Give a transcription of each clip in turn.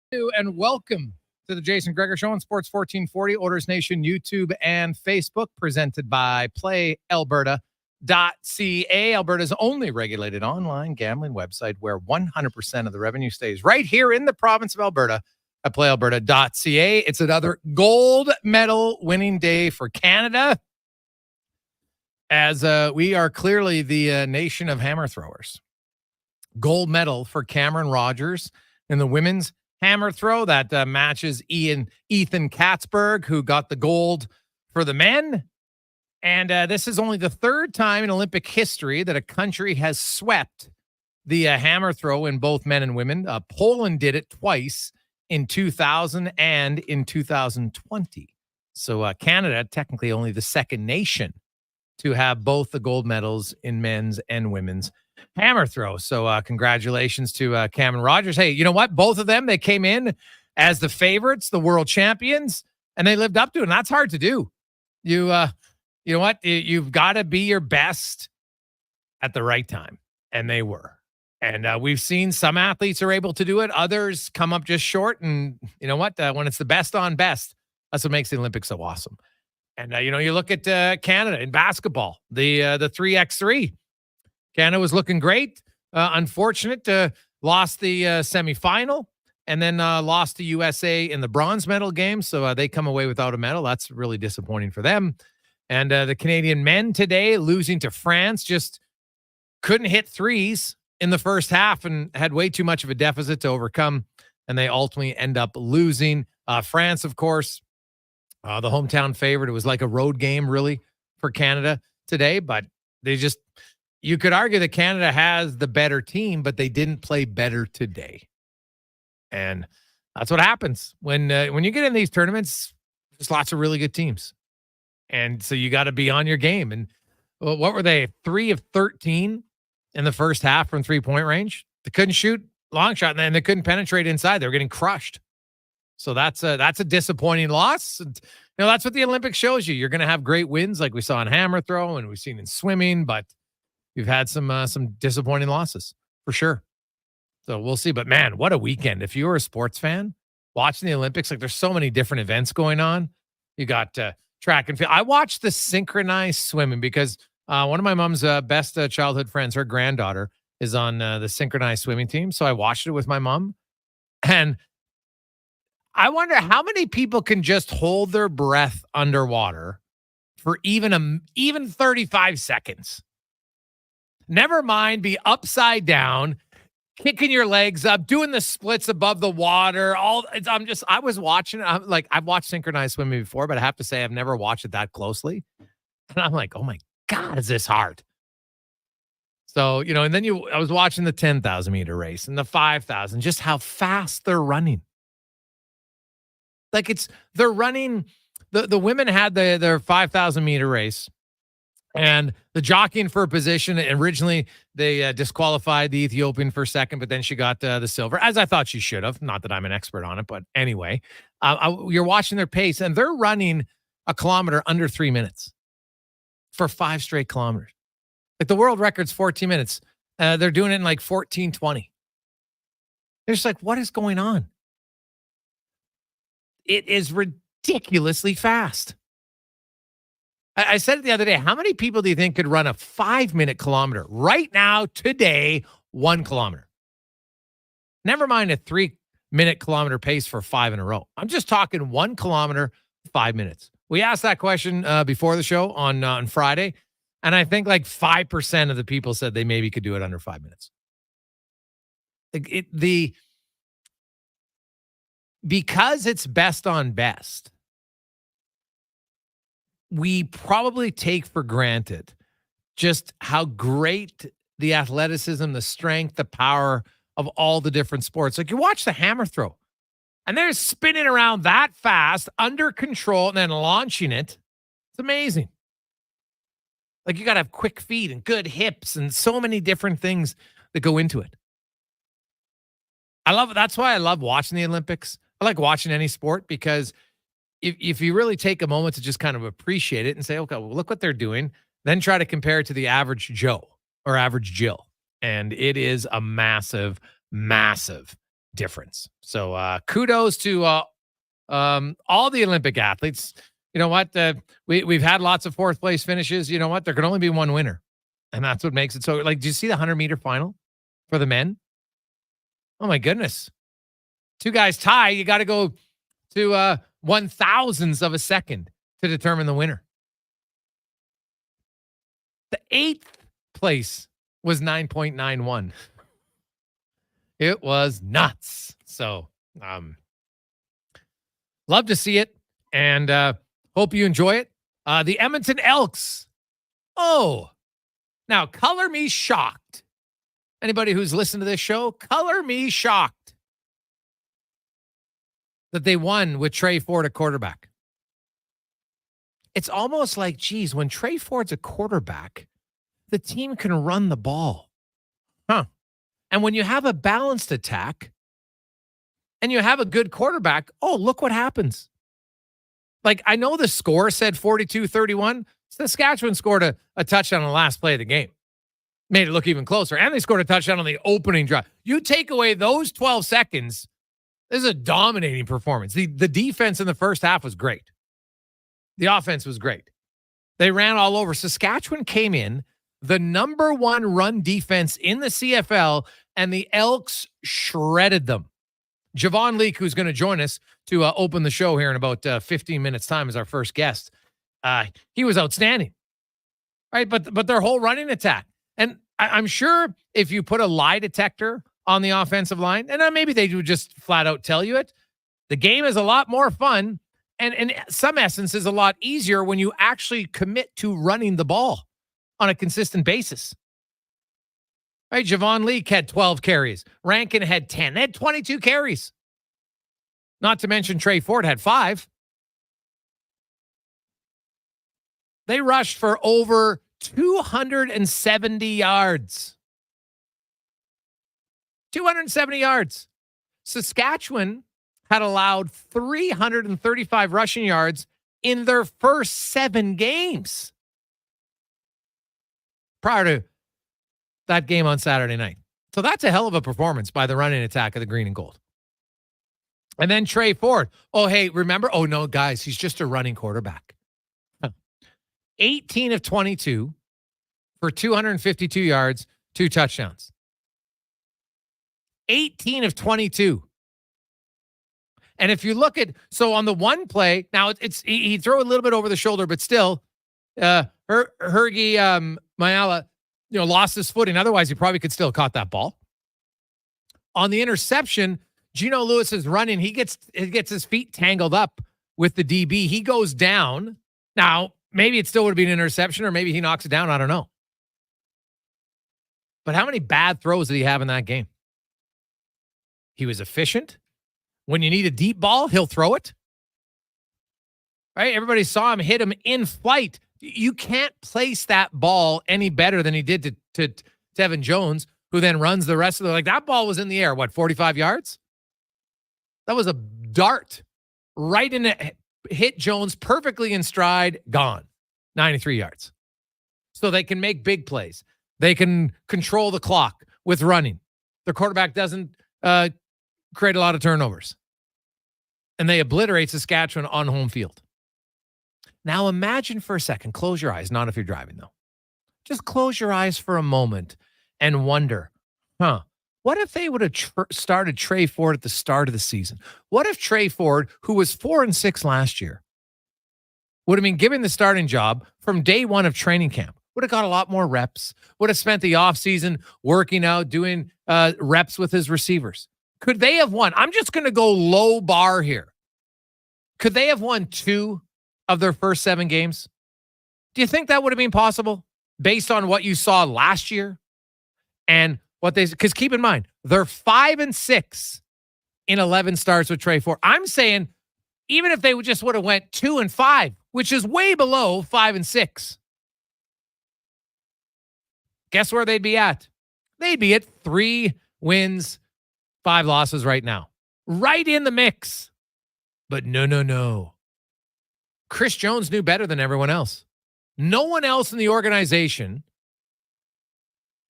And welcome to the Jason Gregor Show on Sports 1440, Oilers Nation, YouTube, and Facebook, presented by PlayAlberta.ca, Alberta's only regulated online gambling website where 100% of the revenue stays right here in the province of Alberta at PlayAlberta.ca. It's another gold medal winning day for Canada, as we are clearly the nation of hammer throwers. Gold medal for Cameron Rogers in the women's hammer throw that matches Ethan Katzberg, who got the gold for the men. And this is only the third time in Olympic history that a country has swept the hammer throw in both men and women. Poland did it twice in 2000 and in 2020. So Canada, technically only the second nation to have both the gold medals in men's and women's hammer throw. So congratulations to Cameron Rogers. Hey, you know what? Both of them, they came in as the favorites, the world champions, and they lived up to it. And that's hard to do. You know what? You've got to be your best at the right time. And they were. And we've seen some athletes are able to do it. Others come up just short. And you know what? When it's the best on best, that's what makes the Olympics so awesome. And, you look at Canada in basketball, the 3x3. Canada was looking great. Unfortunate, lost the semifinal and then lost to USA in the bronze medal game. So they come away without a medal. That's really disappointing for them. And the Canadian men today losing to France, just couldn't hit threes in the first half and had way too much of a deficit to overcome. And they ultimately end up losing. France, of course, the hometown favorite. It was like a road game, really, for Canada today. But you could argue that Canada has the better team, but they didn't play better today. And that's what happens when you get in these tournaments. There's lots of really good teams. And so you got to be on your game. And what were they? 3 of 13 in the first half from 3-point range. They couldn't shoot long shot, and they couldn't penetrate inside. They were getting crushed. So that's a disappointing loss. And, that's what the Olympics shows you. You're going to have great wins like we saw in hammer throw and we've seen in swimming, but you've had some disappointing losses for sure. So we'll see. But man, what a weekend. If you were a sports fan watching the Olympics, like there's so many different events going on. You got track and field. I watched the synchronized swimming because one of my mom's best childhood friends, her granddaughter, is on the synchronized swimming team. So I watched it with my mom. And I wonder how many people can just hold their breath underwater for even 35 seconds. Never mind be upside down, kicking your legs up, doing the splits above the water. I was watching. I've watched synchronized swimming before, but I have to say I've never watched it that closely. And I'm like, oh my God, is this hard? So, and then I was watching the 10,000 meter race and the 5,000, just how fast they're running. Like they're running. The women had their 5,000 meter race. And the jockeying for a position, originally they disqualified the Ethiopian for second, but then she got the silver, as I thought she should have. Not that I'm an expert on it, but anyway, you're watching their pace, and they're running a kilometer under 3 minutes for 5 straight kilometers. Like the world record's 14 minutes. They're doing it in like 14:20. They're just like, what is going on? It is ridiculously fast. I said it the other day. How many people do you think could run a 5-minute kilometer right now, today, 1 kilometer? Never mind a 3-minute kilometer pace for 5 in a row. I'm just talking 1 kilometer, 5 minutes. We asked that question before the show on Friday, and I think like 5% of the people said they maybe could do it under 5 minutes. Because it's best on best, we probably take for granted just how great the athleticism, the strength, the power of all the different sports. Like you watch the hammer throw and they're spinning around that fast, under control, and then launching it. It's amazing. Like you got to have quick feet and good hips and so many different things that go into it. That's why I love watching the Olympics. I like watching any sport because if you really take a moment to just kind of appreciate it and say, okay, well, look what they're doing, then try to compare it to the average Joe or average Jill. And it is a massive, massive difference. So kudos to all the Olympic athletes. You know what? We've had lots of fourth place finishes. You know what? There can only be one winner. And that's what makes it so. Like, do you see the 100-meter final for the men? Oh, my goodness. Two guys tie. You got to go to 1,000ths of a second to determine the winner. The 8th place was 9.91. It was nuts. So, love to see it, and hope you enjoy it. The Edmonton Elks. Oh, now color me shocked. Anybody who's listened to this show, color me shocked that they won with Trey Ford at quarterback. It's almost like, geez, when Trey Ford's a quarterback, the team can run the ball. Huh. And when you have a balanced attack and you have a good quarterback, oh, look what happens. Like, I know the score said 42-31. Saskatchewan scored a touchdown on the last play of the game. Made it look even closer. And they scored a touchdown on the opening drive. You take away those 12 seconds, this is a dominating performance. The defense in the first half was great. The offense was great. They ran all over. Saskatchewan came in, the number one run defense in the CFL, and the Elks shredded them. Javon Leake, who's going to join us to open the show here in about 15 minutes' time as our first guest, he was outstanding. Right? But their whole running attack. And I'm sure if you put a lie detector on the offensive line, and maybe they would just flat out tell you it, the game is a lot more fun and in some essence is a lot easier when you actually commit to running the ball on a consistent basis. Right? Javon Leake had 12 carries. Rankin had 10. They had 22 carries. Not to mention Trey Ford had 5. They rushed for over 270 yards. 270 yards. Saskatchewan had allowed 335 rushing yards in their first 7 games prior to that game on Saturday night. So that's a hell of a performance by the running attack of the green and gold. And then Trey Ford. Oh, hey, remember? Oh, no, guys, he's just a running quarterback. 18 of 22 for 252 yards, 2 touchdowns. 18 of 22. And if you look at, so on the one play, now he threw a little bit over the shoulder, but still, Hergy Mayala, lost his footing. Otherwise, he probably could still caught that ball. On the interception, Geno Lewis is running. He gets his feet tangled up with the DB. He goes down. Now, maybe it still would be an interception, or maybe he knocks it down. I don't know. But how many bad throws did he have in that game? He was efficient. When you need a deep ball, he'll throw it. Right? Everybody saw him hit him in flight. You can't place that ball any better than he did to Tevin Jones, who then runs the rest of the, like, that ball was in the air, 45 yards? That was a dart right in it, hit Jones perfectly in stride, gone. 93 yards. So they can make big plays. They can control the clock with running. Their quarterback doesn't create a lot of turnovers. And they obliterate Saskatchewan on home field. Now imagine for a second, close your eyes, not if you're driving though. Just close your eyes for a moment and wonder, what if they would have started Trey Ford at the start of the season? What if Trey Ford, who was 4-6 last year, would have been given the starting job from day one of training camp? Would have got a lot more reps, would have spent the offseason working out, doing reps with his receivers. Could they have won? I'm just going to go low bar here. Could they have won 2 of their first 7 games? Do you think that would have been possible based on what you saw last year? And what because keep in mind, they're 5-6 in 11 starts with Trey Ford. I'm saying even if they would have went 2-5, which is way below 5-6, guess where they'd be at? They'd be at 3 wins, 5 losses right now. Right in the mix. But no. Chris Jones knew better than everyone else. No one else in the organization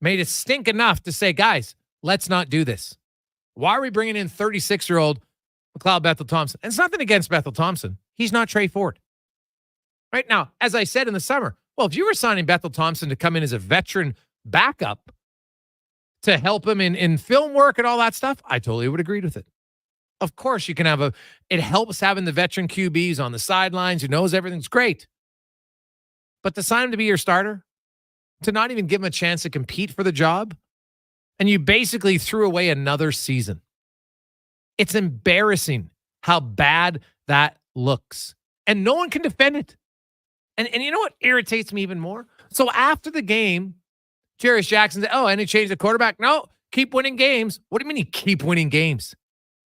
made it stink enough to say, guys, let's not do this. Why are we bringing in 36-year-old McLeod Bethel-Thompson? And it's nothing against Bethel-Thompson. He's not Trey Ford. Right now, as I said in the summer, well, if you were signing Bethel-Thompson to come in as a veteran backup to help him in film work and all that stuff, I totally would agree with it. Of course, you can have it helps having the veteran QBs on the sidelines who knows everything's great. But to sign him to be your starter, to not even give him a chance to compete for the job, and you basically threw away another season. It's embarrassing how bad that looks. And no one can defend it. And you know what irritates me even more? So after the game, Jarius Jackson said, and he changed the quarterback. No, keep winning games. What do you mean you keep winning games?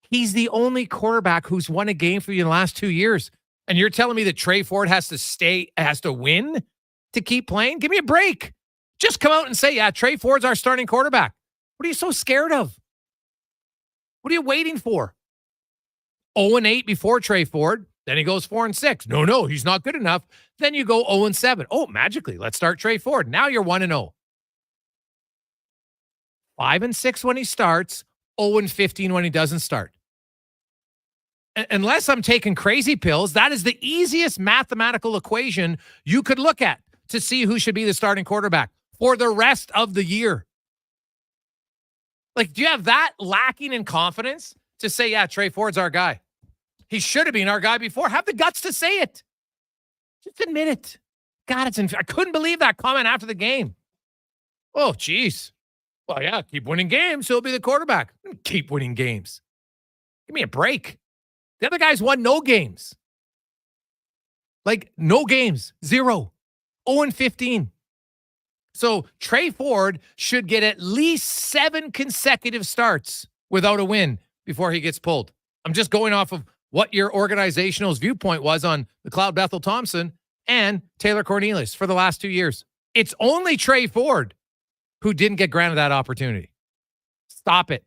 He's the only quarterback who's won a game for you in the last 2 years. And you're telling me that Trey Ford has to win to keep playing? Give me a break. Just come out and say, yeah, Trey Ford's our starting quarterback. What are you so scared of? What are you waiting for? 0-8 before Trey Ford. Then he goes 4-6. No, he's not good enough. Then you go 0-7. Oh, magically, let's start Trey Ford. Now you're 1-0. 5-6 when he starts, 0-15 when he doesn't start. Unless I'm taking crazy pills, that is the easiest mathematical equation you could look at to see who should be the starting quarterback for the rest of the year. Like, do you have that lacking in confidence to say, yeah, Trey Ford's our guy? He should have been our guy before. Have the guts to say it. Just admit it. God, I couldn't believe that comment after the game. Oh, geez. Well, yeah, keep winning games. He'll be the quarterback. Keep winning games. Give me a break. The other guys won no games. Like, no games. 0. 0-15. So Trey Ford should get at least 7 consecutive starts without a win before he gets pulled. I'm just going off of what your organizational's viewpoint was on McLeod Bethel-Thompson and Taylor Cornelius for the last 2 years. It's only Trey Ford who didn't get granted that opportunity. Stop it.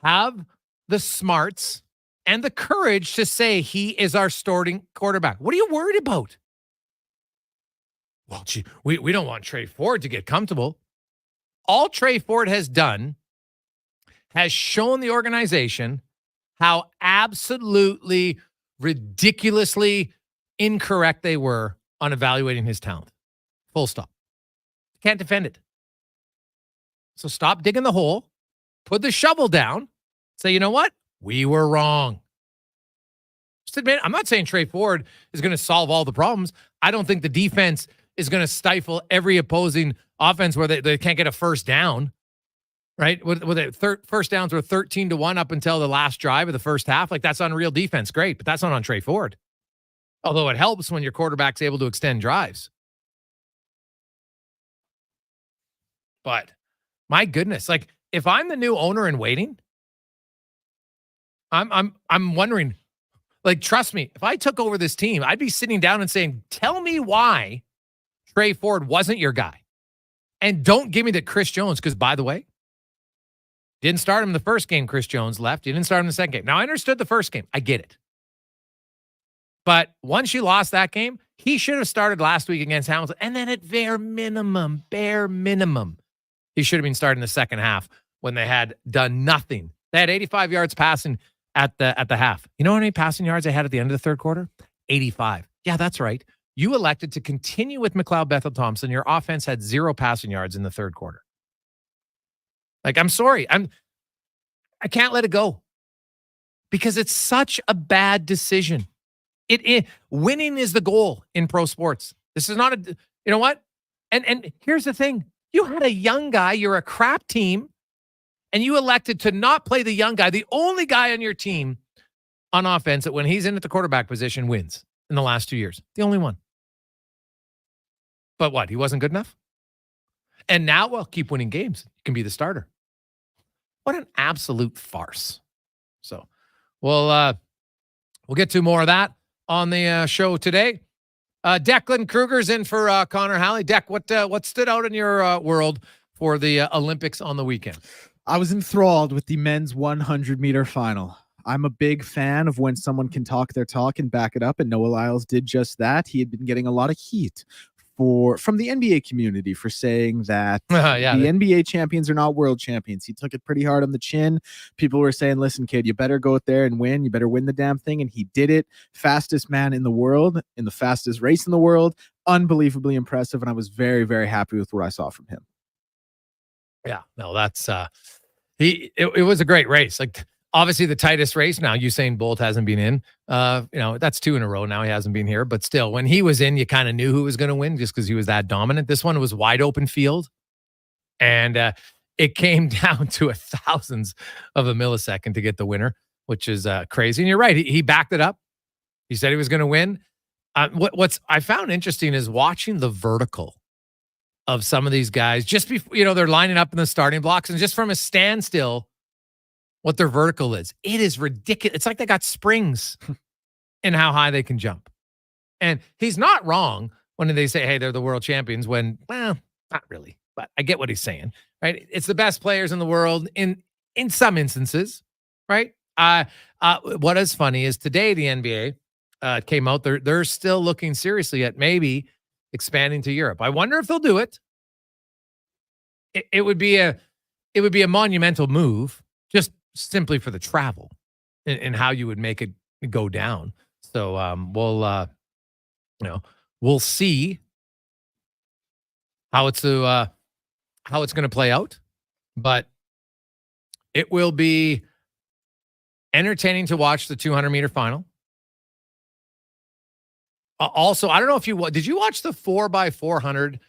Have the smarts and the courage to say he is our starting quarterback. What are you worried about? Well, gee, we don't want Trey Ford to get comfortable. All Trey Ford has done has shown the organization how absolutely ridiculously incorrect they were on evaluating his talent. Full stop. Can't defend it. So stop digging the hole, put the shovel down, say, you know what? We were wrong. Just admit, I'm not saying Trey Ford is going to solve all the problems. I don't think the defense is going to stifle every opposing offense where they can't get a first down, right? First downs were 13-1 up until the last drive of the first half. Like, that's unreal defense. Great, but that's not on Trey Ford. Although it helps when your quarterback's able to extend drives. But my goodness, like, if I'm the new owner in waiting, I'm wondering, like, trust me, if I took over this team, I'd be sitting down and saying, tell me why Trey Ford wasn't your guy. And don't give me that Chris Jones, because, by the way, didn't start him in the first game. Chris Jones left. You didn't start him in the second game. Now, I understood the first game. I get it. But once you lost that game, he should have started last week against Hamilton. And then at bare minimum, he should have been starting the second half when they had done nothing. They had 85 yards passing at the half. You know how many passing yards they had at the end of the third quarter? 85. Yeah, that's right. You elected to continue with McLeod Bethel-Thompson. Your offense had 0 passing yards in the third quarter. Like, I'm sorry. I can't let it go because it's such a bad decision. Winning is the goal in pro sports. This is not you know what? And here's the thing. You had a young guy. You're a crap team. And you elected to not play the young guy, the only guy on your team on offense that when he's in at the quarterback position wins in the last 2 years. The only one. But what? He wasn't good enough? And now, well, keep winning games. You can be the starter. What an absolute farce. So we'll get to more of that on the show today. Declan Kruger's in for Connor Halley. Deck, what stood out in your world for the Olympics on the weekend? I was enthralled with the men's 100-meter final. I'm a big fan of when someone can talk their talk and back it up, and Noah Lyles did just that. He had been getting a lot of heat from the NBA community for saying that Yeah, the NBA champions are not world champions. He took it pretty hard on the chin. People were saying, listen, kid, you better go out there and win. You better win the damn thing. And he did it. Fastest man in the world, in the fastest race in the world. Unbelievably impressive. And I was very, very happy with what I saw from him. Yeah, no, that's it was a great race. Like, obviously the tightest race now, Usain Bolt hasn't been in. That's 2 in a row now. He hasn't been here, but still, when he was in, you kind of knew who was going to win just because he was that dominant. This one was wide open field, and it came down to thousandths of a millisecond to get the winner, which is crazy. And you're right, he backed it up. He said he was going to win. What's I found interesting is watching the vertical of some of these guys just before, they're lining up in the starting blocks, and just from a standstill, what their vertical is. It is ridiculous. It's like they got springs in how high they can jump. And he's not wrong when they say, hey, they're the world champions, when, well, not really, but I get what he's saying, right? It's the best players in the world in some instances, right? What is funny is today the NBA came out, they're still looking seriously at maybe expanding to Europe. I wonder if they'll do it. It would be a monumental move, just simply for the travel and how you would make it go down. So we'll see how it's going to play out, but it will be entertaining to watch the 200-meter final. Also, I don't know if did you watch the 4x400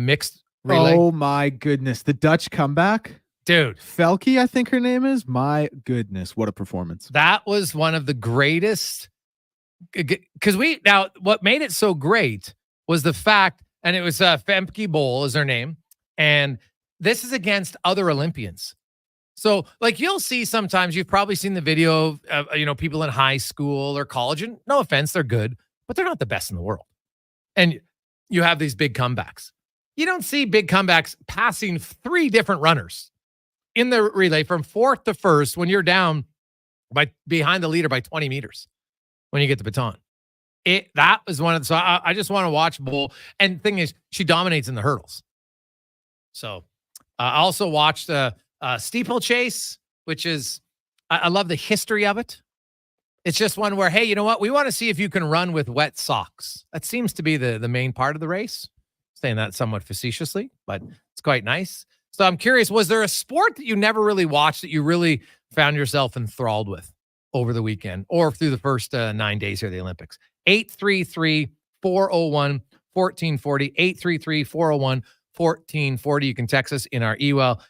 mixed relay? Oh my goodness, the Dutch comeback. Dude, Felke, I think her name is. My goodness, what a performance. That was one of the greatest. Because what made it so great was the fact, and it was Femke Bol is her name, and this is against other Olympians. So, like, you'll see sometimes, you've probably seen the video of people in high school or college, and no offense, they're good, but they're not the best in the world. And you have these big comebacks. You don't see big comebacks passing 3 different runners in the relay from 4th to 1st when you're down behind the leader by 20 meters when you get the baton. That was one of the, so I just want to watch Bull. And the thing is, she dominates in the hurdles. So I also watched steeplechase, which is, I love the history of it. It's just one where, hey, you know what? We want to see if you can run with wet socks. That seems to be the main part of the race. Saying that somewhat facetiously, but it's quite nice. So I'm curious, was there a sport that you never really watched that you really found yourself enthralled with over the weekend or through the first 9 days here at the Olympics? 833-401-1440, 833-401-1440. You can text us in our email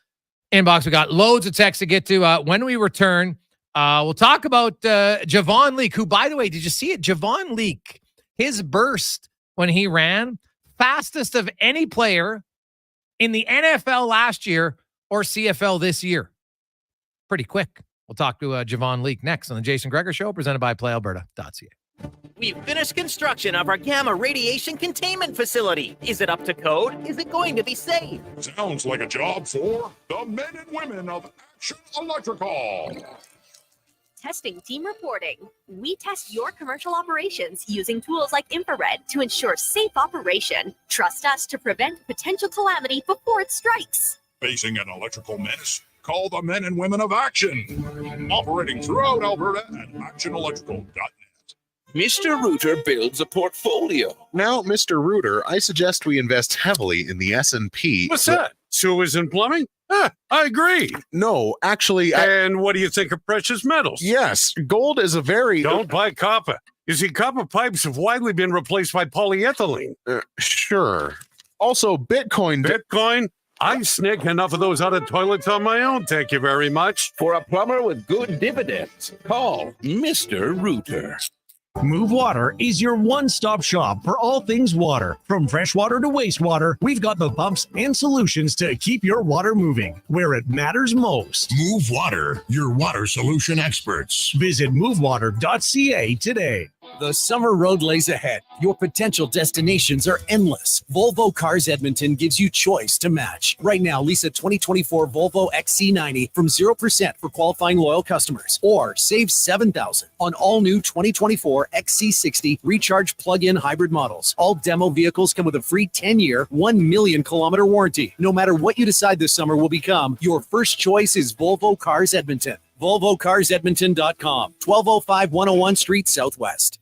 inbox. We got loads of texts to get to. When we return, we'll talk about Javon Leake, who, by the way, did you see it? Javon Leake, his burst when he ran, fastest of any player in the NFL last year or CFL this year. Pretty quick. We'll talk to Javon Leake next on the Jason Gregor Show, presented by PlayAlberta.ca. We've finished construction of our gamma radiation containment facility. Is it up to code? Is it going to be safe? Sounds like a job for the men and women of Action Electrical. Testing team reporting. We test your commercial operations using tools like infrared to ensure safe operation. Trust us to prevent potential calamity before it strikes. Facing an electrical menace? Call the men and women of Action. Operating throughout Alberta at actionelectrical.net. Mr. Rooter builds a portfolio. Now, Mr. Rooter, I suggest we invest heavily in the S&P. What's that? Sewers and plumbing? I agree. No, actually... And what do you think of precious metals? Yes, gold is a very... Don't buy copper. You see, copper pipes have widely been replaced by polyethylene. Sure. Also, Bitcoin... Bitcoin? I snake enough of those out of toilets on my own, thank you very much. For a plumber with good dividends, call Mr. Rooter. Move Water is your one-stop shop for all things water. From freshwater to wastewater, we've got the pumps and solutions to keep your water moving where it matters most. Move Water, your water solution experts. Visit movewater.ca today. The summer road lays ahead. Your potential destinations are endless. Volvo Cars Edmonton gives you choice to match. Right now, lease a 2024 Volvo XC90 from 0% for qualifying loyal customers. Or save $7,000 on all new 2024 XC60 recharge plug-in hybrid models. All demo vehicles come with a free 10-year, 1 million kilometer warranty. No matter what you decide this summer will become, your first choice is Volvo Cars Edmonton. VolvoCarsEdmonton.com, 1205 101 Street Southwest.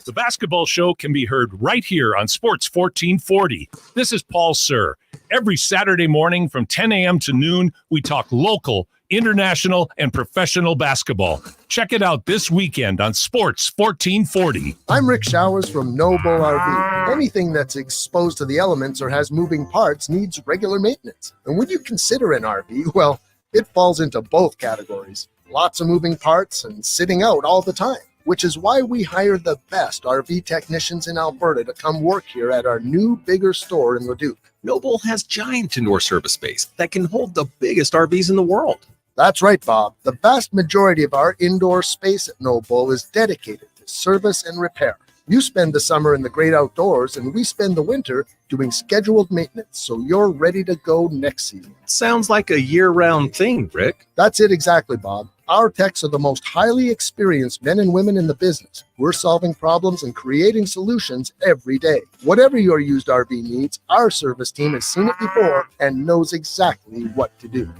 The basketball show can be heard right here on Sports 1440. This is Paul Sir. Every Saturday morning from 10 a.m. to noon, we talk local, international, and professional basketball. Check it out this weekend on Sports 1440. I'm Rick Showers from No Bull RV. Anything that's exposed to the elements or has moving parts needs regular maintenance. And when you consider an RV, well, it falls into both categories. Lots of moving parts and sitting out all the time, which is why we hire the best RV technicians in Alberta to come work here at our new, bigger store in Leduc. Noble has giant indoor service space that can hold the biggest RVs in the world. That's right, Bob. The vast majority of our indoor space at Noble is dedicated to service and repair. You spend the summer in the great outdoors, and we spend the winter doing scheduled maintenance, so you're ready to go next season. Sounds like a year-round thing, Rick. That's it exactly, Bob. Our techs are the most highly experienced men and women in the business. We're solving problems and creating solutions every day. Whatever your used RV needs, our service team has seen it before and knows exactly what to do.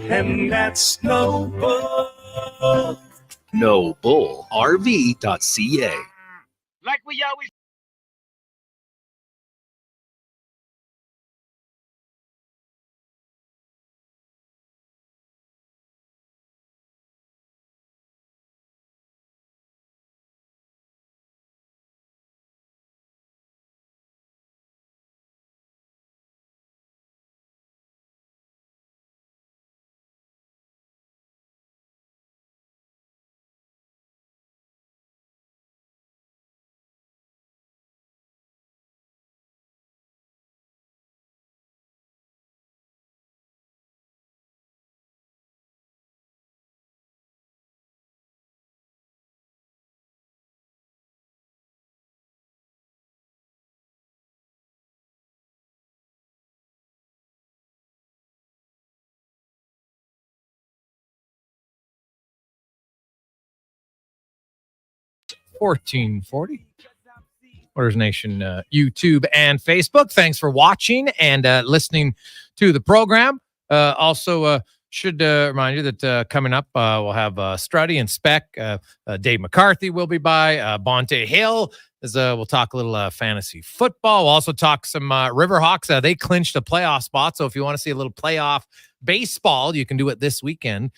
And that's Noble. NobleRV.ca. Like we always. $14.40. Oilers Nation YouTube and Facebook. Thanks for watching and listening to the program. Also, should remind you that coming up, we'll have Struddy and Speck. Dave McCarthy will be by. Bonte Hill. We'll talk a little fantasy football. We'll also talk some Riverhawks. They clinched a playoff spot. So if you want to see a little playoff baseball, you can do it this weekend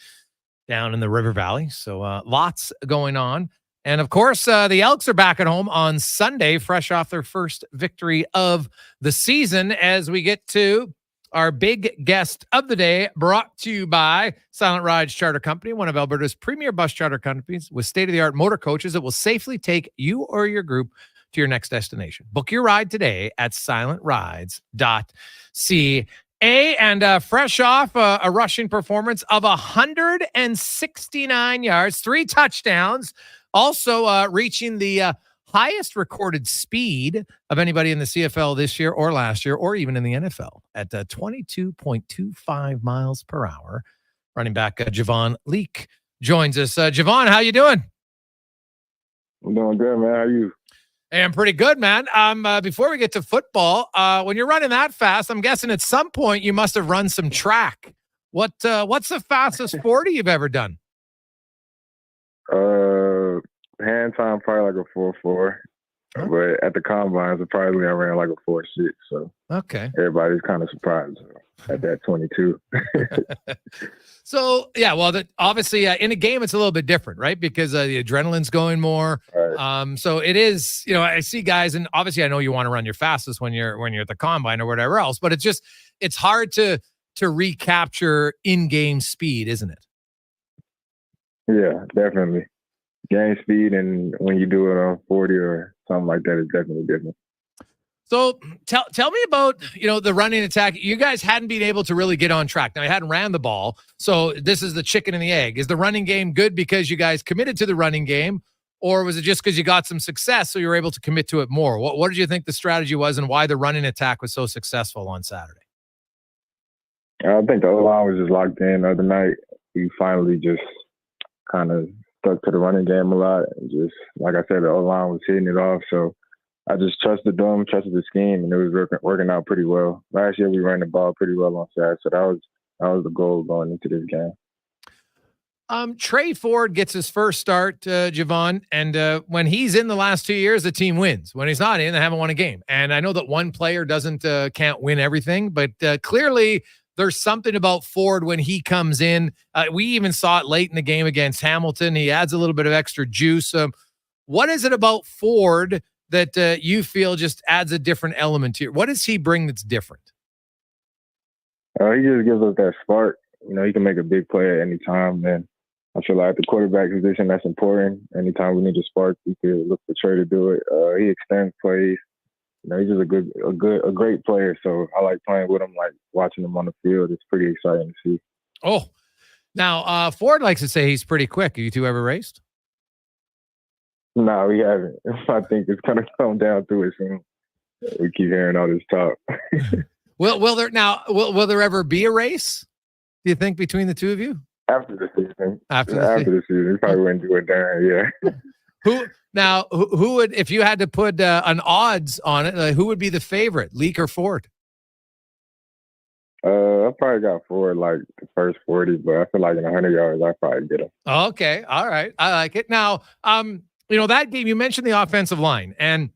down in the River Valley. So lots going on. And of course, the Elks are back at home on Sunday, fresh off their first victory of the season, as we get to our big guest of the day, brought to you by Silent Rides Charter Company, one of Alberta's premier bus charter companies with state-of-the-art motor coaches that will safely take you or your group to your next destination. Book your ride today at silentrides.ca. And fresh off a rushing performance of 169 yards, 3 touchdowns, also reaching the highest recorded speed of anybody in the CFL this year or last year or even in the NFL at 22.25 miles per hour. Running back Javon Leake joins us. Javon, how you doing? I'm doing good, man. How are you? Hey, I'm pretty good, man. Before we get to football, when you're running that fast, I'm guessing at some point you must have run some track. What's the fastest 40 you've ever done? Hand time probably like a 4.4, but at the combines apparently I ran like a 4.6. So okay, everybody's kind of surprised at that 22. So yeah, well, obviously in a game it's a little bit different, right? Because the adrenaline's going more. Right. So it is. I see guys, and obviously I know you want to run your fastest when you're at the combine or whatever else, but it's hard to recapture in-game speed, isn't it? Yeah, definitely. Game speed, and when you do it on 40 or something like that, it's definitely different. So tell me about, the running attack. You guys hadn't been able to really get on track. Now, you hadn't ran the ball, so this is the chicken and the egg. Is the running game good because you guys committed to the running game, or was it just because you got some success so you were able to commit to it more? What did you think the strategy was and why the running attack was so successful on Saturday? I think the O-line was just locked in the other night. We finally just kind of stuck to the running game a lot. And just, like I said, the O-line was hitting it off. So I just trusted them, trusted the scheme, and it was working out pretty well. Last year, we ran the ball pretty well on Saturday. So that was the goal going into this game. Trey Ford gets his first start, Javon, and when he's in the last 2 years, the team wins. When he's not in, they haven't won a game. And I know that one player can't win everything, but clearly there's something about Ford when he comes in. We even saw it late in the game against Hamilton. He adds a little bit of extra juice. What is it about Ford that you feel just adds a different element to it? What does he bring that's different? He just gives us that spark. He can make a big play at any time, and I feel like the quarterback position, that's important. Anytime we need a spark, we could look for Trey to do it. He extends plays. He's just a great player. So I like playing with him, like watching him on the field. It's pretty exciting to see. Oh, now Ford likes to say he's pretty quick. Have you two ever raced? No, we haven't. I think it's going to come down to it soon. We keep hearing all this talk. Will there ever be a race, do you think, between the two of you? After the season. After the season. We probably wouldn't do it there, yeah. Who would, if you had to put an odds on it, who would be the favorite, Leak or Ford? I probably got Ford like the first 40, but I feel like in 100 yards, I probably get him. Okay. All right. I like it. Now, that game, you mentioned the offensive line, and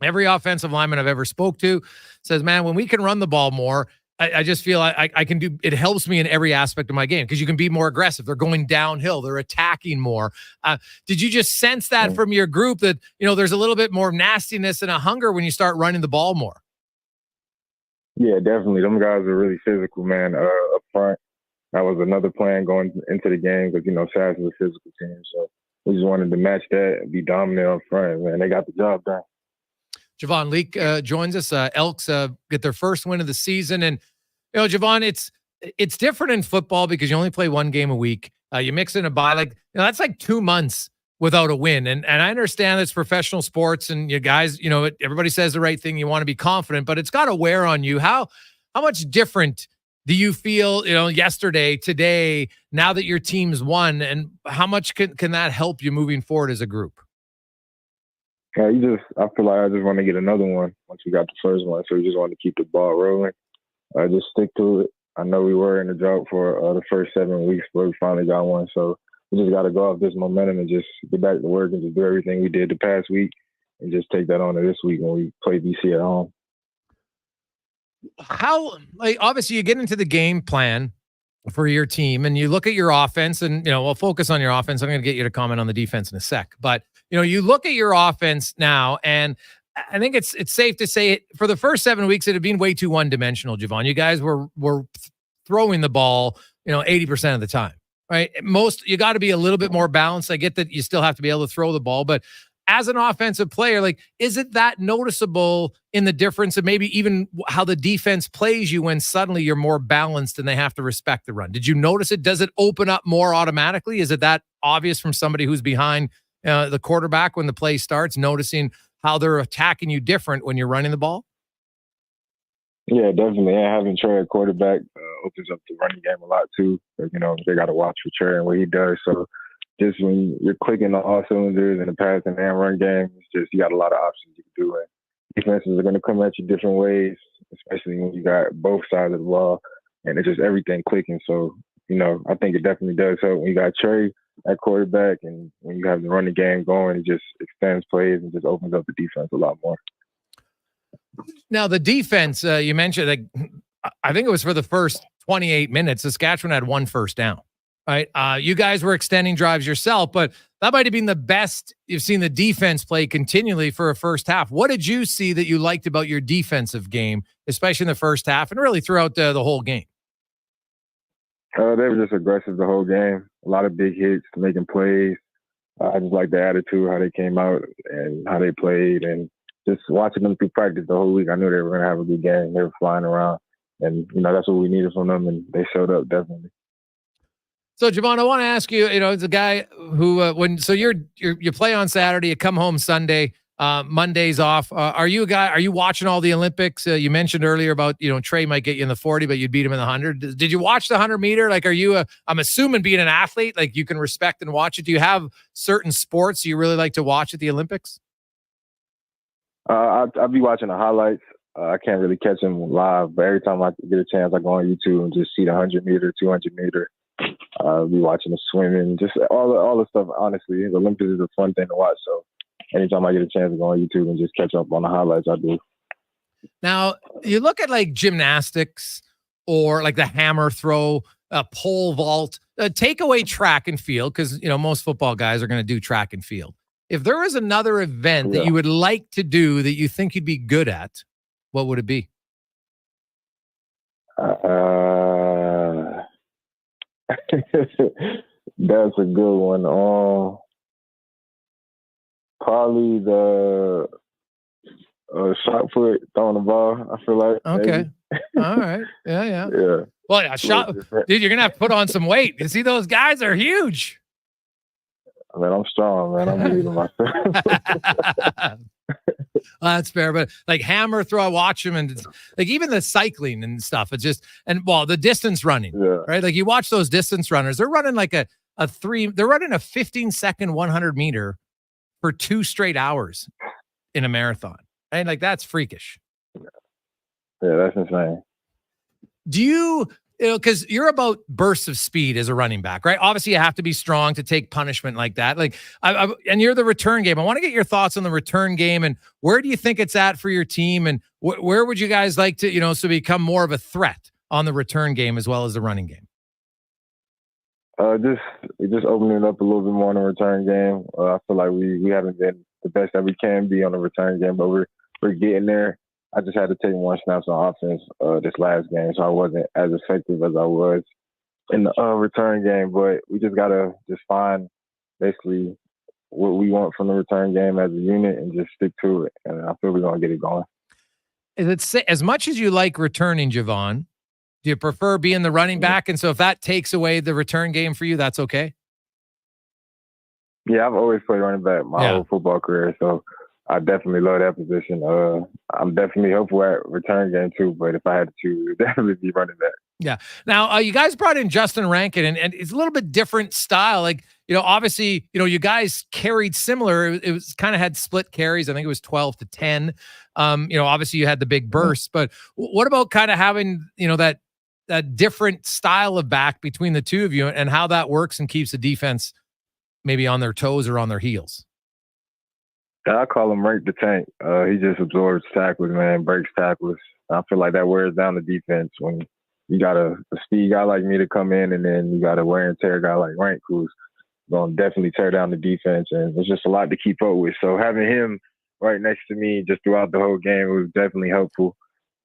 every offensive lineman I've ever spoke to says, man, when we can run the ball more, I just feel I can do, it helps me in every aspect of my game because you can be more aggressive. They're going downhill. They're attacking more. Did you just sense that from your group that, there's a little bit more nastiness and a hunger when you start running the ball more? Yeah, definitely. Them guys are really physical, man, up front. That was another plan going into the game because, SAS is a physical team. So we just wanted to match that and be dominant up front, man. They got the job done. Javon Leak joins us. Elks get their first win of the season. And, Javon, it's different in football because you only play one game a week. You mix in a bye. That's like 2 months without a win. And I understand it's professional sports and you guys, everybody says the right thing. You want to be confident, but it's got to wear on you. How much different do you feel, yesterday, today, now that your team's won, and how much can that help you moving forward as a group? I feel like I just want to get another one once we got the first one. So we just want to keep the ball rolling. Just stick to it. I know we were in the drought for the first 7 weeks, but we finally got one. So we just got to go off this momentum and just get back to work and just do everything we did the past week and just take that on to this week when we play BC at home. Obviously you get into the game plan for your team and you look at your offense and, we'll focus on your offense. I'm going to get you to comment on the defense in a sec, but you look at your offense now, and I think it's safe to say for the first 7 weeks, it had been way too one-dimensional, Javon. You guys were throwing the ball, 80% of the time, right? You got to be a little bit more balanced. I get that you still have to be able to throw the ball, but as an offensive player, is it that noticeable in the difference of maybe even how the defense plays you when suddenly you're more balanced and they have to respect the run? Did you notice it? Does it open up more automatically? Is it that obvious from somebody who's behind the quarterback when the play starts, noticing how they're attacking you different when you're running the ball? Yeah, definitely. And having Trey at quarterback opens up the running game a lot too. They got to watch for Trey and what he does. So just when you're clicking on all cylinders in the pass and run game, it's just you got a lot of options you can do. And defenses are going to come at you different ways, especially when you got both sides of the ball and it's just everything clicking. So, I think it definitely does help when you got Trey at quarterback and when you have the running game going, it just extends plays and just opens up the defense a lot more. Now, the defense, you mentioned, I think it was for the first 28 minutes, Saskatchewan had 1 first down, right? You guys were extending drives yourself, but that might have been the best you've seen the defense play continually for a first half. What did you see that you liked about your defensive game, especially in the first half and really throughout the whole game? They were just aggressive the whole game. A lot of big hits, making plays. I just like the attitude, how they came out and how they played. And just watching them through practice the whole week, I knew they were going to have a good game. They were flying around. And, that's what we needed from them, and they showed up definitely. So, Javon, I want to ask you, it's a guy who, you play on Saturday, you come home Sunday, Monday's off. Are you watching all the Olympics? You mentioned earlier about, Trey might get you in the 40, but you'd beat him in the 100. Did you watch the 100 meter? Like, I'm assuming being an athlete, like you can respect and watch it. Do you have certain sports you really like to watch at the Olympics? I'll be watching the highlights. I can't really catch them live, but every time I get a chance, I go on YouTube and just see the 100 meter, 200 meter. I'll be watching the swimming, just all the stuff. Honestly, the Olympics is a fun thing to watch. So anytime I get a chance to go on YouTube and just catch up on the highlights, I do. Now, you look at like gymnastics or like the hammer throw, pole vault, take away track and field, because, most football guys are going to do track and field. If there was another event that you would like to do that you think you'd be good at, what would it be? That's a good one. Probably the shot put throwing the ball. I feel like. Okay. Maybe. All right. Yeah. Yeah. Well, a shot, dude. You're gonna have to put on some weight. You see, those guys are huge. I mean, I'm strong, man. I'm believing myself. Well, that's fair, but like hammer throw, I watch them, and like even the cycling and stuff. It's just the distance running, right? Like you watch those distance runners, they're running like they're running a 15-second 100 meter for 2 straight hours in a marathon, and like that's freakish. Yeah, that's insane. Do you? Because you're about bursts of speed as a running back, right? Obviously, you have to be strong to take punishment like that. Like, and you're the return game. I want to get your thoughts on the return game and where do you think it's at for your team, and where would you guys like to, so become more of a threat on the return game as well as the running game? Just opening it up a little bit more on the return game. I feel like we haven't been the best that we can be on the return game, but we're getting there. I just had to take more snaps on offense this last game, so I wasn't as effective as I was in the return game. But we just got to just find basically what we want from the return game as a unit and just stick to it. And I feel we're going to get it going. As much as you like returning, Javon, do you prefer being the running back? And so if that takes away the return game for you, that's okay? Yeah, I've always played running back my whole football career, so I definitely love that position. I'm definitely hopeful at return game too, but if I had to choose, it would definitely be running back. Yeah. Now, you guys brought in Justin Rankin, and it's a little bit different style. Like, obviously, you guys carried similar. It was kind of had split carries. I think it was 12-10. Obviously you had the big burst, but what about kind of having, that different style of back between the two of you and how that works and keeps the defense maybe on their toes or on their heels? I call him Rank the Tank. He just absorbs tackles, man, breaks tackles. I feel like that wears down the defense when you got a speed guy like me to come in, and then you got a wear and tear guy like Rank who's going to definitely tear down the defense, and it's just a lot to keep up with. So having him right next to me just throughout the whole game was definitely helpful.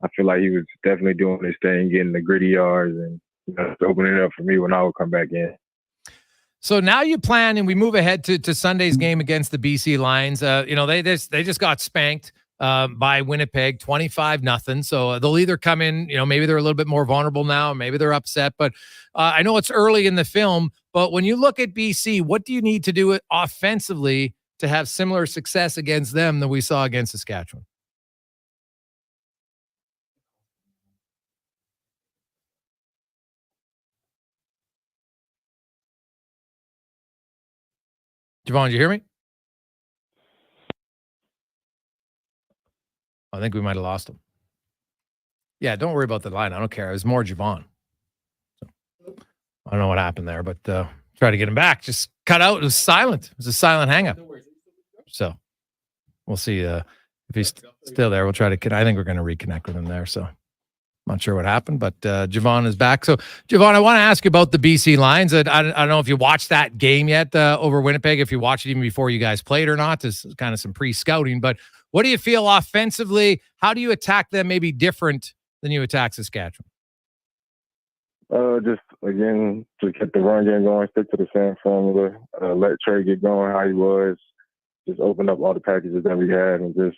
I feel like he was definitely doing his thing, getting the gritty yards and opening it up for me when I would come back in. So now you plan, and we move ahead to Sunday's game against the BC Lions. They just got spanked by Winnipeg, 25-0. So they'll either come in, maybe they're a little bit more vulnerable now, maybe they're upset. But I know it's early in the film. But when you look at BC, what do you need to do offensively to have similar success against them that we saw against Saskatchewan? Javon, did you hear me? I think we might have lost him. Yeah, don't worry about the line. I don't care. It was more Javon. So, I don't know what happened there, but try to get him back. Just cut out. It was silent. It was a silent hang-up. So we'll see if he's still there. We'll try to. I think we're going to reconnect with him there. So not sure what happened, but Javon is back. So, Javon, I want to ask you about the BC Lions. I don't know if you watched that game yet over Winnipeg, if you watched it even before you guys played or not. This is kind of some pre-scouting, but what do you feel offensively? How do you attack them maybe different than you attack Saskatchewan? Just get the run game going, stick to the same formula, let Trey get going how he was, just open up all the packages that we had and just,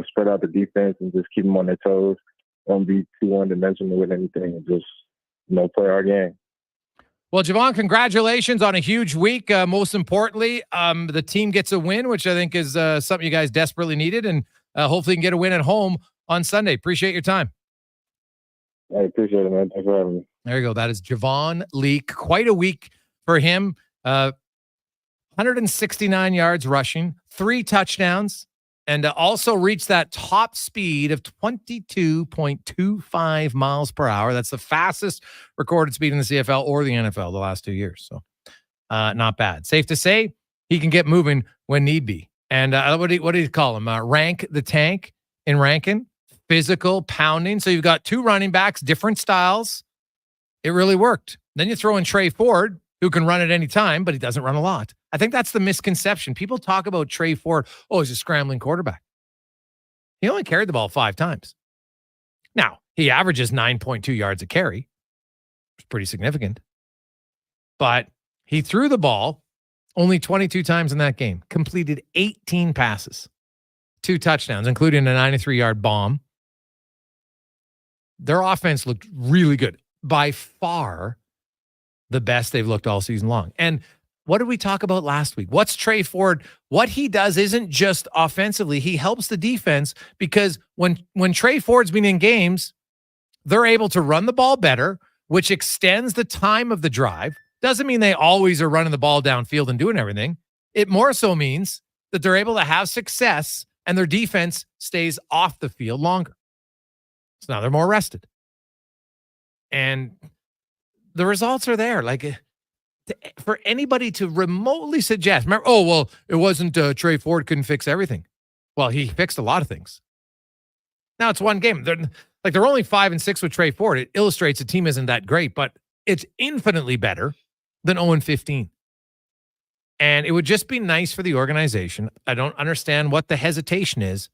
spread out the defense and just keep them on their toes. Don't be too one-dimensional with anything and just, play our game. Well, Javon, congratulations on a huge week. Most importantly, the team gets a win, which I think is something you guys desperately needed, and hopefully you can get a win at home on Sunday. Appreciate your time. I appreciate it, man. Thanks for having me. There you go. That is Javon Leake. Quite a week for him. 169 yards rushing, 3 touchdowns, and also reached that top speed of 22.25 miles per hour. That's the fastest recorded speed in the CFL or the NFL the last 2 years. So not bad. Safe to say he can get moving when need be. And what do you call him? Rank the tank in Rankin. Physical, pounding. So you've got 2 running backs, different styles. It really worked. Then you throw in Trey Ford, who can run at any time, but he doesn't run a lot. I think that's the misconception. People talk about Trey Ford. Oh, he's a scrambling quarterback. He only carried the ball 5 times. Now, he averages 9.2 yards a carry. It's pretty significant. But he threw the ball only 22 times in that game. Completed 18 passes. 2 touchdowns, including a 93-yard bomb. Their offense looked really good. By far the best they've looked all season long. And what did we talk about last week? What's Trey Ford? What he does isn't just offensively. He helps the defense because when Trey Ford's been in games, they're able to run the ball better, which extends the time of the drive. Doesn't mean they always are running the ball downfield and doing everything. It more so means that they're able to have success and their defense stays off the field longer. So now they're more rested. And the results are there. Like, for anybody to remotely suggest, remember, oh, well, it wasn't Trey Ford couldn't fix everything. Well, he fixed a lot of things. Now it's one game. They're only 5-6 with Trey Ford. It illustrates the team isn't that great, but it's infinitely better than 0-15. And it would just be nice for the organization. I don't understand what the hesitation is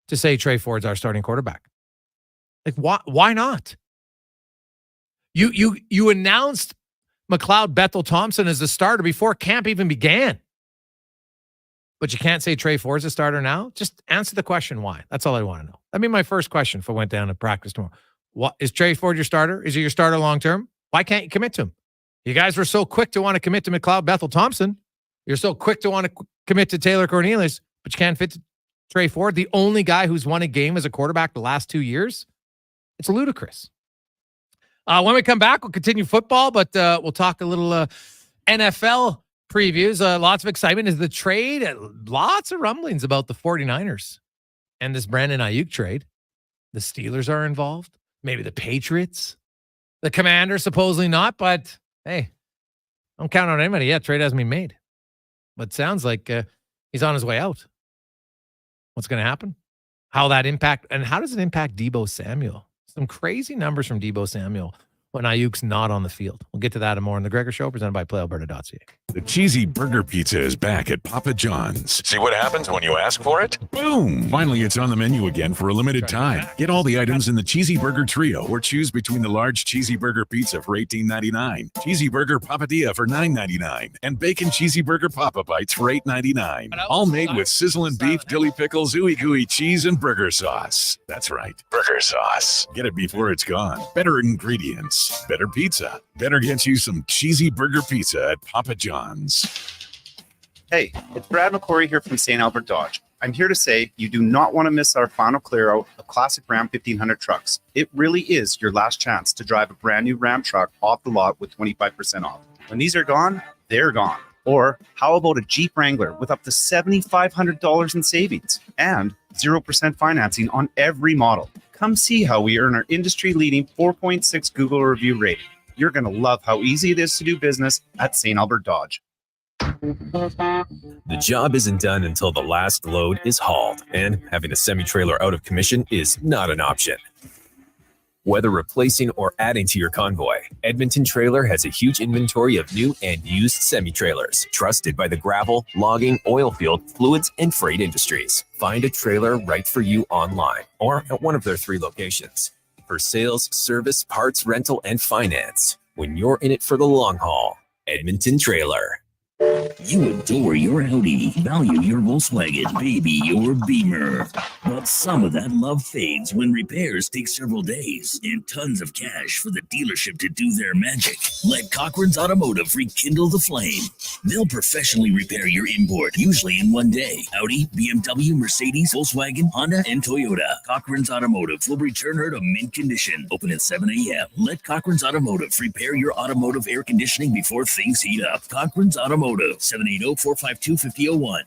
to say Trey Ford's our starting quarterback. Like, why not? You announced McLeod Bethel Thompson as the starter before camp even began. But you can't say Trey Ford's a starter now? Just answer the question why. That's all I want to know. That'd be my first question if I went down to practice tomorrow. What is Trey Ford your starter? Is he your starter long term? Why can't you commit to him? You guys were so quick to want to commit to McLeod Bethel Thompson. You're so quick to want to commit to Taylor Cornelius, but you can't fit to Trey Ford, the only guy who's won a game as a quarterback the last 2 years. It's ludicrous. When we come back, we'll continue football, but we'll talk a little NFL previews. Lots of excitement is the trade. Lots of rumblings about the 49ers and this Brandon Ayuk trade. The Steelers are involved. Maybe the Patriots. The Commanders, supposedly not, but hey, don't count on anybody yet. Trade hasn't been made. But sounds like he's on his way out. What's going to happen? How that impact, and how does it impact Deebo Samuel? Some crazy numbers from Deebo Samuel when Ayuk's not on the field. We'll get to that and more in the Gregor Show, presented by PlayAlberta.ca. The Cheesy Burger Pizza is back at Papa John's. See what happens when you ask for it? Boom! Finally, it's on the menu again for a limited time. Get all the items in the Cheesy Burger Trio or choose between the large Cheesy Burger Pizza for $18.99, Cheesy Burger Papadilla for $9.99, and Bacon Cheesy Burger Papa Bites for $8.99. All made with sizzling beef, dilly pickles, ooey gooey cheese, and burger sauce. That's right, burger sauce. Get it before it's gone. Better ingredients, better pizza. Better get you some Cheesy Burger Pizza at Papa John's. Hey, it's Brad McCory here from St. Albert Dodge. I'm here to say you do not want to miss our final clear out of classic Ram 1500 trucks. It really is your last chance to drive a brand new Ram truck off the lot with 25% off. When these are gone, they're gone. Or how about a Jeep Wrangler with up to $7,500 in savings and 0% financing on every model? Come see how we earn our industry-leading 4.6 Google review rating. You're going to love how easy it is to do business at St. Albert Dodge. The job isn't done until the last load is hauled, and having a semi-trailer out of commission is not an option. Whether replacing or adding to your convoy, Edmonton Trailer has a huge inventory of new and used semi-trailers, trusted by the gravel, logging, oil field, fluids, and freight industries. Find a trailer right for you online or at one of their 3 locations. For sales, service, parts, rental, and finance. When you're in it for the long haul, Edmonton Trailer. You adore your Audi, value your Volkswagen, baby your Beamer. But some of that love fades when repairs take several days and tons of cash for the dealership to do their magic. Let Cochran's Automotive rekindle the flame. They'll professionally repair your import, usually in one day. Audi, BMW, Mercedes, Volkswagen, Honda, and Toyota. Cochran's Automotive will return her to mint condition. Open at 7 a.m. Let Cochran's Automotive repair your automotive air conditioning before things heat up. Cochran's Automotive, 780-452-5001.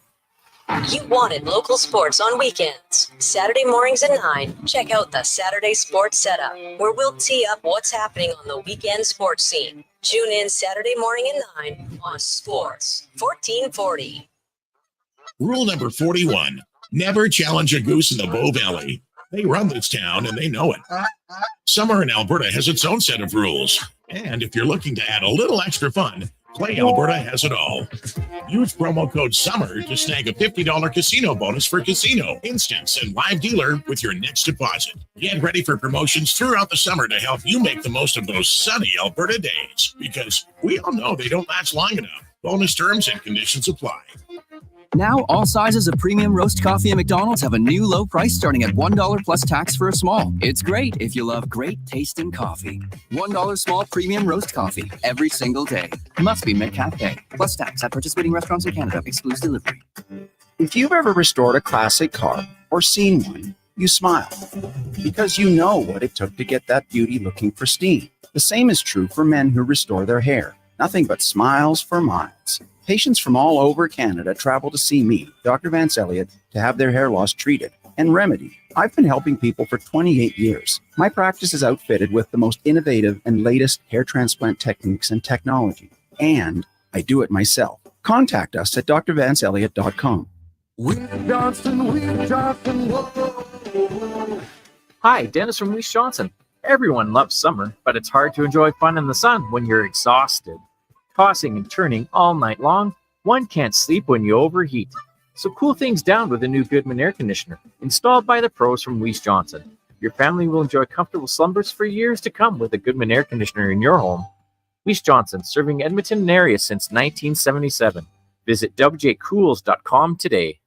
You wanted local sports on weekends. Saturday mornings at 9, check out the Saturday Sports Setup, where we'll tee up what's happening on the weekend sports scene. Tune in Saturday morning at 9 on Sports 1440. Rule number 41, never challenge a goose in the Bow Valley. They run this town and they know it. Summer in Alberta has its own set of rules. And if you're looking to add a little extra fun, Play Alberta has it all. Use promo code SUMMER to snag a $50 casino bonus for casino, instance, and live dealer with your next deposit. Get ready for promotions throughout the summer to help you make the most of those sunny Alberta days, because we all know they don't last long enough. Bonus terms and conditions apply. Now, all sizes of premium roast coffee at McDonald's have a new low price starting at $1 plus tax for a small. It's great if you love great tasting coffee. $1 small premium roast coffee every single day. Must be McCafe. Plus tax at participating restaurants in Canada. Excludes delivery. If you've ever restored a classic car or seen one, you smile because you know what it took to get that beauty looking pristine. The same is true for men who restore their hair. Nothing but smiles for miles. Patients from all over Canada travel to see me, Dr. Vance Elliott, to have their hair loss treated and remedied. I've been helping people for 28 years. My practice is outfitted with the most innovative and latest hair transplant techniques and technology. And I do it myself. Contact us at drvanceelliott.com. Hi, Dennis from Weiss Johnson. Everyone loves summer, but it's hard to enjoy fun in the sun when you're exhausted. Tossing and turning all night long, one can't sleep when you overheat. So cool things down with a new Goodman air conditioner, installed by the pros from Weiss Johnson. Your family will enjoy comfortable slumbers for years to come with a Goodman air conditioner in your home. Weiss Johnson, serving Edmonton and area since 1977. Visit wjcools.com today.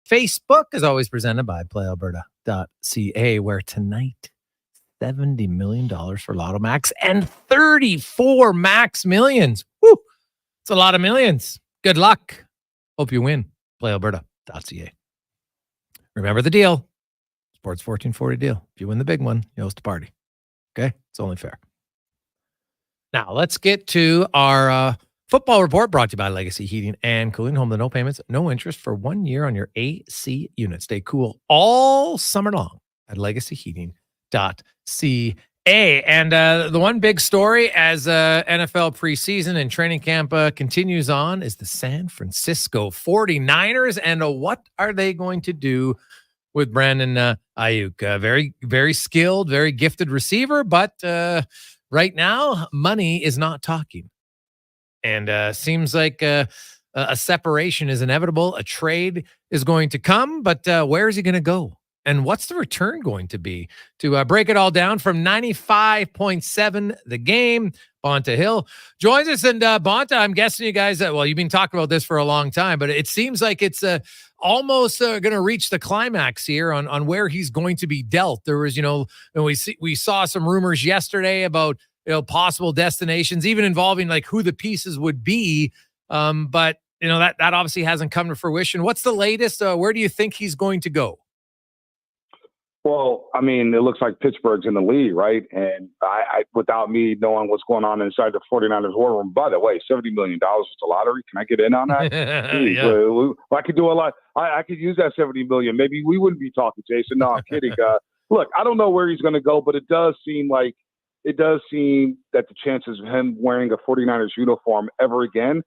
Facebook is always presented by playalberta.ca, where tonight, $70 million for Lotto Max and 34 Max Millions. Woo! It's a lot of millions. Good luck. Hope you win. Playalberta.ca. Remember the deal. Sports 1440 deal. If you win the big one, you host a party. Okay? It's only fair. Now, let's get to our football report, brought to you by Legacy Heating and Cooling. Home to no payments, no interest for 1 year on your AC unit. Stay cool all summer long at legacyheating.ca. And the one big story as NFL preseason and training camp continues on is the San Francisco 49ers. And what are they going to do with Brandon Ayuk? Very, very skilled, very gifted receiver. But right now, money is not talking. And seems like a separation is inevitable. A trade is going to come, but where is he going to go? And what's the return going to be? To break it all down from 95.7 the game, Bonta Hill joins us. And Bonta, I'm guessing you guys, well, you've been talking about this for a long time, but it seems like it's almost going to reach the climax here on where he's going to be dealt. There was, and we saw some rumors yesterday about possible destinations, even involving like who the pieces would be. But that obviously hasn't come to fruition. What's the latest? Where do you think he's going to go? Well, I mean, it looks like Pittsburgh's in the lead, right? And I without me knowing what's going on inside the 49ers war room, by the way, $70 million is the lottery. Can I get in on that? Jeez, I could do a lot. I could use that $70 million. Maybe we wouldn't be talking, Jason. No, I'm kidding. Look, I don't know where he's going to go, but it does seem that the chances of him wearing a 49ers uniform ever again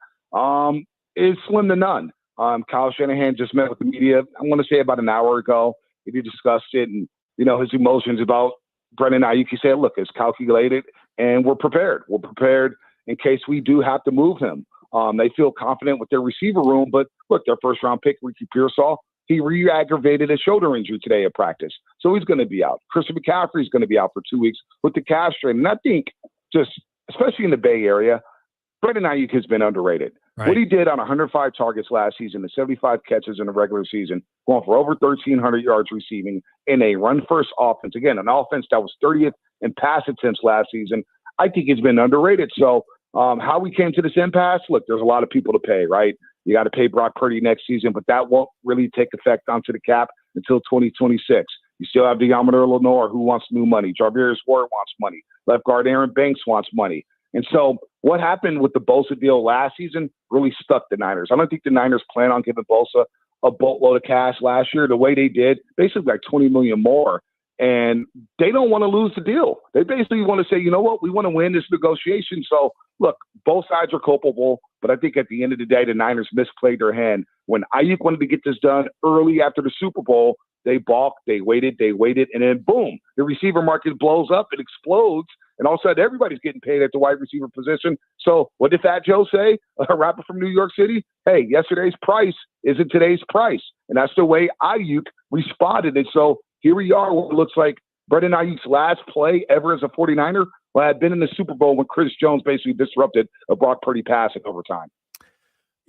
is slim to none. Kyle Shanahan just met with the media, I want to say about an hour ago. He discussed it and, his emotions about Brendan Ayuk. He said, look, it's calculated and we're prepared. We're prepared in case we do have to move him. They feel confident with their receiver room, but look, their first round pick, Ricky Pearsall, he re-aggravated a shoulder injury today at practice. So he's going to be out. Christian McCaffrey is going to be out for 2 weeks with the calf strain. And I think especially in the Bay Area, Brendan Ayuk has been underrated. Right. What he did on 105 targets last season and 75 catches in the regular season, going for over 1,300 yards receiving in a run-first offense. Again, an offense that was 30th in pass attempts last season. I think he's been underrated. So how we came to this impasse, look, there's a lot of people to pay, right? You got to pay Brock Purdy next season, but that won't really take effect onto the cap until 2026. You still have Deommodore Lenoir, who wants new money. Jarvis Ward wants money. Left guard Aaron Banks wants money. And so what happened with the Bosa deal last season really stuck the Niners. I don't think the Niners plan on giving Bosa a boatload of cash last year the way they did, basically like $20 million more. And they don't want to lose the deal. They basically want to say, you know what, we want to win this negotiation. So, look, both sides are culpable, but I think at the end of the day, the Niners misplayed their hand. When Ayuk wanted to get this done early after the Super Bowl, they balked, they waited, and then boom, the receiver market blows up, it explodes, and all of a sudden everybody's getting paid at the wide receiver position. So what did Fat Joe say, a rapper from New York City? Hey, yesterday's price isn't today's price. And that's the way Ayuk responded. And so here we are, what looks like Brendan Ayuk's last play ever as a 49er. Well, had been in the Super Bowl when Chris Jones basically disrupted a Brock Purdy pass in overtime.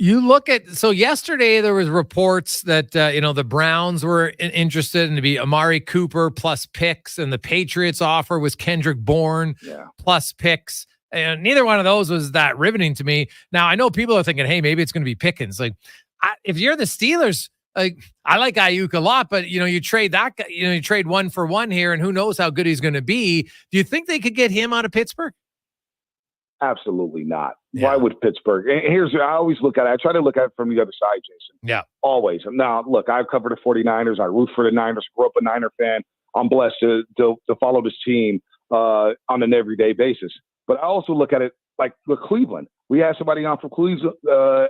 You look at, so yesterday there was reports that, the Browns were interested in to be Amari Cooper plus picks, and the Patriots offer was Kendrick Bourne plus picks. And neither one of those was that riveting to me. Now, I know people are thinking, hey, maybe it's going to be Pickens. Like, if you're the Steelers, like, I like Ayuk a lot, but, you trade that guy, you trade 1 for 1 here, and who knows how good he's going to be. Do you think they could get him out of Pittsburgh? Absolutely not. Yeah. Why would Pittsburgh? And I always look at it. I try to look at it from the other side, Jason. Yeah. Always. Now, look, I've covered the 49ers. I root for the Niners, grew up a Niner fan. I'm blessed to follow this team on an everyday basis. But I also look at it like Cleveland. We had somebody on from Cleveland,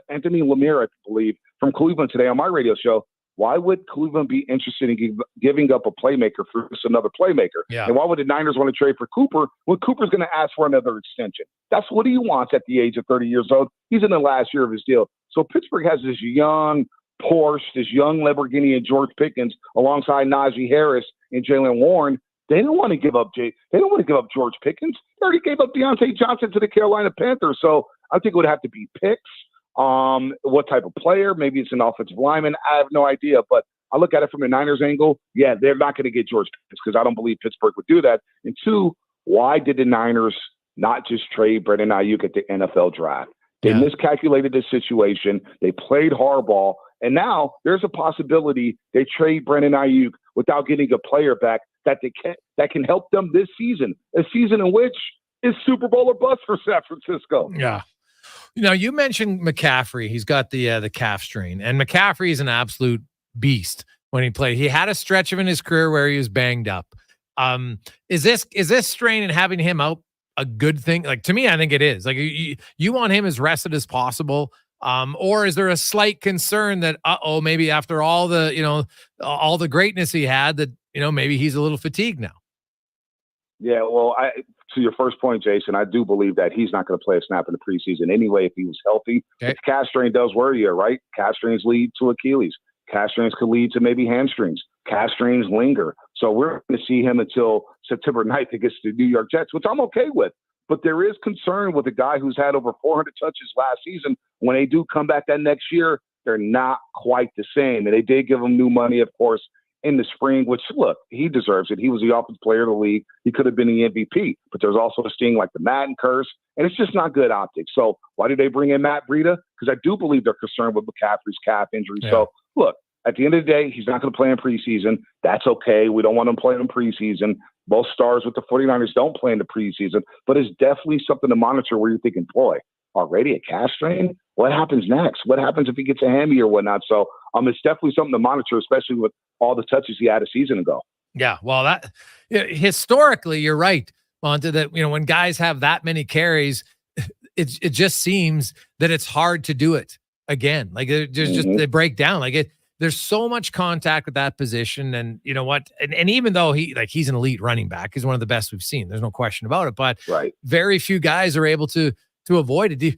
Anthony Lemire, I believe, from Cleveland today on my radio show. Why would Cleveland be interested in giving up a playmaker for just another playmaker? Yeah. And why would the Niners want to trade for Cooper when Cooper's going to ask for another extension? That's what he wants at the age of 30 years old. He's in the last year of his deal. So Pittsburgh has this young Porsche, this young Lamborghini and George Pickens alongside Najee Harris and Jalen Warren. They don't want to give up They don't want to give up George Pickens. They already gave up Deontay Johnson to the Carolina Panthers. So I think it would have to be picks. What type of player? Maybe it's an offensive lineman. I have no idea. But I look at it from the Niners angle. Yeah, they're not going to get George Pickens because I don't believe Pittsburgh would do that. And two, why did the Niners not just trade Brendan Ayuk at the NFL draft? They miscalculated the situation. They played hardball. And now there's a possibility they trade Brendan Ayuk without getting a player back that can help them this season, a season in which is Super Bowl or bust for San Francisco. Yeah. You mentioned McCaffrey. He's got the calf strain, and McCaffrey is an absolute beast when he played. He had a stretch of in his career where he was banged up. Is this strain and having him out a good thing? Like, to me, I think it is. Like, you want him as rested as possible. Or is there a slight concern that, maybe after all the greatness he had, that, maybe he's a little fatigued now? Yeah, well, to your first point, Jason, I do believe that he's not going to play a snap in the preseason anyway if he was healthy. Okay. Calf strain does worry you, right? Calf strains lead to Achilles. Calf strains could lead to maybe hamstrings. Calf strains linger. So we're going to see him until September 9th against the New York Jets, which I'm okay with. But there is concern with a guy who's had over 400 touches last season. When they do come back that next year, they're not quite the same. And they did give him new money, of course, in the spring, which, look, he deserves it. He was the offensive player of the league. He could have been the MVP, but there's also a sting like the Madden curse, and it's just not good optics. So why did they bring in Matt Breida? Because I do believe they're concerned with McCaffrey's calf injury. Yeah. So, look, at the end of the day, he's not going to play in preseason. That's okay. We don't want him playing in preseason. Most stars with the 49ers don't play in the preseason, but it's definitely something to monitor where you're thinking, boy, already a calf strain? What happens next? What happens if he gets a hammy or whatnot? So it's definitely something to monitor, especially with all the touches he had a season ago. Yeah, well, historically, you're right, Monta, that when guys have that many carries, it just seems that it's hard to do it again. Like there's just they break down. There's so much contact with that position, and you know what? And even though he's an elite running back, he's one of the best we've seen. There's no question about it. But very few guys are able to avoid it.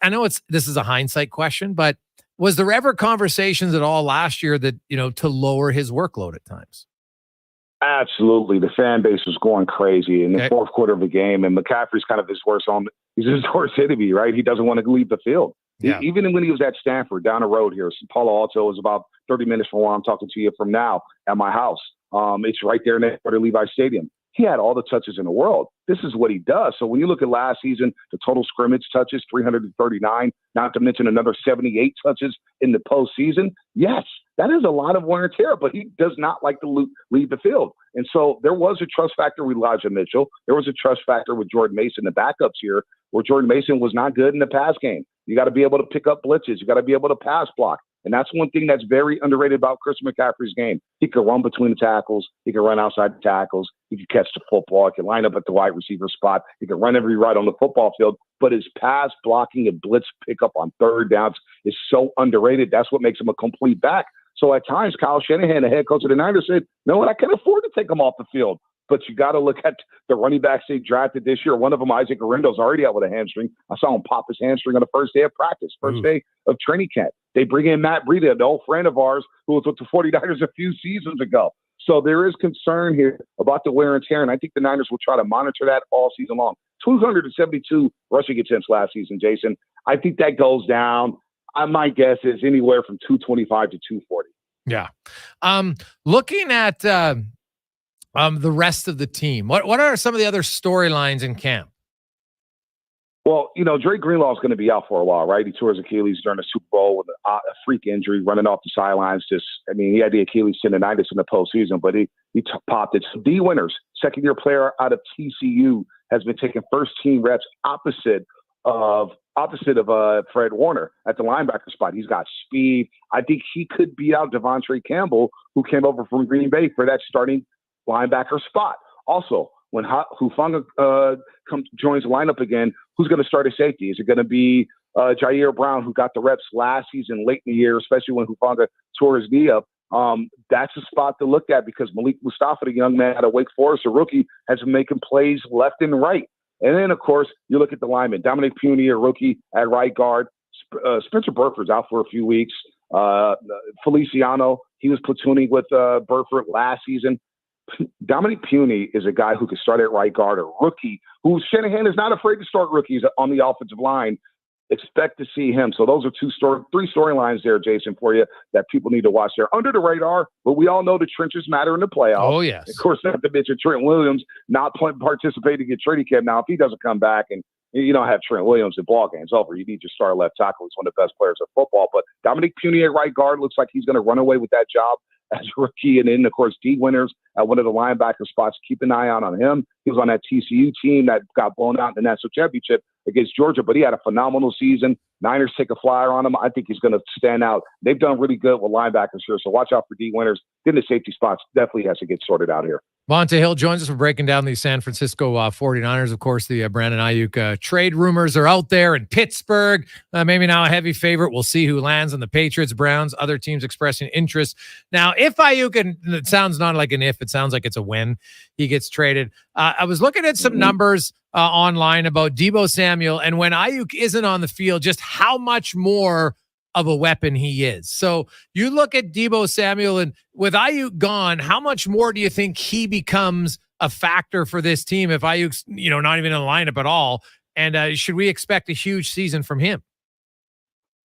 I know this is a hindsight question, but was there ever conversations at all last year that to lower his workload at times? Absolutely. The fan base was going crazy in the fourth quarter of the game, and McCaffrey's kind of his worst enemy, right? He doesn't want to leave the field. Yeah. Even when he was at Stanford, down the road here, Palo Alto is about 30 minutes from where I'm talking to you from now at my house. It's right there next to Levi Stadium. He had all the touches in the world. This is what he does. So when you look at last season, the total scrimmage touches, 339, not to mention another 78 touches in the postseason. Yes, that is a lot of wear and tear, but he does not like to leave the field. And so there was a trust factor with Elijah Mitchell. There was a trust factor with Jordan Mason, the backups here, where Jordan Mason was not good in the pass game. You got to be able to pick up blitzes. You got to be able to pass block. And that's one thing that's very underrated about Chris McCaffrey's game. He could run between the tackles. He could run outside the tackles. He could catch the football. He could line up at the wide receiver spot. He could run every route on the football field. But his pass blocking and blitz pickup on third downs is so underrated. That's what makes him a complete back. So at times, Kyle Shanahan, the head coach of the Niners, said, "You know what? I can afford to take him off the field." But you got to look at the running backs they drafted this year. One of them, Isaac Arendo's already out with a hamstring. I saw him pop his hamstring on the first day of practice, first day of training camp. They bring in Matt Breida, an old friend of ours who was with the 49ers a few seasons ago. So there is concern here about the wear and tear, and I think the Niners will try to monitor that all season long. 272 rushing attempts last season, Jason. I think that goes down. My guess is anywhere from 225 to 240. Yeah. Looking at the rest of the team, what are some of the other storylines in camp? Well, Dre Greenlaw is going to be out for a while, right? He tore his Achilles during the Super Bowl with a freak injury, running off the sidelines. He had the Achilles tendonitis in the postseason, but he popped it. So D. Winters, second-year player out of TCU, has been taking first-team reps opposite of Fred Warner at the linebacker spot. He's got speed. I think he could beat out Devontae Campbell, who came over from Green Bay for that starting linebacker spot. Also, when Hufanga joins the lineup again, who's going to start at safety? Is it going to be Jair Brown, who got the reps last season late in the year, especially when Hufanga tore his knee up? That's a spot to look at because Malik Mustafa, the young man out of Wake Forest, a rookie, has been making plays left and right. And then, of course, you look at the linemen. Dominic Puny, a rookie at right guard. Spencer Burford's out for a few weeks. Feliciano, he was platooning with Burford last season. Dominic Puny is a guy who could start at right guard, a rookie who Shanahan is not afraid to start rookies on the offensive line. Expect to see him. So those are three storylines there, Jason, for you that people need to watch there. Under the radar, but we all know the trenches matter in the playoffs. Oh, yes. Of course, not to mention Trent Williams not participating in training camp. Now, if he doesn't come back and you don't have Trent Williams in ball games over, you need your star left tackle. He's one of the best players of football. But Dominic Puny at right guard looks like he's going to run away with that job as a rookie. And then, of course, D. Winters at one of the linebacker spots. Keep an eye out on him. He was on that TCU team that got blown out in the national championship against Georgia, but he had a phenomenal season. Niners take a flyer on him. I think he's going to stand out. They've done really good with linebackers here, so watch out for D. Winters. Then the safety spots definitely has to get sorted out here. Monta Hill joins us for breaking down the San Francisco 49ers. Of course, the Brandon Ayuk trade rumors are out there in Pittsburgh. Maybe now a heavy favorite. We'll see who lands on the Patriots, Browns, other teams expressing interest. Now, if Ayuk, and it sounds not like an if, it sounds like it's a when, he gets traded. I was looking at some numbers online about Deebo Samuel, and when Ayuk isn't on the field, just how much more of a weapon he is. So you look at Deebo Samuel, and with Ayuk gone, how much more do you think he becomes a factor for this team if Ayuk's not even in the lineup at all? And should we expect a huge season from him?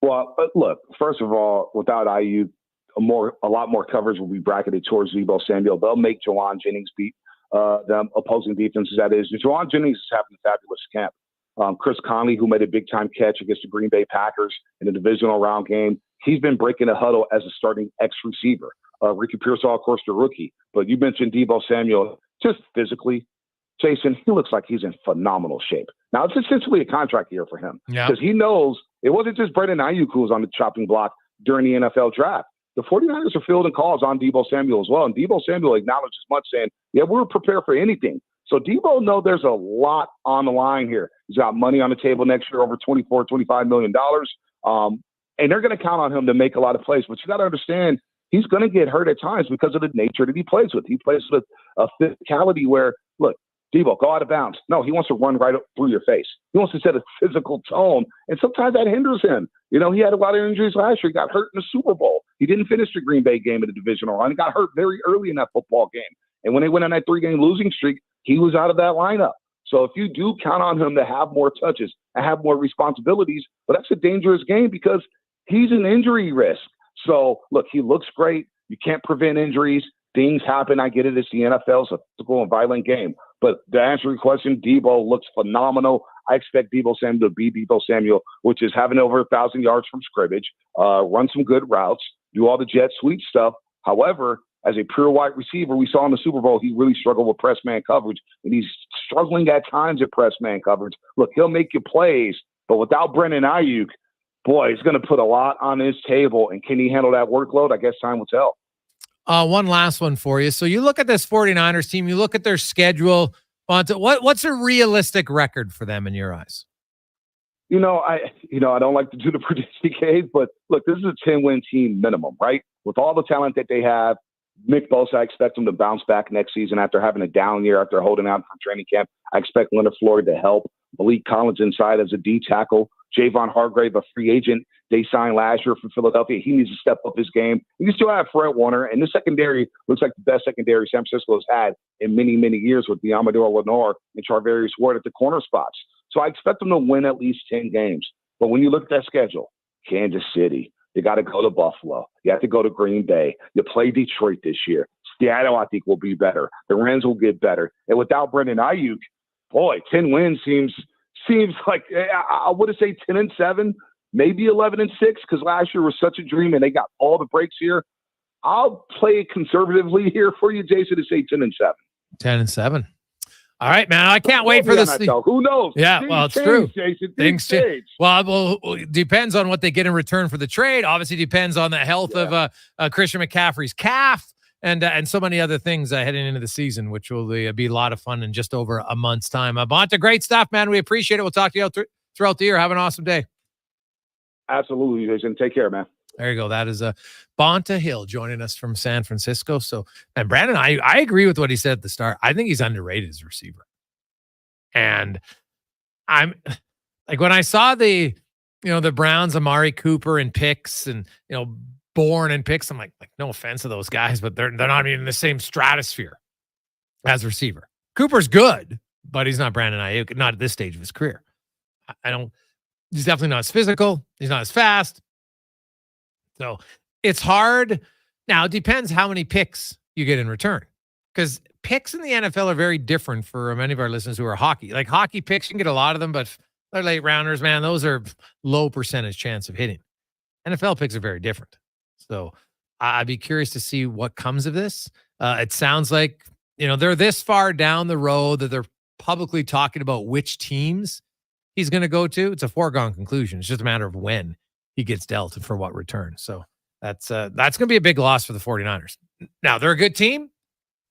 Well, look, first of all, without Ayuk, a lot more coverage will be bracketed towards Deebo Samuel. They'll make Jawan Jennings beat the opposing defenses. That is, Jawan Jennings is having a fabulous camp. Chris Conley, who made a big-time catch against the Green Bay Packers in a divisional round game, he's been breaking a huddle as a starting X receiver. Ricky Pearsall, of course, the rookie. But you mentioned Deebo Samuel. Just physically, Jason, he looks like he's in phenomenal shape. Now, it's essentially a contract year for him because he knows it wasn't just Brandon Ayuk who was on the chopping block during the NFL draft. The 49ers are fielding calls on Deebo Samuel as well. And Deebo Samuel acknowledged as much, saying, yeah, we're prepared for anything. So Deebo knows there's a lot on the line here. He's got money on the table next year, over $24, $25 million. And they're going to count on him to make a lot of plays. But you got to understand, he's going to get hurt at times because of the nature that he plays with. He plays with a physicality where, look, Deebo, go out of bounds. No, he wants to run right up through your face. He wants to set a physical tone, and sometimes that hinders him. You know, he had a lot of injuries last year. He got hurt in the Super Bowl. He didn't finish the Green Bay game in the divisional round. He got hurt very early in that football game. And when they went on that 3-game losing streak, he was out of that lineup. So if you do count on him to have more touches and have more responsibilities, but that's a dangerous game because he's an injury risk. So, look, he looks great. You can't prevent injuries. Things happen. I get it. It's the NFL. It's a physical and violent game. But to answer your question, Deebo looks phenomenal. I expect Deebo Samuel to be Deebo Samuel, which is having over 1,000 yards from scrimmage, run some good routes, do all the jet sweep stuff. However, as a pure wide receiver, we saw in the Super Bowl, he really struggled with press man coverage, and he's struggling at times at press man coverage. Look, he'll make you plays, but without Brandon Ayuk, boy, he's going to put a lot on his table. And can he handle that workload? I guess time will tell. One last one for you. So you look at this 49ers team, you look at their schedule. What's a realistic record for them in your eyes? I don't like to do the prediction, but look, this is a 10-win team minimum, right? With all the talent that they have, Nick Bosa, I expect him to bounce back next season after having a down year, after holding out from training camp. I expect Leonard Floyd to help. Malik Collins inside as a D tackle. Javon Hargrave, a free agent they signed last year from Philadelphia. He needs to step up his game. You still have Fred Warner, and the secondary looks like the best secondary San Francisco has had in many, many years with Diamador Lenore and Charvarius Ward at the corner spots. So I expect them to win at least 10 games. But when you look at that schedule, Kansas City, you got to go to Buffalo. You have to go to Green Bay. You play Detroit this year. Seattle, I think, will be better. The Rams will get better. And without Brandon Ayuk, boy, 10 wins seems like, I would say 10-7, maybe 11-6, because last year was such a dream and they got all the breaks here. I'll play it conservatively here for you, Jason, to say 10-7. 10-7. All right, man. I can't wait for this. Who knows? Yeah, Things well, it's change, true. Jason. Things change. Well, it depends on what they get in return for the trade. Obviously, depends on the health of Christian McCaffrey's calf and so many other things heading into the season, which will be a lot of fun in just over a month's time. Bonta, great stuff, man. We appreciate it. We'll talk to you throughout the year. Have an awesome day. Absolutely, Jason. Take care, man. There you go. That is Bonta Hill joining us from San Francisco. So, and Brandon, I agree with what he said at the start. I think he's underrated as a receiver. And I'm like, when I saw the Browns, Amari Cooper and picks and, Bourne and picks, I'm like, no offense to those guys, but they're not even in the same stratosphere as receiver. Cooper's good, but he's not Brandon Ayuk, not at this stage of his career. He's definitely not as physical. He's not as fast. So it's hard. Now, it depends how many picks you get in return, because picks in the NFL are very different for many of our listeners who are hockey. Like hockey picks, you can get a lot of them, but they're late rounders, man. Those are low percentage chance of hitting. NFL picks are very different. So I'd be curious to see what comes of this. It sounds like, they're this far down the road that they're publicly talking about which teams he's going to go to. It's a foregone conclusion. It's just a matter of when he gets dealt and for what return. So that's going to be a big loss for the 49ers. Now, they're a good team.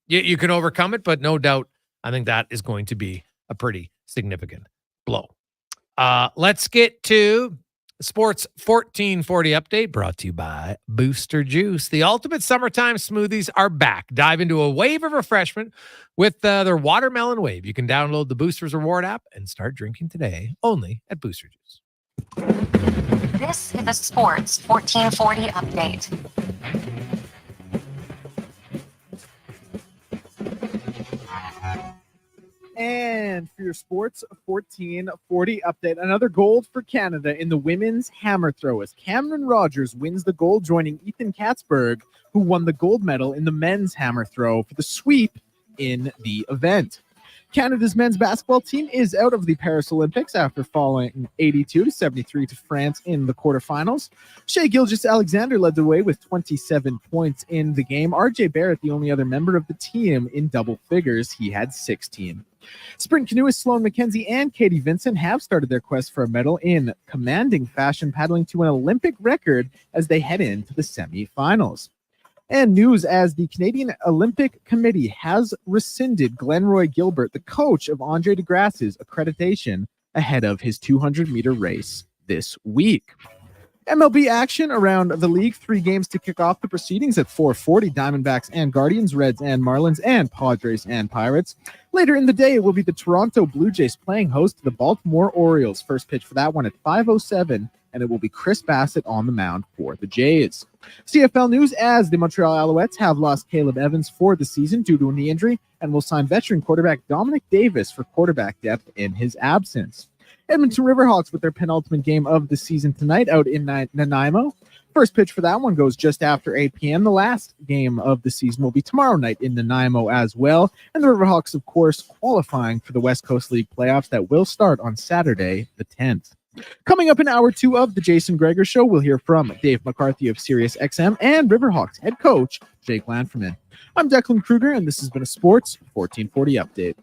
You can overcome it, but no doubt, I think that is going to be a pretty significant blow. Let's get to Sports 1440 update brought to you by Booster Juice. The ultimate summertime smoothies are back. Dive into a wave of refreshment with their watermelon wave. You can download the Boosters Reward app and start drinking today only at Booster Juice. This is a Sports 1440 update. And for your Sports 1440 update, another gold for Canada in the women's hammer throw as Cameron Rogers wins the gold, joining Ethan Katzberg, who won the gold medal in the men's hammer throw for the sweep in the event. Canada's men's basketball team is out of the Paris Olympics after falling 82-73 to France in the quarterfinals. Shea Gilgeous-Alexander led the way with 27 points in the game. RJ Barrett, the only other member of the team in double figures, he had 16. Sprint canoeists Sloane McKenzie and Katie Vincent have started their quest for a medal in commanding fashion, paddling to an Olympic record as they head into the semifinals. And news as the Canadian Olympic Committee has rescinded Glenroy Gilbert, the coach of Andre DeGrasse's accreditation ahead of his 200-meter race this week. MLB action around the league. 3 games to kick off the proceedings at 4:40. Diamondbacks and Guardians, Reds and Marlins, and Padres and Pirates. Later in the day, it will be the Toronto Blue Jays playing host to the Baltimore Orioles. First pitch for that one at 5:07, and it will be Chris Bassett on the mound for the Jays. CFL news as the Montreal Alouettes have lost Caleb Evans for the season due to a knee injury and will sign veteran quarterback Dominic Davis for quarterback depth in his absence. Edmonton Riverhawks with their penultimate game of the season tonight out in Nanaimo. First pitch for that one goes just after 8 p.m. The last game of the season will be tomorrow night in Nanaimo as well. And the Riverhawks, of course, qualifying for the West Coast League playoffs that will start on Saturday the 10th. Coming up in hour 2 of the Jason Gregor Show, we'll hear from Dave McCarthy of SiriusXM and Riverhawks head coach Jake Lanferman. I'm Declan Kruger, and this has been a Sports 1440 update.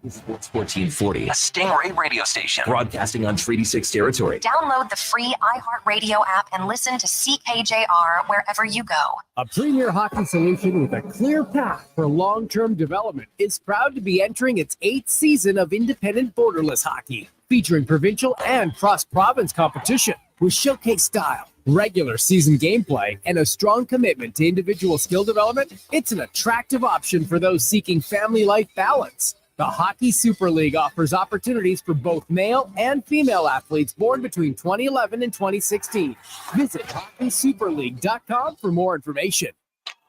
Sports 1440, a Stingray radio station broadcasting on Treaty 6 territory. Download the free iHeartRadio app and listen to CKJR wherever you go. A premier hockey solution with a clear path for long-term development is proud to be entering its 8th season of independent borderless hockey, featuring provincial and cross-province competition with showcase style, regular season gameplay, and a strong commitment to individual skill development. It's an attractive option for those seeking family life balance. The Hockey Super League offers opportunities for both male and female athletes born between 2011 and 2016. Visit hockeysuperleague.com for more information.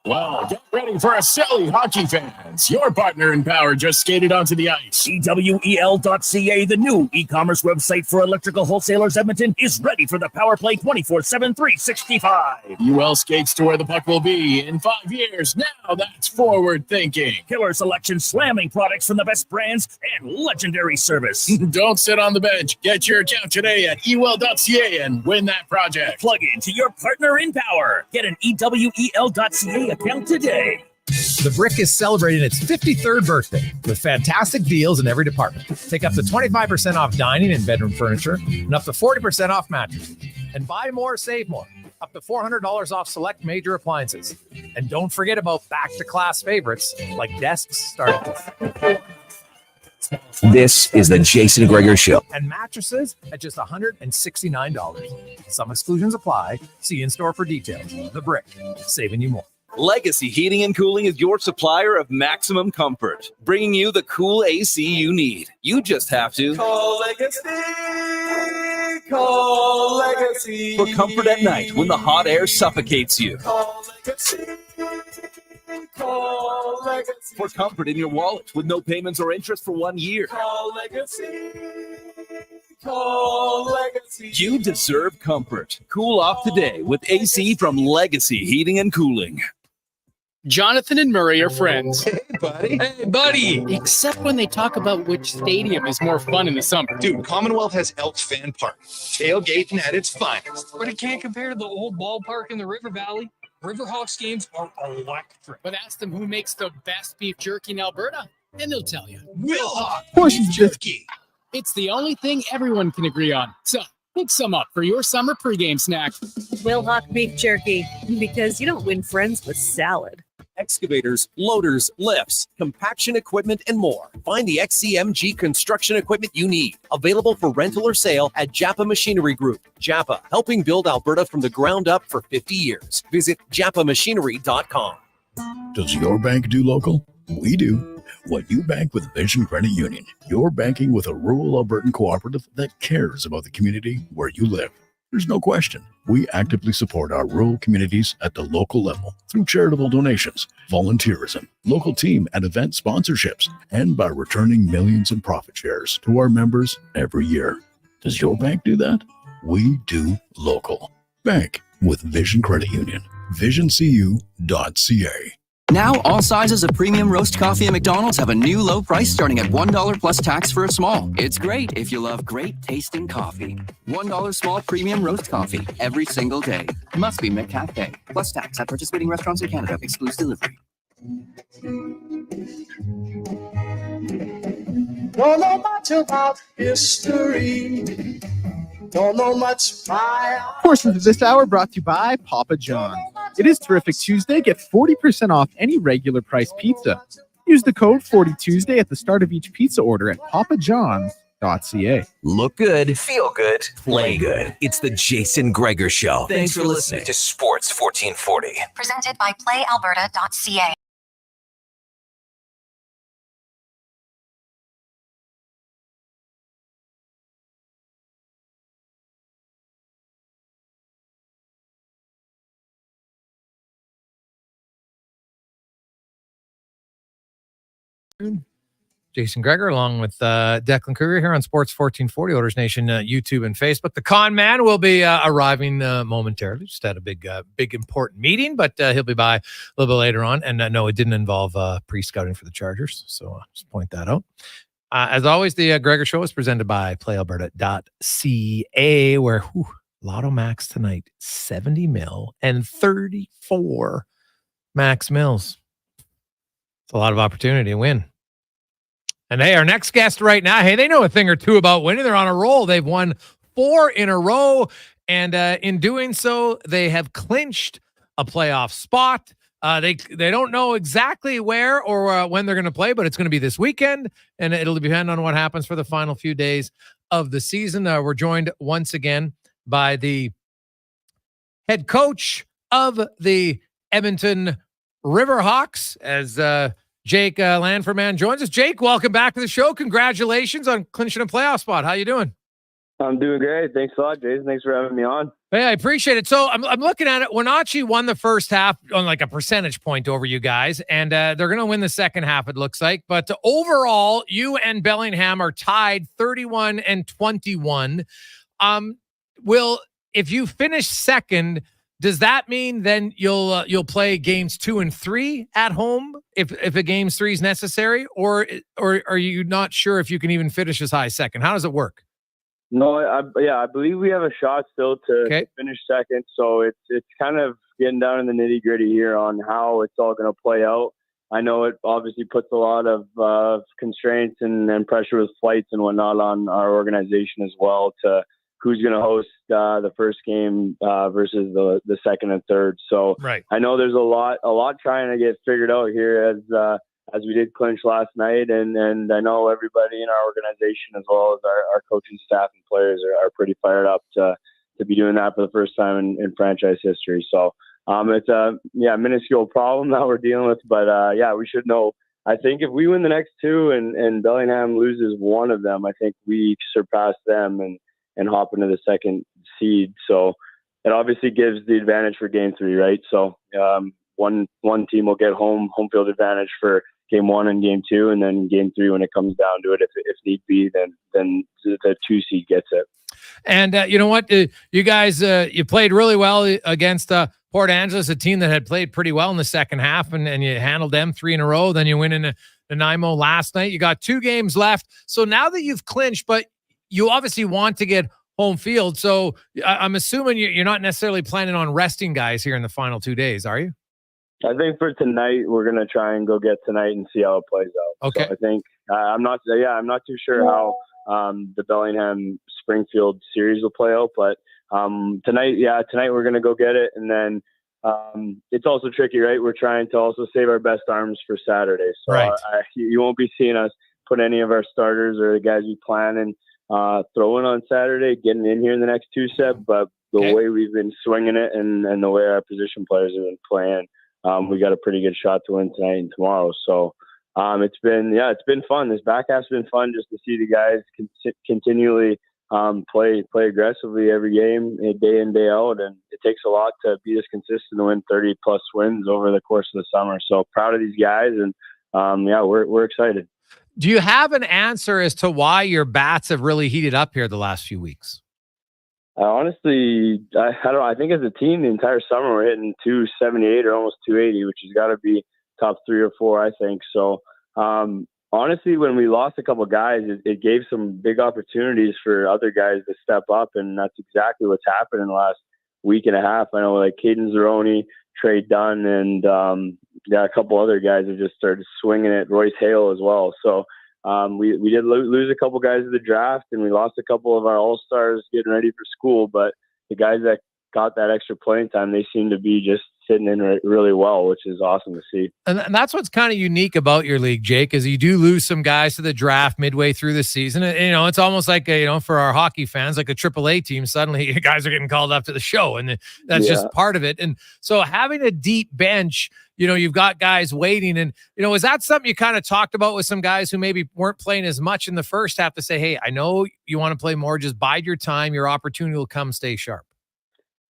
Well, get ready for a silly hockey fans. Your partner in power just skated onto the ice. EWEL.ca, the new e-commerce website for electrical wholesalers Edmonton, is ready for the power play 24/7, 365. UL skates to where the puck will be in 5 years. Now that's forward thinking. Killer selection, slamming products from the best brands, and legendary service. Don't sit on the bench. Get your account today at EWEL.ca and win that project. Plug into your partner in power. Get an EWEL.ca account today. The Brick is celebrating its 53rd birthday with fantastic deals in every department. Take up to 25% off dining and bedroom furniture and up to 40% off mattresses. And buy more, save more. Up to $400 off select major appliances. And don't forget about back-to-class favorites like desks starting with This is the Jason Gregor Show. and mattresses at just $169. Some exclusions apply. See in-store for details. The Brick, saving you more. Legacy Heating and Cooling is your supplier of maximum comfort, bringing you the cool AC you need. You just have to Call Legacy. Call Legacy. for comfort at night when the hot air suffocates you. Call Legacy. Call Legacy. For comfort in your wallet with no payments or interest for 1 year. Call Legacy. Call Legacy. You deserve comfort. Cool off today with AC from Legacy Heating and Cooling. Jonathan and Murray are friends. Hey, buddy. Hey, buddy. Except when they talk about which stadium is more fun in the summer. Dude, Commonwealth has Elks Fan Park. Tailgating at its finest. But it can't compare to the old ballpark in the River Valley. Riverhawks games are electric. But ask them who makes the best beef jerky in Alberta, and they'll tell you. Wilhauk Portion Beef Jerky. It's the only thing everyone can agree on. So, pick some up for your summer pregame snack. Wilhauk beef jerky, because you don't win friends with salad. Excavators, loaders, lifts, compaction equipment, and more. Find the XCMG construction equipment you need. Available for rental or sale at Japa Machinery Group. Japa, helping build Alberta from the ground up for 50 years. Visit japamachinery.com. Does your bank do local? We do. When you bank with Vision Credit Union, you're banking with a rural Albertan cooperative that cares about the community where you live. There's no question. We actively support our rural communities at the local level through charitable donations, volunteerism, local team and event sponsorships, and by returning millions in profit shares to our members every year. Does your bank do that? We do local. Bank with Vision Credit Union. VisionCU.ca. Now, all sizes of premium roast coffee at McDonald's have a new low price starting at $1 plus tax for a small. It's great if you love great tasting coffee. $1 small premium roast coffee every single day. Must be McCafe. Plus tax at participating restaurants in Canada. Excludes delivery. Don't know much about history. Don't know much by. Portions of this hour brought to you by Papa John's. It is Terrific Tuesday. Get 40% off any regular price pizza. Use the code 40Tuesday at the start of each pizza order at papajohns.ca. Look good, feel good, play good. It's the Jason Gregor Show. Thanks for listening to Sports 1440. Presented by playalberta.ca. Jason Gregor, along with Declan Kruger here on Sports 1440, Oilers Nation, YouTube and Facebook. The con man will be arriving momentarily. Just had a big important meeting, but he'll be by a little bit later on. And no, it didn't involve pre-scouting for the Chargers. So just point that out. As always, the Gregor Show is presented by playalberta.ca, where Lotto Max tonight, 70 mil and 34 max mills. It's a lot of opportunity to win. And hey, our next guest right now, hey, they know a thing or two about winning. They're on a roll. They've won 4 in a row. And in doing so, they have clinched a playoff spot. They don't know exactly where or when they're going to play, but it's going to be this weekend. And it'll depend on what happens for the final few days of the season. We're joined once again by the head coach of the Edmonton Riverhawks as Jake Lanferman joins us. Jake, welcome back to the show. Congratulations on clinching a playoff spot. How you doing? I'm doing great. Thanks a lot, Jason. Thanks for having me on. Hey, I appreciate it. So I'm looking at it. Wenatchee won the first half on like a percentage point over you guys, and they're going to win the second half, it looks like. But overall, you and Bellingham are tied 31-21. If you finish second, does that mean then you'll play games 2 and 3 at home if a games 3 is necessary, or are you not sure if you can even finish as high second? How does it work? No, I believe we have a shot still to finish second. So it's kind of getting down in the nitty gritty here on how it's all going to play out. I know it obviously puts a lot of constraints and pressure with flights and whatnot on our organization as well to who's going to host the first game versus the second and third. So right. I know there's a lot trying to get figured out here as we did clinch last night. And I know everybody in our organization, as well as our coaching staff and players are pretty fired up to be doing that for the first time in franchise history. So it's a minuscule problem that we're dealing with, but we should know. I think if we win the next 2 and Bellingham loses one of them, I think we surpass them and hop into the second seed. So it obviously gives the advantage for game 3, right? So one team will get home field advantage for game 1 and game 2, and then game 3, when it comes down to it, if need be, then the 2 seed gets it. And you know what? You guys, you played really well against Port Angeles, a team that had played pretty well in the second half, and you handled them 3 in a row. Then you win in Nanaimo last night. You got 2 games left. So now that you've clinched, but you obviously want to get home field. So I'm assuming you're not necessarily planning on resting guys here in the final 2 days, are you? I think for tonight, we're going to try and go get tonight and see how it plays out. Okay. So I think I'm not too sure how the Bellingham Springfield series will play out, but tonight we're going to go get it. And then it's also tricky, right? We're trying to also save our best arms for Saturday. So right. You won't be seeing us put any of our starters or the guys we plan and throwing on Saturday, getting in here in the next 2 sets, but the way we've been swinging it and the way our position players have been playing, we got a pretty good shot to win tonight and tomorrow. So it's been fun. This back half's been fun just to see the guys continually play aggressively every game, day in, day out. And it takes a lot to be this consistent to win 30 plus wins over the course of the summer. So proud of these guys. And we're excited. Do you have an answer as to why your bats have really heated up here the last few weeks? Honestly, I don't know. I think as a team, the entire summer we're hitting 278 or almost 280, which has got to be top 3 or 4, I think. So, honestly, when we lost a couple of guys, it gave some big opportunities for other guys to step up, and that's exactly what's happened in the last week and a half. I know like Caden Zeroni, Trey Dunn, and a couple other guys have just started swinging it. Royce Hale as well. So we did lose a couple guys in the draft, and we lost a couple of our all-stars getting ready for school. But the guys that got that extra playing time, they seem to be just sitting in really well, which is awesome to see. And that's what's kind of unique about your league, Jake, is you do lose some guys to the draft midway through the season. And, it's almost like, for our hockey fans, like a AAA team, suddenly guys are getting called up to the show, and that's just part of it. And so having a deep bench, you've got guys waiting. And, is that something you kind of talked about with some guys who maybe weren't playing as much in the first half to say, hey, I know you want to play more, just bide your time. Your opportunity will come, stay sharp.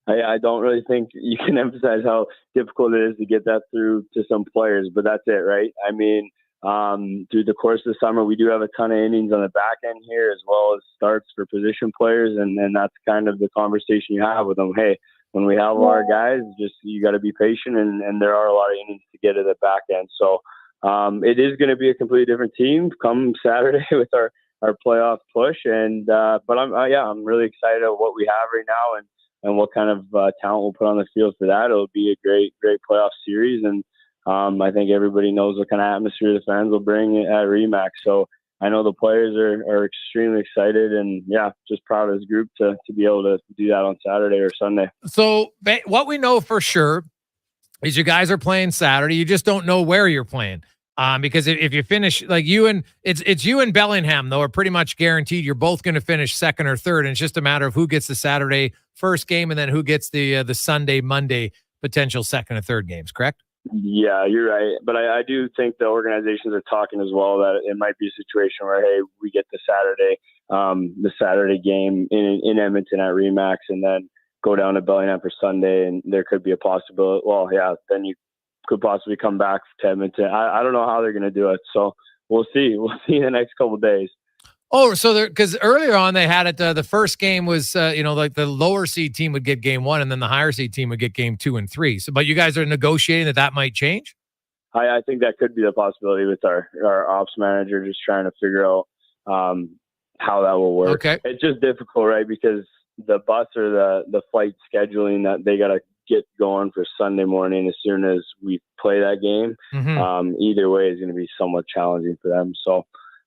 I don't really think you can emphasize how difficult it is to get that through to some players, but that's it, right? I mean, through the course of the summer, we do have a ton of innings on the back end here, as well as starts for position players, and that's kind of the conversation you have with them. Hey, when we have our guys, just you got to be patient, and there are a lot of innings to get at the back end. So it is going to be a completely different team come Saturday with our playoff push, but I'm really excited about what we have right now, and what kind of talent we'll put on the field for that. It'll be a great playoff series. And I think everybody knows what kind of atmosphere the fans will bring at RE/MAX. So I know the players are extremely excited, and just proud of this group to be able to do that on Saturday or Sunday. So what we know for sure is you guys are playing Saturday. You just don't know where you're playing. Because if you finish like it's you and Bellingham, though, are pretty much guaranteed you're both going to finish second or third. And it's just a matter of who gets the Saturday first game and then who gets the Sunday, Monday potential second or third games, correct? Yeah, you're right. But I do think the organizations are talking as well that it might be a situation where, hey, we get the Saturday game in Edmonton at RE/MAX and then go down to Bellingham for Sunday. And there could be a possibility. Well, then you could possibly come back to Edmonton. I don't know how they're going to do it. So we'll see. We'll see in the next couple of days. Oh, so because earlier on they had it, the first game was, like the lower seed team would get game 1 and then the higher seed team would get game 2 and 3. So, but you guys are negotiating that might change? I think that could be the possibility with our ops manager, just trying to figure out how that will work. Okay. It's just difficult, right? Because the bus or the flight scheduling that they got to get going for Sunday morning as soon as we play that game. Mm-hmm. Either way is going to be somewhat challenging for them. So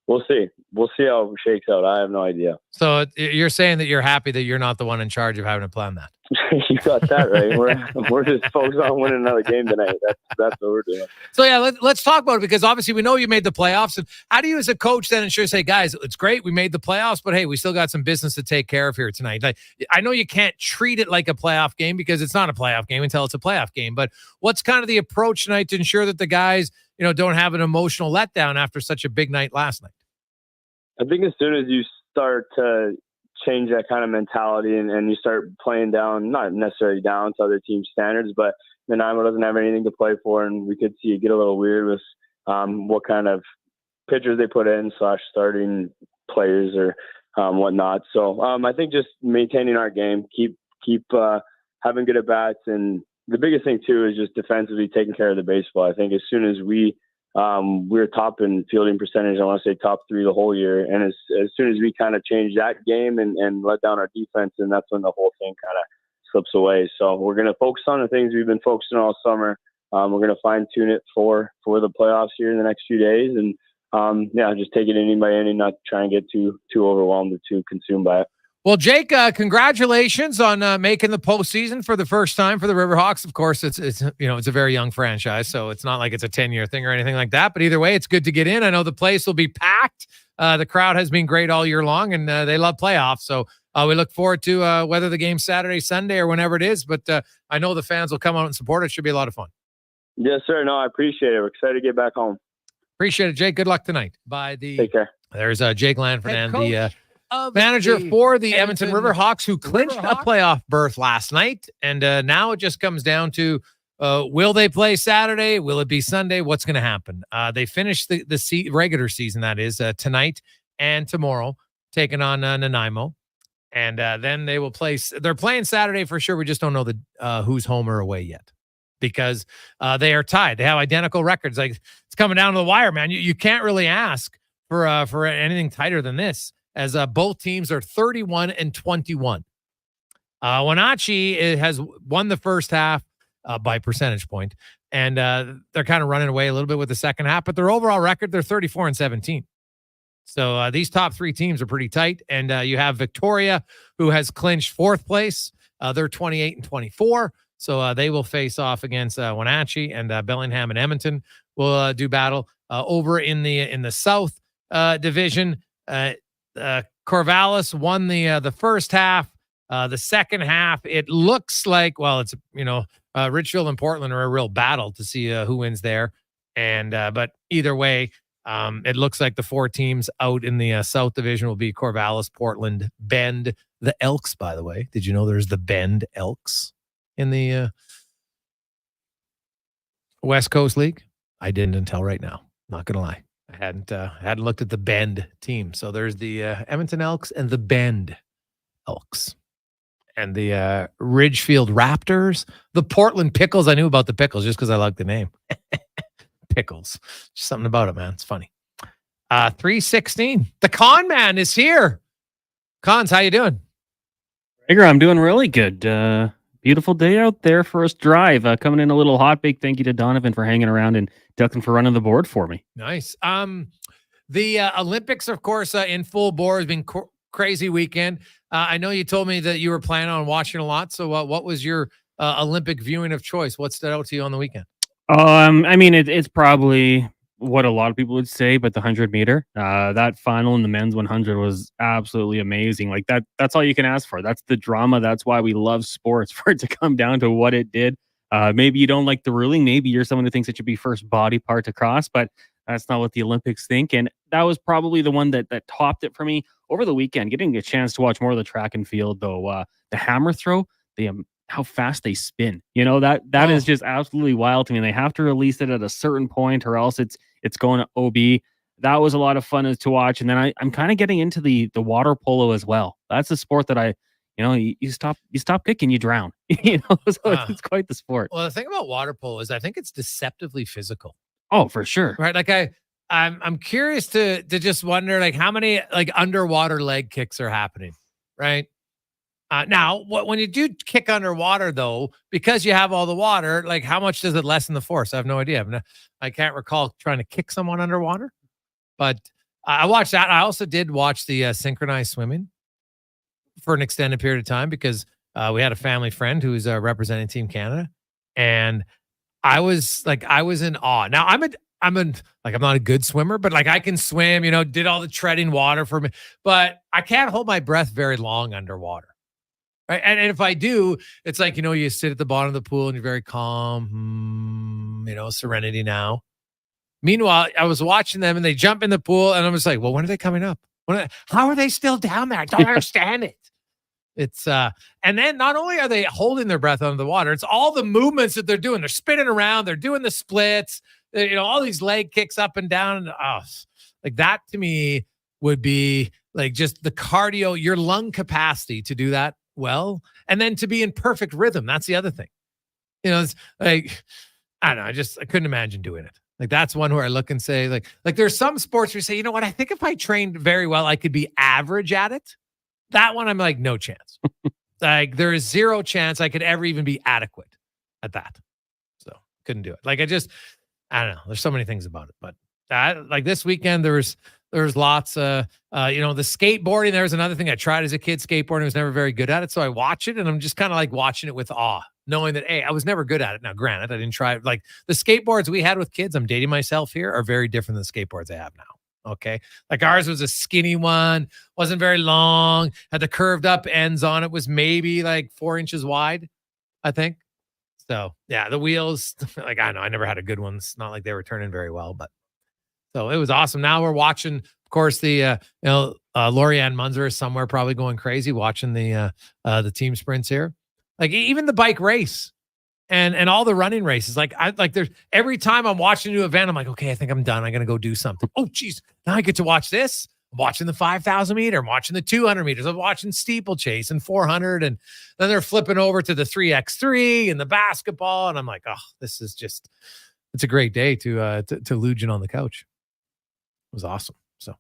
we'll see. We'll see how it shakes out. I have no idea. So you're saying that you're happy that you're not the one in charge of having to plan that? You got that right. We're just focused on winning another game tonight. That's what we're doing. So let's talk about it, because obviously we know you made the playoffs. And how do you as a coach then ensure, say, guys, it's great we made the playoffs, but hey, we still got some business to take care of here tonight. Like, I know you can't treat it like a playoff game because it's not a playoff game until it's a playoff game. But what's kind of the approach tonight to ensure that the guys, don't have an emotional letdown after such a big night last night? I think as soon as you start to change that kind of mentality and you start playing down, not necessarily down to other team standards, but Nanaimo doesn't have anything to play for, and we could see it get a little weird with what kind of pitchers they put in / starting players or whatnot. So I think just maintaining our game, keep having good at bats, and the biggest thing too is just defensively taking care of the baseball. I think as soon as we're top in fielding percentage, I want to say top 3 the whole year. And as soon as we kind of change that game and let down our defense, and that's when the whole thing kind of slips away. So we're going to focus on the things we've been focusing on all summer. We're going to fine tune it for the playoffs here in the next few days. And just take it inning by inning, not try and get too overwhelmed or too consumed by it. Well, Jake, congratulations on making the postseason for the first time for the Riverhawks. Of course, it's a very young franchise, so it's not like it's a 10-year thing or anything like that. But either way, it's good to get in. I know the place will be packed. The crowd has been great all year long, and they love playoffs. So we look forward to whether the game's Saturday, Sunday, or whenever it is. But I know the fans will come out and support it. It should be a lot of fun. Yes, sir. No, I appreciate it. We're excited to get back home. Appreciate it, Jake. Good luck tonight. Take care. There's Jake Lanford and the manager for the Edmonton Riverhawks, who clinched a playoff berth last night. And now it just comes down to, will they play Saturday? Will it be Sunday? What's going to happen? They finished the regular season, that is, tonight and tomorrow, taking on Nanaimo. And then they will play. They're playing Saturday for sure. We just don't know who's home or away yet, because they are tied. They have identical records. Like, it's coming down to the wire, man. You can't really ask for anything tighter than this, as both teams are 31-21. Wenatchee has won the first half by percentage point, and they're kind of running away a little bit with the second half. But their overall record, they're 34-17. So these top three teams are pretty tight. And you have Victoria, who has clinched fourth place. They're 28-24. So they will face off against Wenatchee, and Bellingham and Edmonton will do battle over in the South division. Corvallis won the first half. The second half, it looks like, well, it's, Richfield and Portland are a real battle to see who wins there. And but either way, it looks like the four teams out in the South division will be Corvallis, Portland, Bend, the Elks, by the way. Did you know there's the Bend Elks in the West Coast League? I didn't until right now. Not going to lie. I hadn't looked at the Bend team. So there's the Edmonton Elks and the Bend Elks. And the Ridgefield Raptors, the Portland Pickles. I knew about the Pickles just because I like the name. Pickles. Just something about it, man. It's funny. 3:16. The Con Man is here. Cons, how you doing? Gregor, I'm doing really good. Beautiful day out there for us drive. Coming in a little hot. Big thank you to Donovan for hanging around and Declan for running the board for me. Nice. The Olympics, of course, in full bore, has been crazy weekend. I know you told me that you were planning on watching a lot. So what was your Olympic viewing of choice? What stood out to you on the weekend? I mean, it's probably what a lot of people would say, but the 100-meter, that final in the men's 100 was absolutely amazing. Like that's all you can ask for. That's the drama. That's why we love sports, for it to come down to what it did. Maybe you don't like the ruling. Maybe you're someone who thinks it should be first body part to cross, but that's not what the Olympics think. And that was probably the one that topped it for me over the weekend. Getting a chance to watch more of the track and field, though, the hammer throw, how fast they spin. That is just absolutely wild to me. They have to release it at a certain point, or else it's going to OB. That was a lot of fun to watch. And then I'm kind of getting into the water polo as well. That's a sport that you stop kicking, you drown. So it's quite the sport. Well, the thing about water polo is I think it's deceptively physical. Oh, for sure. Right. Like I'm curious to just wonder, like, how many underwater leg kicks are happening, right? Now, when you do kick underwater, though, because you have all the water, like, how much does it lessen the force? I have no idea. I can't recall trying to kick someone underwater, but I watched that. I also did watch the synchronized swimming for an extended period of time, because we had a family friend who's representing Team Canada, and I was in awe. Now I'm not a good swimmer, but I can swim, did all the treading water for me, but I can't hold my breath very long underwater. Right. And if I do, it's like, you sit at the bottom of the pool and you're very calm, serenity now. Meanwhile, I was watching them and they jump in the pool and I was like, well, when are they coming up? How are they still down there? I don't understand it. It's and then not only are they holding their breath under the water, it's all the movements that they're doing. They're spinning around, they're doing the splits, all these leg kicks up and down. Like that to me would be like just the cardio, your lung capacity to do that well, and then to be in perfect rhythm. That's the other thing. It's like, I don't know, I couldn't imagine doing it. Like, that's one where I look and say, like there's some sports where you say, you know what, I think if I trained very well, I could be average at it. That one, I'm like, no chance. Like, there is zero chance I could ever even be adequate at that. So couldn't do it. Like, I don't know. There's so many things about it, but like this weekend, there's lots the skateboarding. There's another thing I tried as a kid. Skateboarding, was never very good at it. So I watch it and I'm just kind of like watching it with awe, knowing that, hey, I was never good at it. Now, granted, I didn't try it. Like, the skateboards we had with kids, I'm dating myself here, are very different than the skateboards I have now. Okay. Like, ours was a skinny one, wasn't very long, had the curved up ends on it, was maybe like 4 inches wide, I think. So yeah, the wheels, like, I know I never had a good one. It's not like they were turning very well, but so it was awesome. Now we're watching, of course, the Lorianne Munzer is somewhere probably going crazy watching the team sprints here. Like even the bike race and all the running races. Like there's every time I'm watching a new event, I'm like, okay, I think I'm done. I'm gonna go do something. Oh geez, now I get to watch this. I'm watching the 5,000 meter. I'm watching the 200 meters. I'm watching steeplechase and 400, and then they're flipping over to the 3x3 and the basketball, and I'm like, oh, this is just. It's a great day to Lugin on the couch. It was awesome. So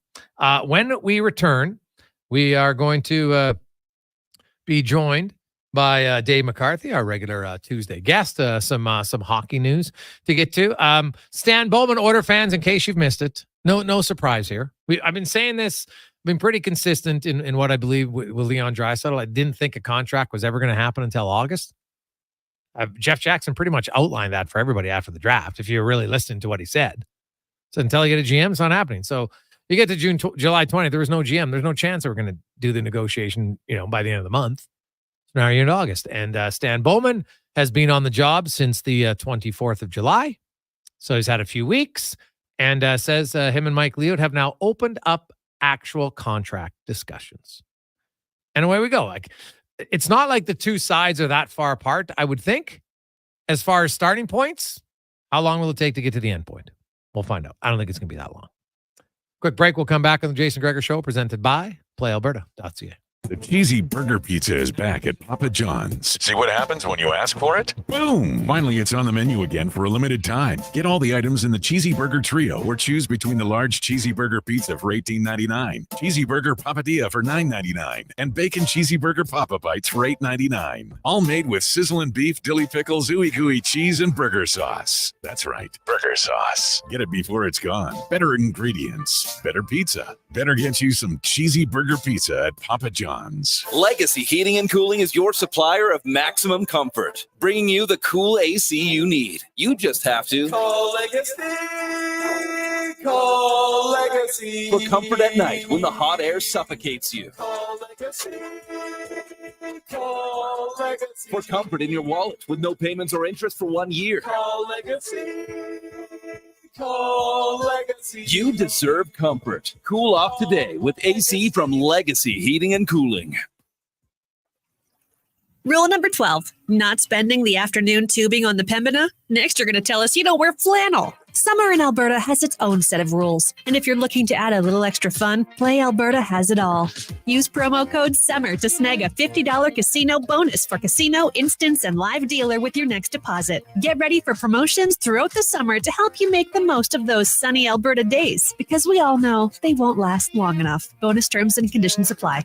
when we return, we are going to be joined by Dave McCarthy, our regular Tuesday guest. Some hockey news to get to. Stan Bowman, Oilers fans, in case you've missed it, no surprise here. I've been saying this, been pretty consistent in what I believe with Leon Draisaitl. I didn't think a contract was ever going to happen until August. Jeff Jackson pretty much outlined that for everybody after the draft, if you're really listening to what he said. So until you get a GM, it's not happening. So you get to July 20th, there was no GM. There's no chance that we're going to do the negotiation, by the end of the month. So now you're in August. And Stan Bowman has been on the job since the 24th of July. So he's had a few weeks and says him and Mike Leod have now opened up actual contract discussions. And away we go. Like, it's not like the two sides are that far apart, I would think. As far as starting points, how long will it take to get to the end point? We'll find out. I don't think it's going to be that long. Quick break. We'll come back on the Jason Gregor Show, presented by PlayAlberta.ca. The cheesy burger pizza is back at Papa John's. See what happens when you ask for it? Boom! Finally, it's on the menu again for a limited time. Get all the items in the Cheesy Burger Trio or choose between the large Cheesy Burger Pizza for $18.99, Cheesy Burger Papadilla for $9.99, and Bacon Cheesy Burger Papa Bites for $8.99. All made with sizzling beef, dilly pickles, ooey gooey cheese, and burger sauce. That's right, burger sauce. Get it before it's gone. Better ingredients, better pizza. Better get you some Cheesy Burger Pizza at Papa John's. Legacy Heating and Cooling is your supplier of maximum comfort, bringing you the cool AC you need. You just have to call Legacy. Call Legacy. For comfort at night when the hot air suffocates you. Call Legacy. Call Legacy. For comfort in your wallet with no payments or interest for 1 year. Call Legacy. Call Legacy. You deserve comfort. Cool off today with AC from Legacy Heating and Cooling. Rule number 12, not spending the afternoon tubing on the Pembina. Next, you're going to tell us you don't wear flannel. Summer in Alberta has its own set of rules. And if you're looking to add a little extra fun, Play Alberta has it all. Use promo code SUMMER to snag a $50 casino bonus for casino, instance, and live dealer with your next deposit. Get ready for promotions throughout the summer to help you make the most of those sunny Alberta days, because we all know they won't last long enough. Bonus terms and conditions apply.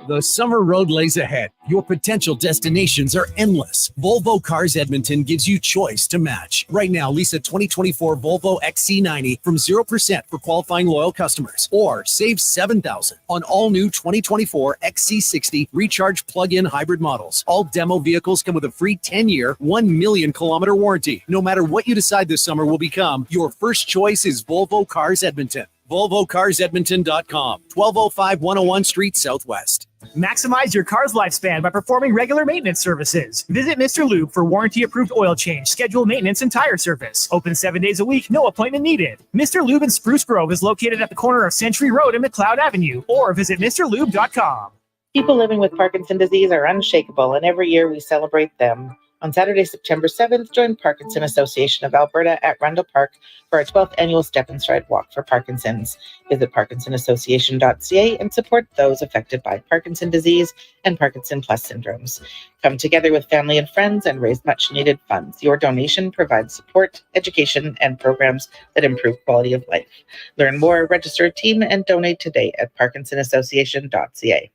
The summer road lays ahead. Your potential destinations are endless. Volvo Cars Edmonton gives you choice to match. Right now, lease a 2024 Volvo XC90 from 0% for qualifying loyal customers, or save $7,000 on all new 2024 XC60 recharge plug-in hybrid models. All demo vehicles come with a free 10-year, 1 million kilometer warranty. No matter what you decide this summer will become, your first choice is Volvo Cars Edmonton. VolvoCarsEdmonton.com, 1205 101 Street Southwest. Maximize your car's lifespan by performing regular maintenance services. Visit Mr. Lube for warranty-approved oil change, scheduled maintenance, and tire service. Open 7 days a week, no appointment needed. Mr. Lube in Spruce Grove is located at the corner of Century Road and McLeod Avenue, or visit MrLube.com. People living with Parkinson's disease are unshakable, and every year we celebrate them. On Saturday, September 7th, join Parkinson Association of Alberta at Rundle Park for our 12th annual Step and Stride Walk for Parkinson's. Visit parkinsonassociation.ca and support those affected by Parkinson's disease and Parkinson Plus syndromes. Come together with family and friends and raise much-needed funds. Your donation provides support, education, and programs that improve quality of life. Learn more, register a team, and donate today at parkinsonassociation.ca.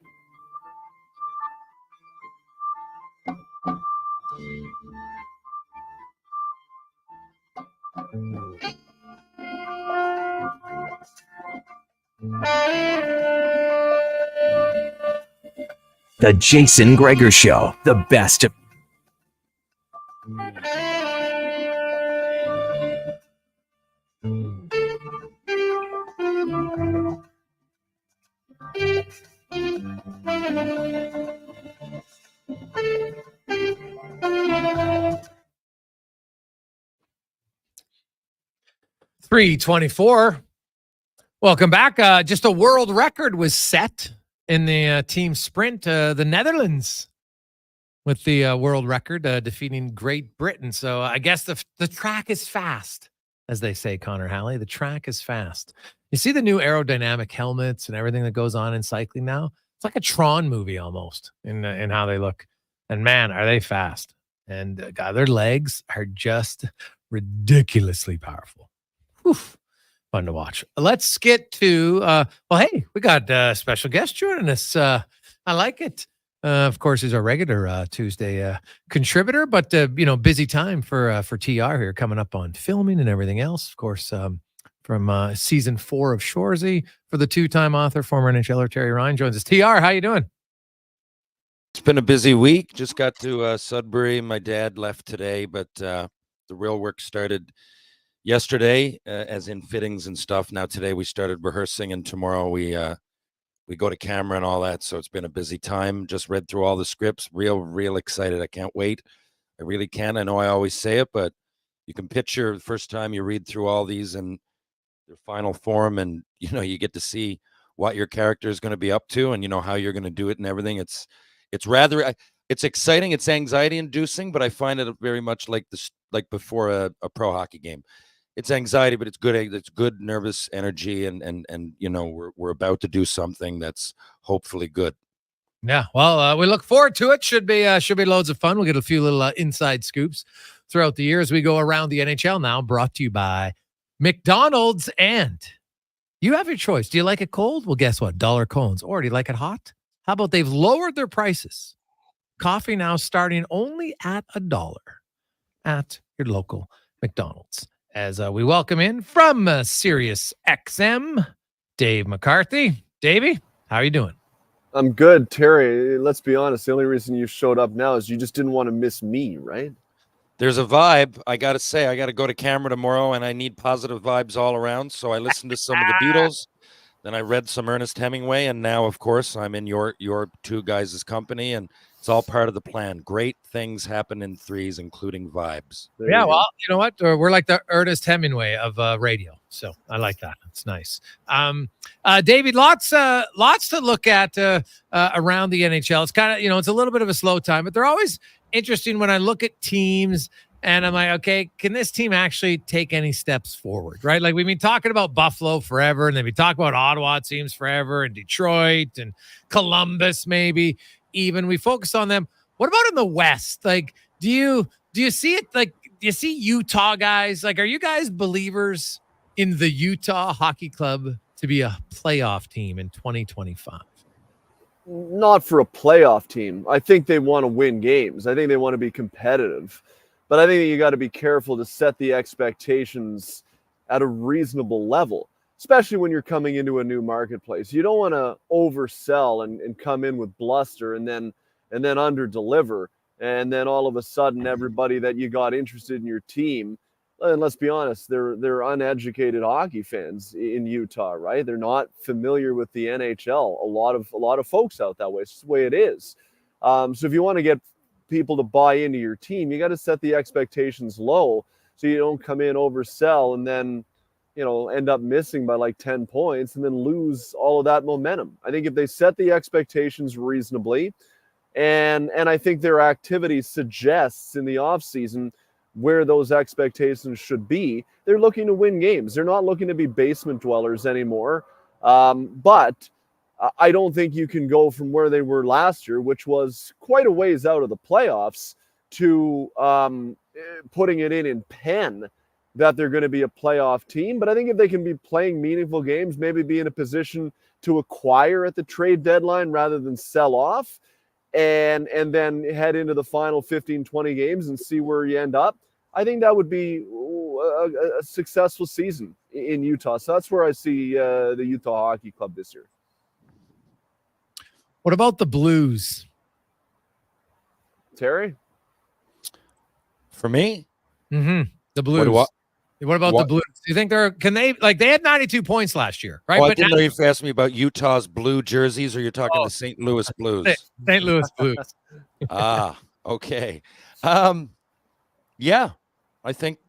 The Jason Gregor Show, the best of... $3.24. Welcome back. Just a world record was set in the team sprint. The Netherlands with the world record defeating Great Britain. So I guess the track is fast, as they say, Connor Halley. The track is fast. You see the new aerodynamic helmets and everything that goes on in cycling now? It's like a Tron movie almost in how they look. And man, are they fast. And God, their legs are just ridiculously powerful. Whew. Fun to watch. Let's get to, hey, we got a special guest joining us. I like it. Of course, he's our regular Tuesday contributor, but, busy time for TR here coming up on filming and everything else. Of course, from season 4 of Shoresy for the 2-time author, former NHLer Terry Ryan joins us. TR, how you doing? It's been a busy week. Just got to Sudbury. My dad left today, but the real work started yesterday, as in fittings and stuff. Now today we started rehearsing, and tomorrow we go to camera and all that. So it's been a busy time. Just read through all the scripts. Real excited. I can't wait. I really can. I know I always say it, but you can picture the first time you read through all these and their final form, and you get to see what your character is going to be up to, and how you're going to do it and everything. It's exciting. It's anxiety inducing, but I find it very much like before a pro hockey game. It's anxiety, but it's good. It's good nervous energy, and we're about to do something that's hopefully good. Yeah, well, we look forward to it. Should be loads of fun. We'll get a few little inside scoops throughout the year as we go around the NHL. Now, brought to you by McDonald's, and you have your choice. Do you like it cold? Well, guess what? $1 cones. Or do you like it hot? How about they've lowered their prices? Coffee now starting only at $1 at your local McDonald's. As we welcome in from Sirius XM, Dave McCarthy. Davey, how are you doing? I'm good, Terry. Let's be honest. The only reason you showed up now is you just didn't want to miss me, right? There's a vibe. I got to say, I got to go to camera tomorrow, and I need positive vibes all around. So I listened to some of the Beatles. Then I read some Ernest Hemingway, and now, of course, I'm in your two guys' company, and it's all part of the plan. Great things happen in threes, including vibes. Yeah, well, you know what? We're like the Ernest Hemingway of radio, so I like that. It's nice. David, lots to look at around the NHL. It's kind of, it's a little bit of a slow time, but they're always interesting when I look at teams. And I'm like, okay, can this team actually take any steps forward, right? Like we've been talking about Buffalo forever, and then we talk about Ottawa teams forever, and Detroit and Columbus maybe even. We focus on them. What about in the West? Like, do you see it? Like, do you see Utah guys? Like, are you guys believers in the Utah Hockey Club to be a playoff team in 2025? Not for a playoff team. I think they want to win games. I think they want to be competitive. But I think that you got to be careful to set the expectations at a reasonable level, especially when you're coming into a new marketplace. You don't want to oversell and come in with bluster and then under deliver. And then all of a sudden, everybody that you got interested in your team, and let's be honest, they're uneducated hockey fans in Utah, right? They're not familiar with the NHL. A lot of folks out that way. It's just the way it is. So if you want to get people to buy into your team, you got to set the expectations low so you don't come in, oversell, and then end up missing by like 10 points and then lose all of that momentum. I think if they set the expectations reasonably, and I think their activity suggests in the offseason where those expectations should be, they're looking to win games. They're not looking to be basement dwellers anymore. But I don't think you can go from where they were last year, which was quite a ways out of the playoffs, to putting it in pen that they're going to be a playoff team. But I think if they can be playing meaningful games, maybe be in a position to acquire at the trade deadline rather than sell off, and then head into the final 15, 20 games and see where you end up, I think that would be a successful season in Utah. So that's where I see the Utah Hockey Club this year. What about the Blues? Terry? For me? Mm-hmm. The Blues. What about the Blues? Do you think they had 92 points last year, right? Well, I didn't know if you asked me about Utah's blue jerseys, or you're talking the St. Louis Blues. St. Louis Blues. Okay. Yeah, I think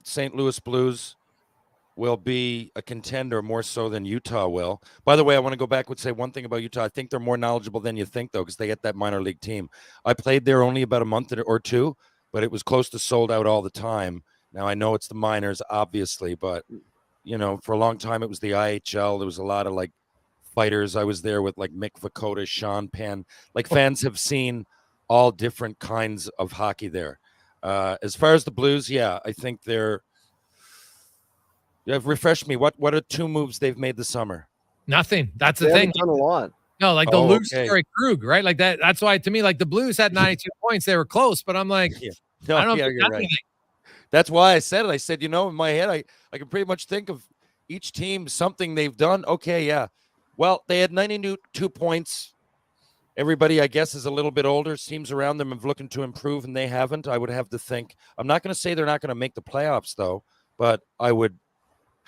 St. Louis Blues will be a contender more so than Utah will. By the way, I want to go back and say one thing about Utah. I think they're more knowledgeable than you think, though, because they get that minor league team. I played there only about a month or two, but it was close to sold out all the time. Now, I know it's the minors, obviously, but, for a long time it was the IHL. There was a lot of, fighters. I was there with, Mick Vukota, Sean Penn. Fans have seen all different kinds of hockey there. As far as the Blues, I think they're – refresh me. What are two moves they've made this summer? Nothing. That's the They thing. haven't done a lot. No, the loose Torrey Krug, right? Like that. That's why to me, the Blues had 92 points. They were close, but I'm like, I don't know. You're right. That's why I said it. I said, in my head, I can pretty much think of each team, something they've done. Okay, yeah. Well, they had 92 points. Everybody, I guess, is a little bit older. Teams around them have looking to improve, and they haven't. I would have to think. I'm not going to say they're not going to make the playoffs, though, but I would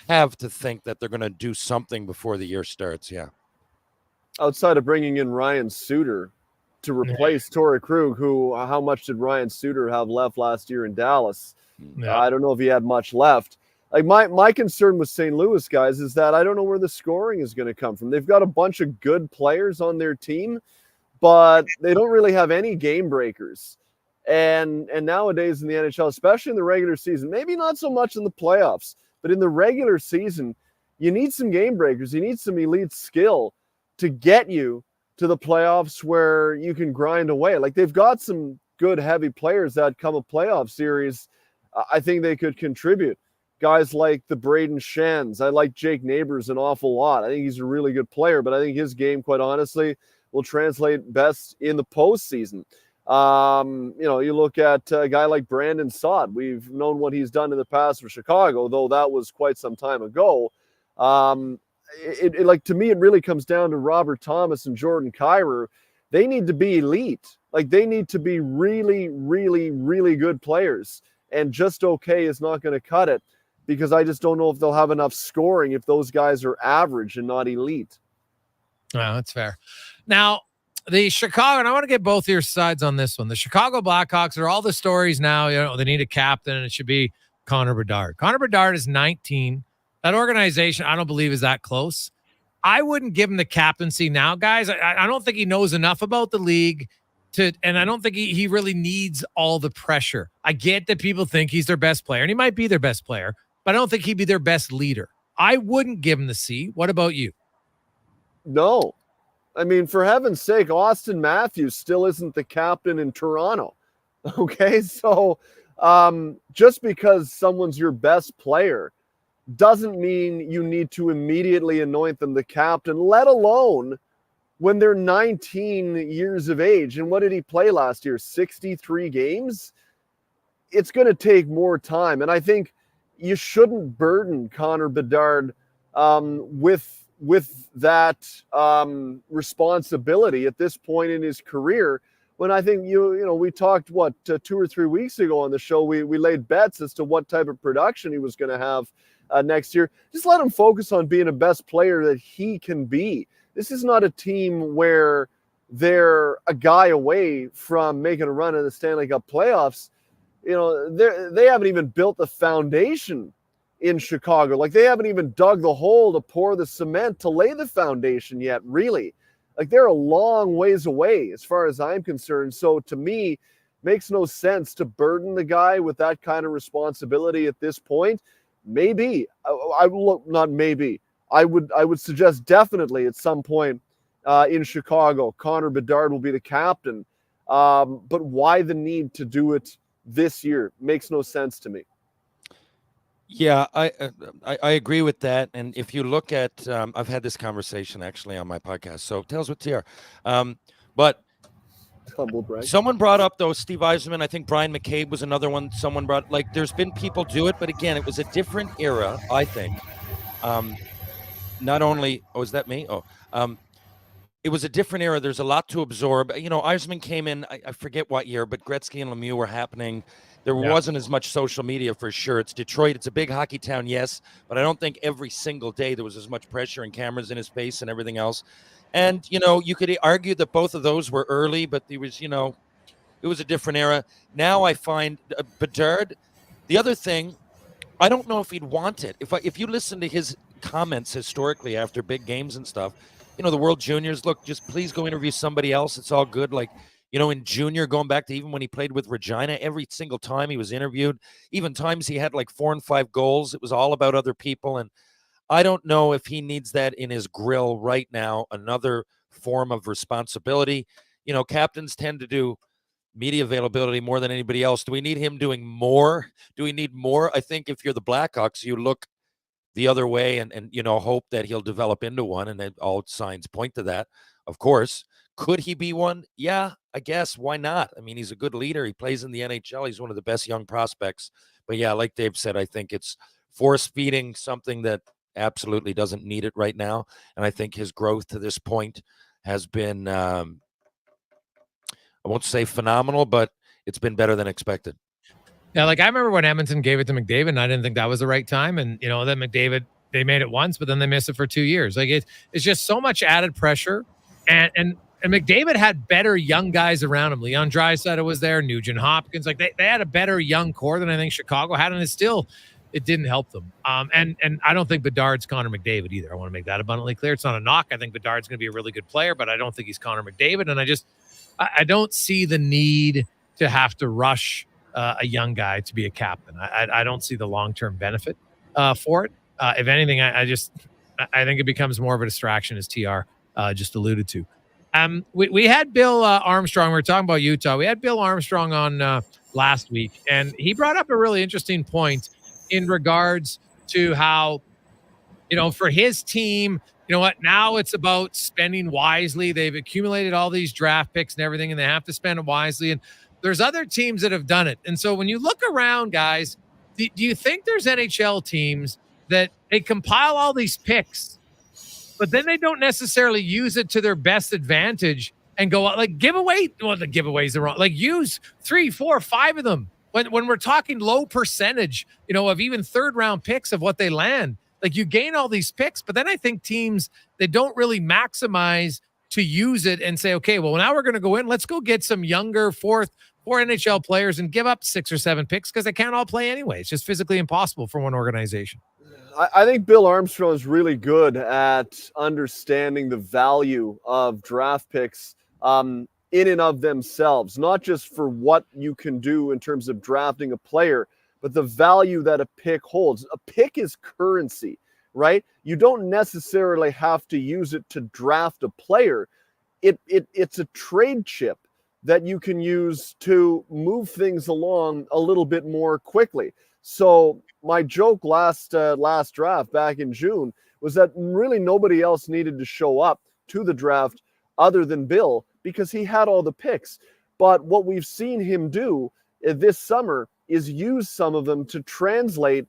have to think that they're going to do something before the year starts. Yeah. Outside of bringing in Ryan Suter to replace Torrey Krug, how much did Ryan Suter have left last year in Dallas? I don't know if he had much left. My concern with St. Louis, guys, is that I don't know where the scoring is going to come from. They've got a bunch of good players on their team, but they don't really have any game breakers. And nowadays in the NHL, especially in the regular season, maybe not so much in the playoffs, but in the regular season, you need some game breakers. You need some elite skill to get you to the playoffs where you can grind away. They've got some good, heavy players that come a playoff series. I think they could contribute. Guys like the Braden Shenns. I like Jake Neighbors an awful lot. I think he's a really good player, but I think his game, quite honestly, will translate best in the postseason. You look at a guy like Brandon Saad. We've known what he's done in the past for Chicago, though that was quite some time ago. To me, it really comes down to Robert Thomas and Jordan Kyrou. They need to be elite. They need to be really, really, really good players. And just okay is not going to cut it, because I just don't know if they'll have enough scoring if those guys are average and not elite. Well, that's fair. Now, the Chicago, and I want to get both your sides on this one. The Chicago Blackhawks are all the stories now. They need a captain, and it should be Connor Bedard. Connor Bedard is 19. That organization, I don't believe, is that close. I wouldn't give him the captaincy now, guys. I don't think he knows enough about the league and I don't think he really needs all the pressure. I get that people think he's their best player, and he might be their best player, but I don't think he'd be their best leader. I wouldn't give him the C. What about you? No. I mean, for heaven's sake, Austin Matthews still isn't the captain in Toronto. Okay, so just because someone's your best player doesn't mean you need to immediately anoint them the captain, let alone when they're 19 years of age. And what did he play last year? 63 games? It's going to take more time. And I think you shouldn't burden Connor Bedard with that responsibility at this point in his career, when I think we talked 2 or 3 weeks ago on the show, we laid bets as to what type of production he was going to have next year. Just let him focus on being a best player that he can be. This is not a team where they're a guy away from making a run in the Stanley Cup playoffs. They haven't even built the foundation in Chicago. They haven't even dug the hole to pour the cement to lay the foundation yet, really. They're a long ways away as far as I'm concerned. So to me, makes no sense to burden the guy with that kind of responsibility at this point. Maybe I would suggest definitely at some point in Chicago, Connor Bedard will be the captain. But why the need to do it this year? Makes no sense to me. Yeah, I agree with that. And if you look at, I've had this conversation actually on my podcast, so Tales with TR. But someone brought up, though, Steve Yzerman. I think Brian McCabe was another one. Someone brought, there's been people do it, but again, it was a different era, I think. Not only, is that me? It was a different era. There's a lot to absorb. Yzerman came in, I forget what year, but Gretzky and Lemieux were happening. There wasn't as much social media for sure. It's Detroit. It's a big hockey town, yes, but I don't think every single day there was as much pressure and cameras in his face and everything else. And, you could argue that both of those were early, but there was, it was a different era. Now I find Bedard, the other thing, I don't know if he'd want it. If you listen to his comments historically after big games and stuff, the World Juniors, look, just please go interview somebody else. It's all good. Like, in junior, going back to even when he played with Regina, every single time he was interviewed, even times he had like 4 and 5 goals, it was all about other people. And I don't know if he needs that in his grill right now, another form of responsibility. Captains tend to do media availability more than anybody else. Do we need him doing more? Do we need more? I think if you're the Blackhawks, you look the other way and hope that he'll develop into one, and all signs point to that, of course. Could he be one? Yeah, I guess. Why not? I mean, he's a good leader. He plays in the NHL. He's one of the best young prospects. But yeah, like Dave said, I think it's force-feeding something that absolutely doesn't need it right now. And I think his growth to this point has been, I won't say phenomenal, but it's been better than expected. Yeah, like I remember when Edmonton gave it to McDavid, and I didn't think that was the right time. And, then McDavid, they made it once, but then they missed it for 2 years. Like it's just so much added pressure. And McDavid had better young guys around him. Leon Draisaitl was there, Nugent Hopkins. Like they had a better young core than I think Chicago had, and it didn't help them. And I don't think Bedard's Connor McDavid either. I want to make that abundantly clear. It's not a knock. I think Bedard's going to be a really good player, but I don't think he's Connor McDavid. And I don't see the need to have to rush a young guy to be a captain. I don't see the long-term benefit for it. If anything, I think it becomes more of a distraction, as TR just alluded to. We had Bill Armstrong. We were talking about Utah. We had Bill Armstrong on last week, and he brought up a really interesting point in regards to how, for his team, now it's about spending wisely. They've accumulated all these draft picks and everything, and they have to spend it wisely. And there's other teams that have done it. And so when you look around, guys, do you think there's NHL teams that they compile all these picks, but then they don't necessarily use it to their best advantage and go like give away? Well, the giveaways are wrong. Like use 3, 4, 5 of them. When we're talking low percentage, of even third round picks of what they land, like you gain all these picks, but then I think teams, they don't really maximize to use it and say, okay, well, now we're going to go in, let's go get some younger four NHL players and give up 6 or 7 picks because they can't all play anyway. It's just physically impossible for one organization. I think Bill Armstrong is really good at understanding the value of draft picks in and of themselves, not just for what you can do in terms of drafting a player, but the value that a pick holds. A pick is currency, right? You don't necessarily have to use it to draft a player. It's a trade chip that you can use to move things along a little bit more quickly. So my joke last draft back in June was that really nobody else needed to show up to the draft other than Bill because he had all the picks. But what we've seen him do this summer is use some of them to translate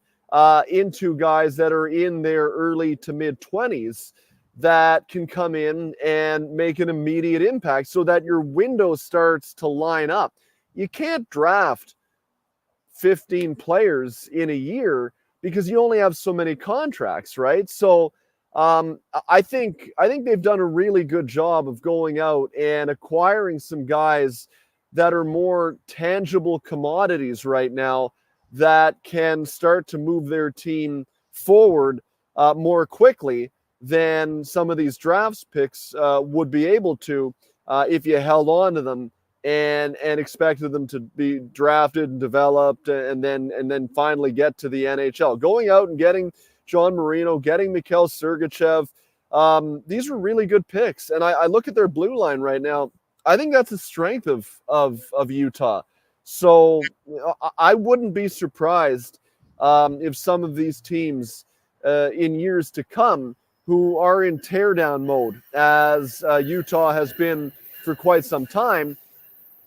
into guys that are in their early to mid 20s that can come in and make an immediate impact so that your window starts to line up. You can't draft 15 players in a year because you only have so many contracts, right? So I think they've done a really good job of going out and acquiring some guys that are more tangible commodities right now that can start to move their team forward more quickly than some of these drafts picks would be able to if you held on to them and expected them to be drafted and developed and then finally get to the NHL. Going out and getting John Marino, getting Mikhail Sergachev, these were really good picks. And I look at their blue line right now. I think that's the strength of Utah. So I wouldn't be surprised if some of these teams in years to come who are in teardown mode, as Utah has been for quite some time,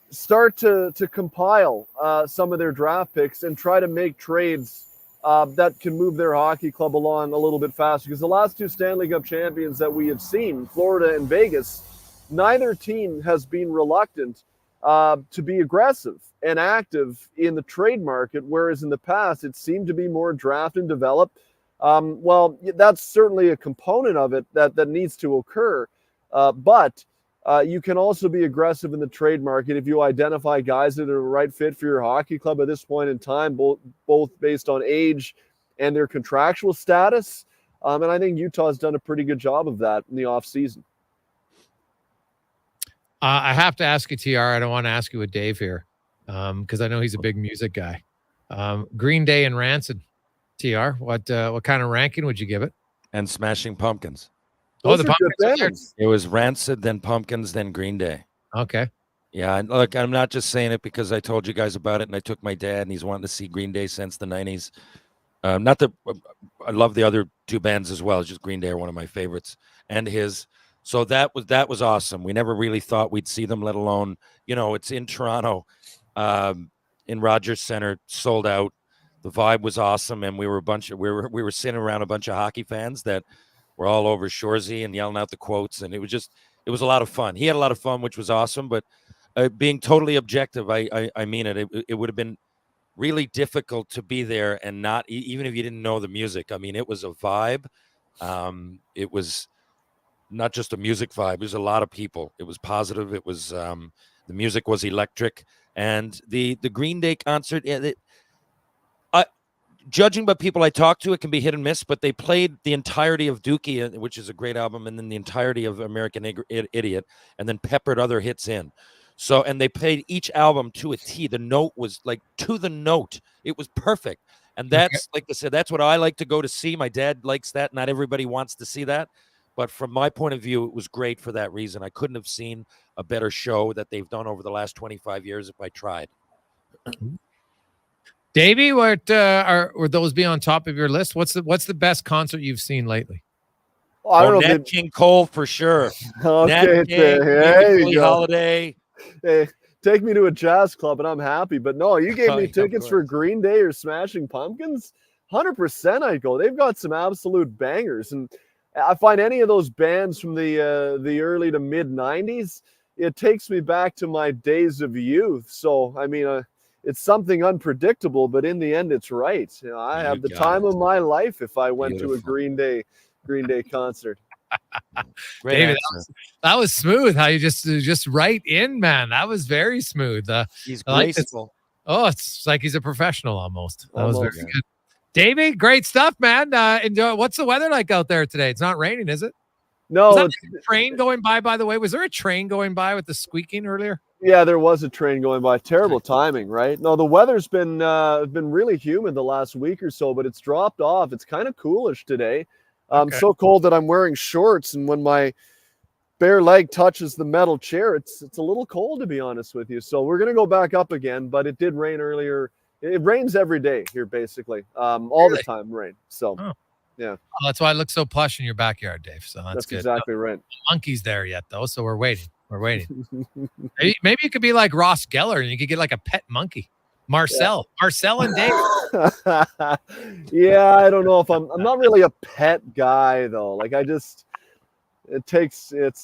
start to compile some of their draft picks and try to make trades that can move their hockey club along a little bit faster. Because the last 2 Stanley Cup champions that we have seen, Florida and Vegas, neither team has been reluctant to be aggressive and active in the trade market, whereas in the past it seemed to be more draft and develop. Well, that's certainly a component of it that needs to occur. But you can also be aggressive in the trade market if you identify guys that are the right fit for your hockey club at this point in time, both based on age and their contractual status. And I think Utah's done a pretty good job of that in the offseason. I have to ask you, TR. I don't want to ask you with Dave here because I know he's a big music guy. Green Day and Rancid, TR. What kind of ranking would you give it? And Smashing Pumpkins. Oh, the Pumpkins. It was Rancid, then Pumpkins, then Green Day. Okay. Yeah, and look, I'm not just saying it because I told you guys about it, and I took my dad, and he's wanted to see Green Day since the 90s. Not that I love the other two bands as well. It's just Green Day are one of my favorites, and his. So that was awesome. We never really thought we'd see them, let alone, it's in Toronto, in Rogers Centre, sold out. The vibe was awesome, and we were sitting around a bunch of hockey fans that were all over Shoresy and yelling out the quotes, and it was a lot of fun. He had a lot of fun, which was awesome. But being totally objective, I mean it. It would have been really difficult to be there and not, even if you didn't know the music. I mean, it was a vibe. It was not just a music vibe. It was a lot of people. It was positive. It was the music was electric, and the Green Day concert. Judging by people I talked to, it can be hit and miss, but they played the entirety of Dookie, which is a great album, and then the entirety of American Idiot, and then peppered other hits in. So, and they played each album to a T. The note was like to the note. It was perfect. And that's, like I said, that's what I like to go to see. My dad likes that. Not everybody wants to see that. But from my point of view, it was great for that reason. I couldn't have seen a better show that they've done over the last 25 years if I tried. Davey, would those be on top of your list? What's the best concert you've seen lately? I don't know. Nat King Cole for sure. Okay, Nat King, there you Billie go. Holiday. Hey, take me to a jazz club and I'm happy. But no, you gave me Yeah, tickets for Green Day or Smashing Pumpkins. 100% I'd go. They've got some absolute bangers, and I find any of those bands from the early to mid 90s, it takes me back to my days of youth. So I mean, it's something unpredictable, but in the end, it's right. I have the time of my life if I went to a Green Day concert. David, that was smooth. How you just right in, man. That was very smooth. He's graceful. It's like he's a professional almost. That was very good. Davey, great stuff, man. Enjoy. What's the weather like out there today? It's not raining, is it? No. Was that a train going by the way? Was there a train going by with the squeaking earlier? Yeah, there was a train going by. Terrible timing, right? No, the weather's been really humid the last week or so, but it's dropped off. It's kind of coolish today. So cold that I'm wearing shorts, and when my bare leg touches the metal chair, it's a little cold, to be honest with you. So we're gonna go back up again, but it did rain earlier. It rains every day here, basically, all the time rain. So, yeah. Well, that's why it looks so plush in your backyard, Dave. So that's good. Exactly right. No monkeys there yet, though, so we're waiting. Maybe you could be like Ross Geller, and you could get like a pet monkey. Marcel and Dave. Yeah, I don't know if I'm not really a pet guy though. Like it's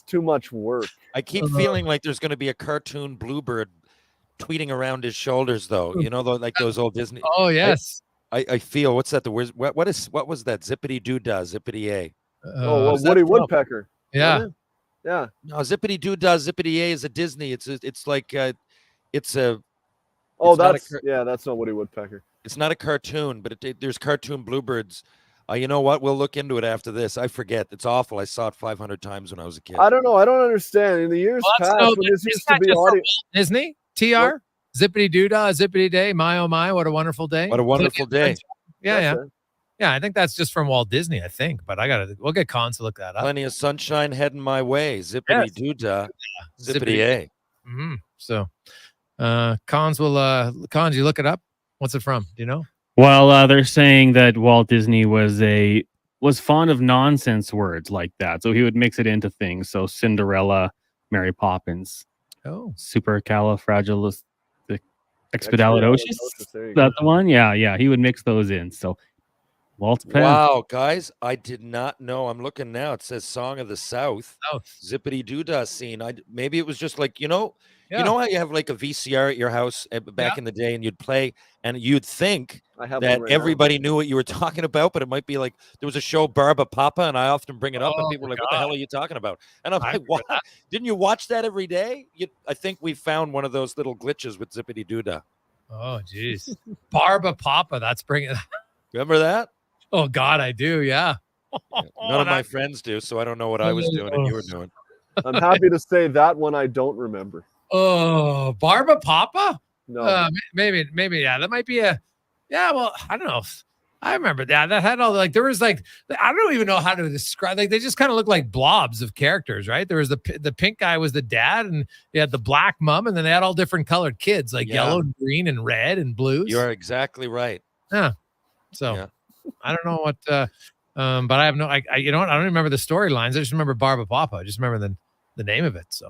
too much work. I keep feeling like there's going to be a cartoon bluebird tweeting around his shoulders, though. Like those old Disney. Oh yes. I feel what's that? What was that? Zippity doo dah, zippity a. Woody Woodpecker. Yeah. Yeah. No, zippity doo dah, zippity a is a Disney. It's like it's a. Oh, that's not Woody Woodpecker. It's not a cartoon, but there's cartoon bluebirds. You know what? We'll look into it after this. I forget. It's awful. I saw it 500 times when I was a kid. I don't know. I don't understand. In the years past, when this used to be audio, Disney, TR, zippity doo dah, zippity day, my oh my, what a wonderful day. What a wonderful day. Yeah. Yeah, I think that's just from Walt Disney, I think. But we'll get Cons to look that up. Plenty of sunshine heading my way. Zippity doo dah, zippity a. Mm-hmm. So, Cons, you look it up. What's it from? Do you know? Well, they're saying that Walt Disney was fond of nonsense words like that, so he would mix it into things. So Cinderella, Mary Poppins, supercalifragilisticexpialidocious. That's the one. Yeah, he would mix those in. So Walt's pen. Wow, guys, I did not know. I'm looking now. It says "Song of the South." Zippity doo dah scene. Maybe it was just like you know how you have like a VCR at your house back in the day, and you'd play, and you'd think that everybody knew what you were talking about, but it might be like there was a show Barba Papa, and I often bring it up, and people are like, "What the hell are you talking about?" And I'm like, "What? Didn't you watch that every day?" I think we found one of those little glitches with Zippity Doo Dah. Oh, geez, Barba Papa. That's bringing. Remember that? Oh God, I do. Yeah. None of my friends do, so I don't know what I was doing and you were doing. I'm happy to say that one I don't remember. Oh, Barba Papa? No. Maybe, yeah. That might be a, yeah, well, I don't know. I remember that. That had all there was I don't even know how to describe. They just kind of look like blobs of characters, right? There was the pink guy was the dad, and you had the black mom, and then they had all different colored kids, yellow, and green, and red, and blues. You're exactly right. Yeah. So I don't know what, but I have no, you know what? I don't remember the storylines. I just remember Barba Papa. I just remember the name of it. So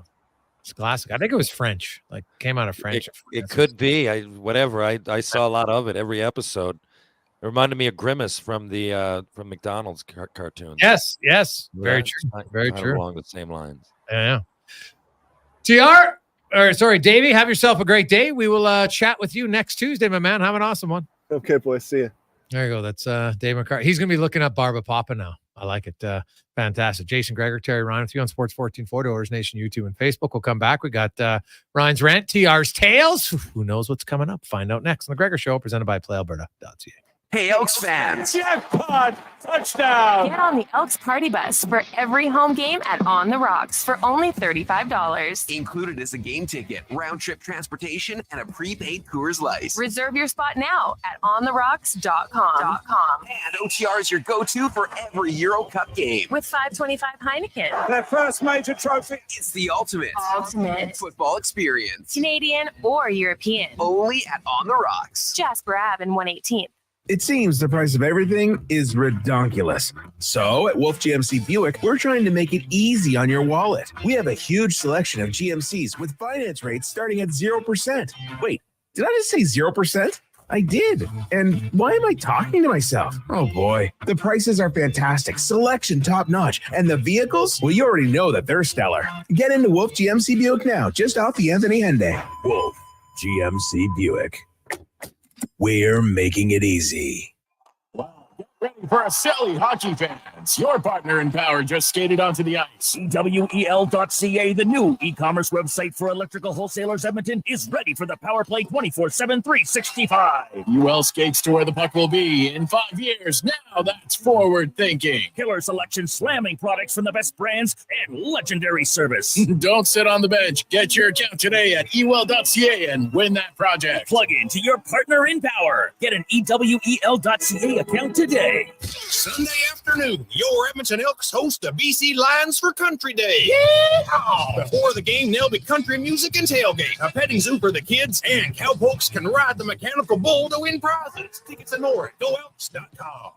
it's classic. I think it was French, came out of French. It could be. I saw a lot of it every episode. It reminded me of Grimace from the from McDonald's cartoons. Yes. Very true. Very true. Along the same lines. Yeah. Davey, have yourself a great day. We will chat with you next Tuesday, my man. Have an awesome one. Okay, boys. See you. There you go. That's Dave McCarthy. He's going to be looking up Barba Papa now. I like it. Fantastic. Jason Gregor, Terry Ryan with you on Sports 1440, Oilers Nation, YouTube, and Facebook. We'll come back. We got Ryan's Rant, TR's Tales. Who knows what's coming up? Find out next on The Gregor Show, presented by PlayAlberta.ca. Hey, Elks fans. Jackpot! Touchdown! Get on the Elks party bus for every home game at On the Rocks for only $35. Included is a game ticket, round-trip transportation, and a prepaid Coors Light. Reserve your spot now at ontherocks.com. And OTR is your go-to for every Euro Cup game. With $5.25 Heineken. Their first major trophy. It's the ultimate football experience. Canadian or European. Only at On the Rocks. Jasper Ave and 118th. It seems the price of everything is redonkulous. So at Wolf GMC Buick, we're trying to make it easy on your wallet. We have a huge selection of GMCs with finance rates starting at 0%. Wait, did I just say 0%? I did. And why am I talking to myself? Oh boy. The prices are fantastic, selection top-notch, and the vehicles? Well, you already know that they're stellar. Get into Wolf GMC Buick now, just off the Anthony Henday. Wolf GMC Buick. We're making it easy. Ready for a silly hockey fans. Your partner in power just skated onto the ice. EWEL.ca, the new e-commerce website for electrical wholesalers Edmonton, is ready for the power play 24/7, 365. UL skates to where the puck will be in 5 years. Now that's forward thinking. Killer selection, slamming products from the best brands, and legendary service. Don't sit on the bench. Get your account today at EWEL.ca and win that project. Plug into your partner in power. Get an EWEL.ca account today. Sunday afternoon, your Edmonton Elks host the BC Lions for Country Day. Yeah! Before the game, there'll be country music and tailgate, a petting zoo for the kids, and cowpokes can ride the mechanical bull to win prizes. Tickets and more at goelks.com.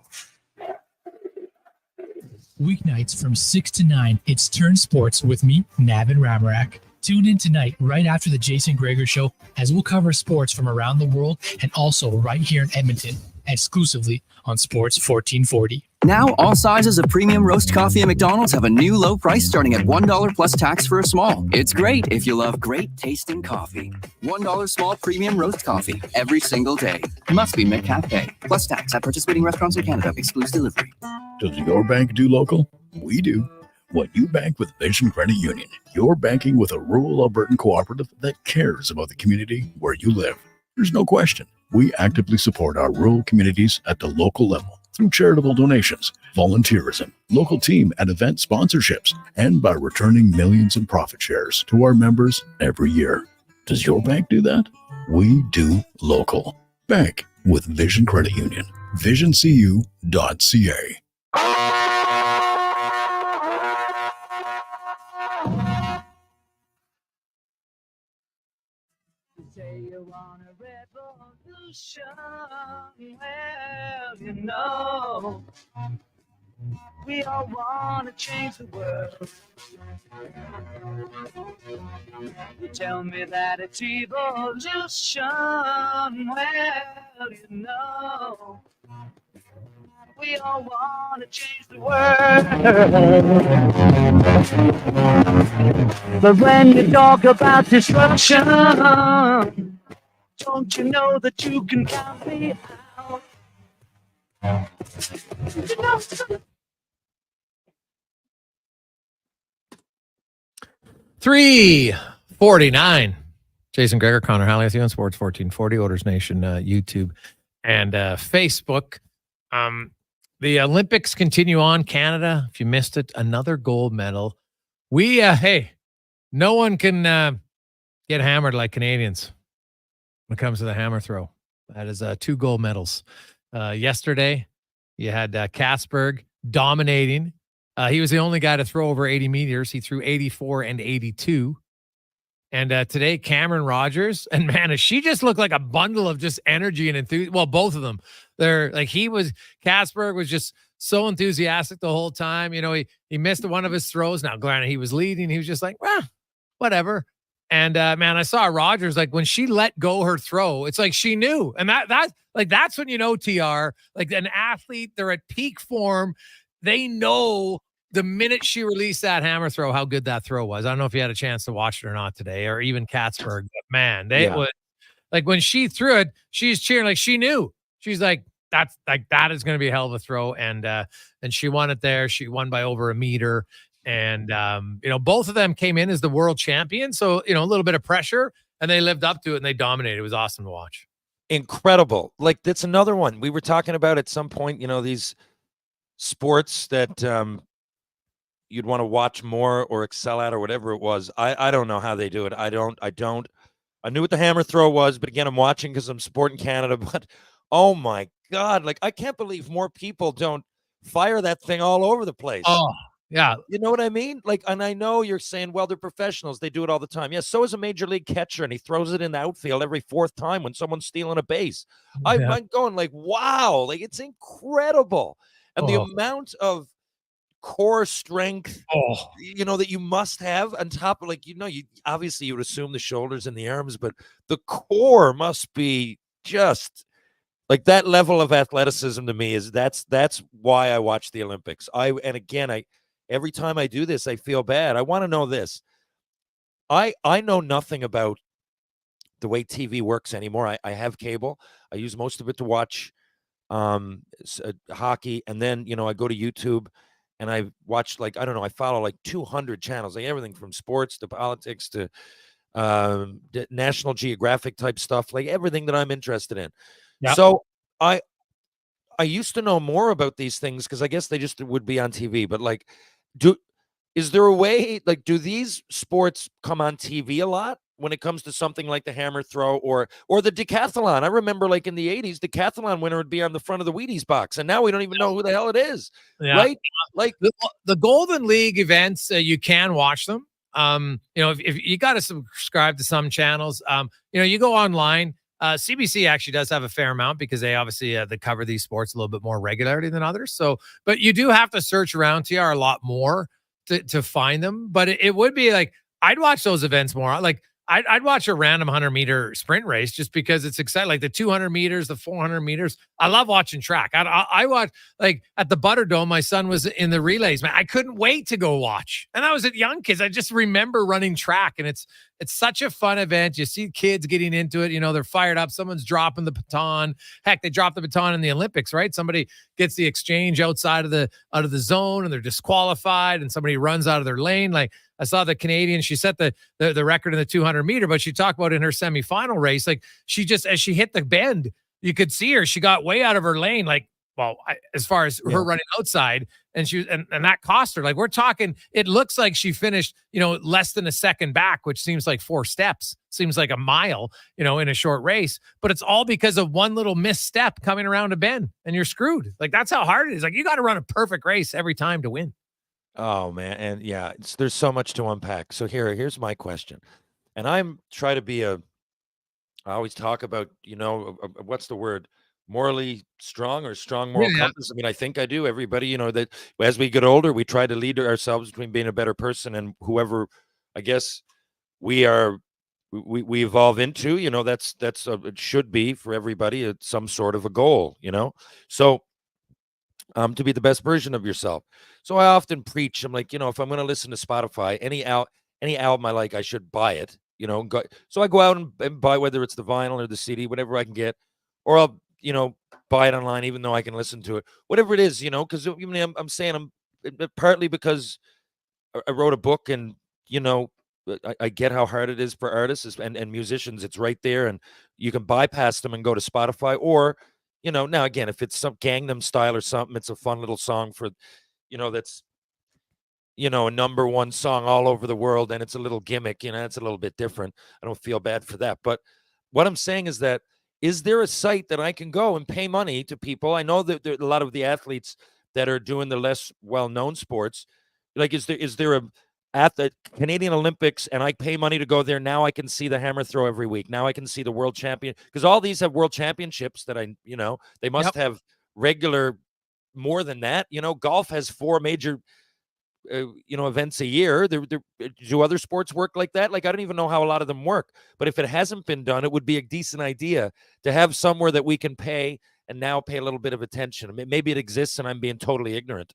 Weeknights from 6 to 9, it's Turn Sports with me, Navin Ramarak. Tune in tonight right after the Jason Gregor Show as we'll cover sports from around the world and also right here in Edmonton, exclusively on Sports 1440. Now, all sizes of premium roast coffee at McDonald's have a new low price starting at $1 plus tax for a small. It's great if you love great tasting coffee. $1 small premium roast coffee every single day. Must be McCafe. Plus tax at participating restaurants in Canada. Excludes delivery. Does your bank do local? We do. When you bank with Vision Credit Union, you're banking with a rural Albertan cooperative that cares about the community where you live. There's no question. We actively support our rural communities at the local level through charitable donations, volunteerism, local team and event sponsorships, and by returning millions in profit shares to our members every year. Does your bank do that? We do local. Bank with Vision Credit Union. VisionCU.ca. Well, you know, we all want to change the world. You tell me that it's evolution. Well, you know, we all want to change the world. But when you talk about destruction, don't you know that you can count me out? 3:49. Jason Gregor, Connor Halley with you on Sports 1440, Oilers Nation, YouTube, and Facebook. The Olympics continue on. Canada, if you missed it, another gold medal. Hey, no one can get hammered like Canadians when it comes to the hammer throw. That is 2 gold medals. Yesterday, you had Kasberg dominating. He was the only guy to throw over 80 meters. He threw 84 and 82. And today, Cameron Rogers, and man, she just looked like a bundle of just energy and enthusiasm. Well, both of them. They're like, Kasberg was just so enthusiastic the whole time. You know, he missed one of his throws. Now, granted, he was leading. He was just like, well, whatever. And man, I saw Rogers, like when she let go her throw, it's like she knew. And that's when you know, TR, like an athlete, they're at peak form. They know the minute she released that hammer throw, how good that throw was. I don't know if you had a chance to watch it or not today, or even Kasberg, but man, would, like when she threw it, she's cheering like she knew. She's like, that is going to be a hell of a throw. And she won it there. She won by over a meter. And, both of them came in as the world champion. So, a little bit of pressure, and they lived up to it and they dominated. It was awesome to watch. Incredible. Like, that's another one. We were talking about at some point, these sports that you'd want to watch more or excel at or whatever it was. I don't know how they do it. I knew what the hammer throw was, but again, I'm watching because I'm supporting Canada. But oh my God, like I can't believe more people don't fire that thing all over the place. Oh, yeah. You know what I mean? Like, and I know you're saying, well, they're professionals. They do it all the time. Yeah, so is a major league catcher, and he throws it in the outfield every 4th time when someone's stealing a base. Yeah. I'm going like, wow, like it's incredible. And the amount of core strength, that you must have on top of, like, you obviously you would assume the shoulders and the arms, but the core must be just like that level of athleticism to me that's why I watch the Olympics. Every time I do this, I feel bad. I want to know this. I know nothing about the way TV works anymore. I have cable. I use most of it to watch hockey. And then, I go to YouTube and I watch, like, I don't know, I follow like 200 channels, like everything from sports to politics to National Geographic type stuff, like everything that I'm interested in. Yep. So I used to know more about these things because I guess they just would be on TV, but like, is there a way, like, do these sports come on TV a lot when it comes to something like the hammer throw or the decathlon? I remember, like, in the 80s, the decathlon winner would be on the front of the Wheaties box, and now we don't even know who the hell it is, right? Like the Golden League events, you can watch them. If you got to subscribe to some channels, you go online. CBC actually does have a fair amount because they obviously they cover these sports a little bit more regularly than others. So, but you do have to search around TR a lot more to find them. But it would be like, I'd watch those events more. Like I'd watch a random 100-meter sprint race just because it's exciting. Like the 200 meters, the 400 meters. I love watching track. I watch, like at the Butterdome, my son was in the relays, man. I couldn't wait to go watch. And I was at young kids. I just remember running track, and it's such a fun event. You see kids getting into it. They're fired up. Someone's dropping the baton. Heck, they dropped the baton in the Olympics, right? Somebody gets the exchange outside of the zone, and they're disqualified, and somebody runs out of their lane. Like, I saw the Canadian, she set the record in the 200 meter, but she talked about in her semifinal race, like she just, as she hit the bend, you could see her, she got way out of her lane. Like, well, as far as her running outside, and she and that cost her. Like, we're talking, it looks like she finished, less than a second back, which seems like 4 steps, seems like a mile, in a short race, but it's all because of one little misstep coming around a bend, and you're screwed. Like, that's how hard it is. Like, you got to run a perfect race every time to win. Oh man, and yeah, there's so much to unpack. So here's my question, and I'm try to be I always talk about, what's the word, morally strong or strong moral compass. I mean, I think I do. Everybody, that as we get older, we try to lead ourselves between being a better person and whoever, I guess, we evolve into. That's it should be for everybody. It's some sort of a goal. So. To be the best version of yourself. So I often preach, I'm like, if I'm going to listen to Spotify, any album I like, I should buy it, so I go out and buy, whether it's the vinyl or the CD, whatever I can get, or I'll, buy it online, even though I can listen to it, whatever it is, because I'm saying partly because I wrote a book, and, I get how hard it is for artists and musicians. It's right there, and you can bypass them and go to Spotify, or Now again, if it's some Gangnam Style or something, it's a fun little song for, that's, a #1 song all over the world, and it's a little gimmick, it's a little bit different. I don't feel bad for that. But what I'm saying is that, is there a site that I can go and pay money to people? I know that there are a lot of the athletes that are doing the less well-known sports. Like, is there at the Canadian Olympics, and I pay money to go there? Now I can see the hammer throw every week. Now I can see the world champion, because all these have world championships that they must have regular more than that. Golf has 4 major events a year. Do other sports work like that? Like, I don't even know how a lot of them work. But if it hasn't been done, it would be a decent idea to have somewhere that we can pay and now pay a little bit of attention. I mean, maybe it exists and I'm being totally ignorant.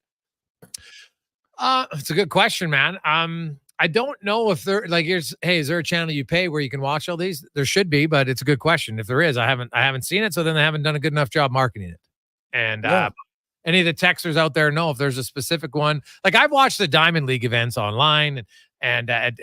It's a good question, man. I don't know if there is there a channel you pay where you can watch all these? There should be, but it's a good question. If there is, I haven't seen it. So then they haven't done a good enough job marketing it. And any of the texters out there know if there's a specific one. Like, I've watched the Diamond League events online and at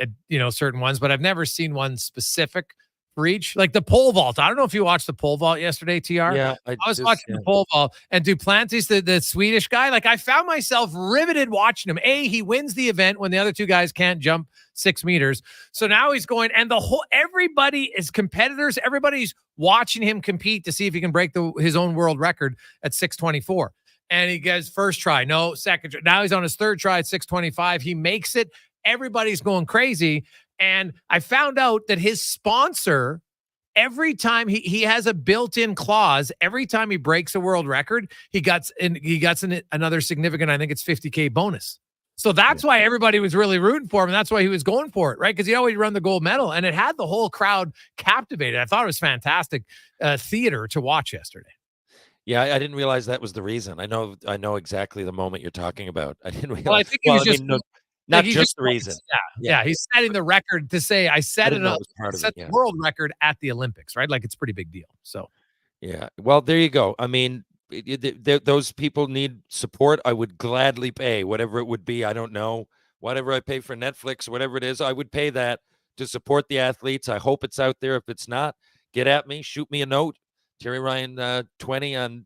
certain ones, but I've never seen one specific for each. Like the pole vault. I don't know if you watched the pole vault yesterday, TR. Yeah, I was watching the pole vault, and Duplantis, the Swedish guy. Like, I found myself riveted watching him. He wins the event when the other 2 guys can't jump 6 meters. So now he's going, and everybody is competitors. Everybody's watching him compete to see if he can break his own world record at 6:24. And he gets first try, no second try. Now he's on his 3rd try at 6:25. He makes it. Everybody's going crazy. And I found out that his sponsor, every time he has a built-in clause, every time he breaks a world record, he gets another significant, I think it's $50K bonus. So that's why everybody was really rooting for him. And that's why he was going for it, right? Because he always run the gold medal, and it had the whole crowd captivated. I thought it was fantastic theater to watch yesterday. Yeah, I didn't realize that was the reason. I know exactly the moment you're talking about. I didn't realize. Well, I think he was not just the reason. Yeah, he's setting the record to say I set the world record at the Olympics, right? Like, it's a pretty big deal. So, yeah. Well, there you go. I mean, those people need support. I would gladly pay whatever it would be. I don't know, whatever I pay for Netflix, whatever it is, I would pay that to support the athletes. I hope it's out there. If it's not, get at me, shoot me a note. Terry Ryan 20 on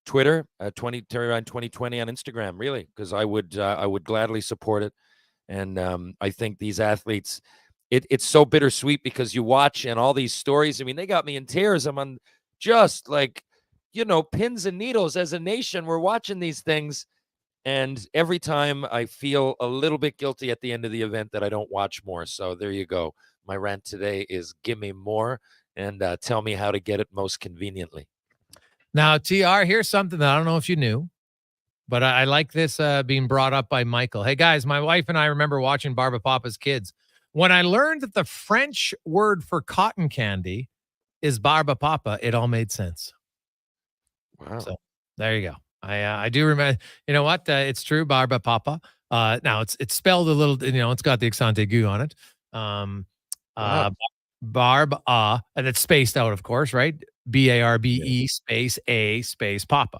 Twitter, Terry Ryan 2020 on Instagram, really, because I would gladly support it. And I think these athletes, it's so bittersweet, because you watch and all these stories. I mean, they got me in tears. I'm on just like, pins and needles. As a nation, we're watching these things, and every time I feel a little bit guilty at the end of the event that I don't watch more. So there you go. My rant today is give me more, and tell me how to get it most conveniently. Now, TR, here's something that I don't know if you knew, but I like this being brought up by Michael. Hey, guys, my wife and I remember watching Barba Papa's Kids. When I learned that the French word for cotton candy is Barba Papa, it all made sense. Wow. So there you go. I do remember. You know what? It's true, Barba Papa. Now, it's spelled a little, it's got the accent aigu on it. Barb, and it's spaced out, of course, right? BARBE space A space Papa.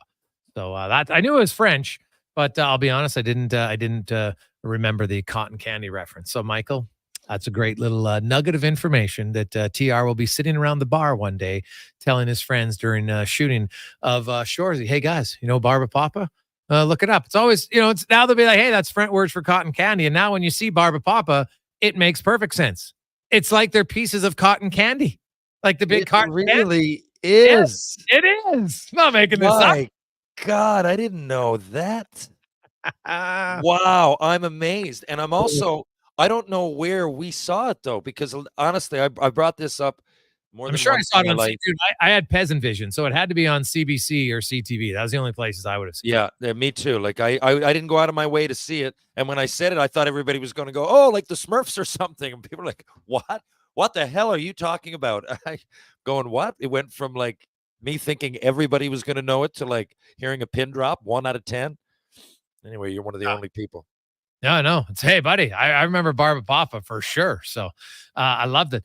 So that I knew it was French, but I'll be honest, I didn't remember the cotton candy reference. So, Michael, that's a great little nugget of information that TR will be sitting around the bar one day telling his friends during shooting of Shoresy. Hey, guys, Barba Papa? Look it up. It's always, it's now they'll be like, hey, that's French words for cotton candy. And now when you see Barba Papa, it makes perfect sense. It's like they're pieces of cotton candy, like the big cotton really candy. Is. Yes, it is. I'm not making this up. My God, I didn't know that. Wow, I'm amazed. And I'm also, I don't know where we saw it, though, because honestly, I brought this up more I'm than sure I once saw it in on my life. dude, I had Peasant Vision, so it had to be on CBC or CTV. That was the only places I would have seen. Yeah, me too. Like I didn't go out of my way to see it. And when I said it, I thought everybody was going to go, oh, like the Smurfs or something. And people were like, what? What the hell are you talking about? Going, what? It went from like me thinking everybody was going to know it to like hearing a pin drop, 1 out of 10. Anyway, you're one of the only people. No, no. It's, hey, buddy, I remember Barba Papa for sure. So I loved it.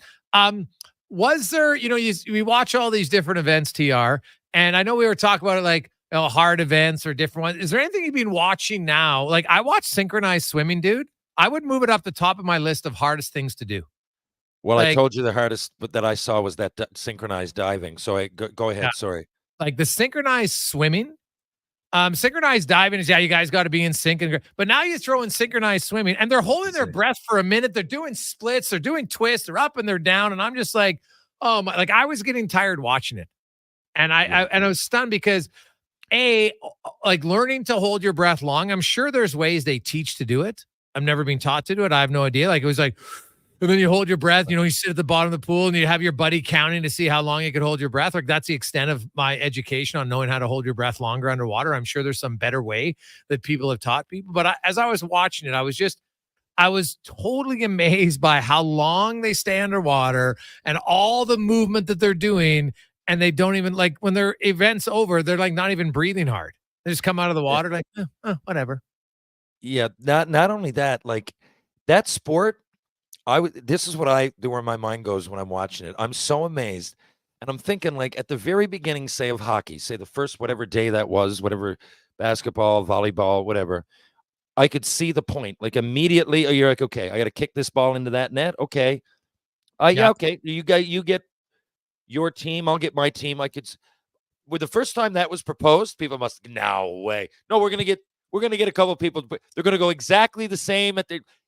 Was there, we watch all these different events, TR, and I know we were talking about it like hard events or different ones. Is there anything you've been watching now? Like I watch synchronized swimming, dude. I would move it up the top of my list of hardest things to do. Well, I told you the hardest that I saw was that synchronized diving. So go ahead. Yeah. Sorry. Like the synchronized swimming. Synchronized diving is, you guys got to be in sync. But now you throw in synchronized swimming and they're holding their breath for a minute. They're doing splits. They're doing twists. They're up and they're down. And I'm just like, oh my, like I was getting tired watching it. And I was stunned because like learning to hold your breath long. I'm sure there's ways they teach to do it. I've never been taught to do it. I have no idea. Like it was like, and then you hold your breath, you sit at the bottom of the pool and you have your buddy counting to see how long you could hold your breath. Like that's the extent of my education on knowing how to hold your breath longer underwater. I'm sure there's some better way that people have taught people. But as I was watching it, I was totally amazed by how long they stay underwater and all the movement that they're doing. And they don't even, like, when their event's over, they're like not even breathing hard. They just come out of the water like, whatever. Yeah. Not only that, like that sport, this is where my mind goes when I'm watching it. I'm so amazed. And I'm thinking, like, at the very beginning, say, of hockey, say the first whatever day that was, whatever, basketball, volleyball, whatever, I could see the point. Like immediately, you're like, okay, I got to kick this ball into that net. Okay. Okay. You get your team, I'll get my team. With the first time that was proposed, people must, no way. No, we're gonna get a couple of people, but they're gonna go exactly the same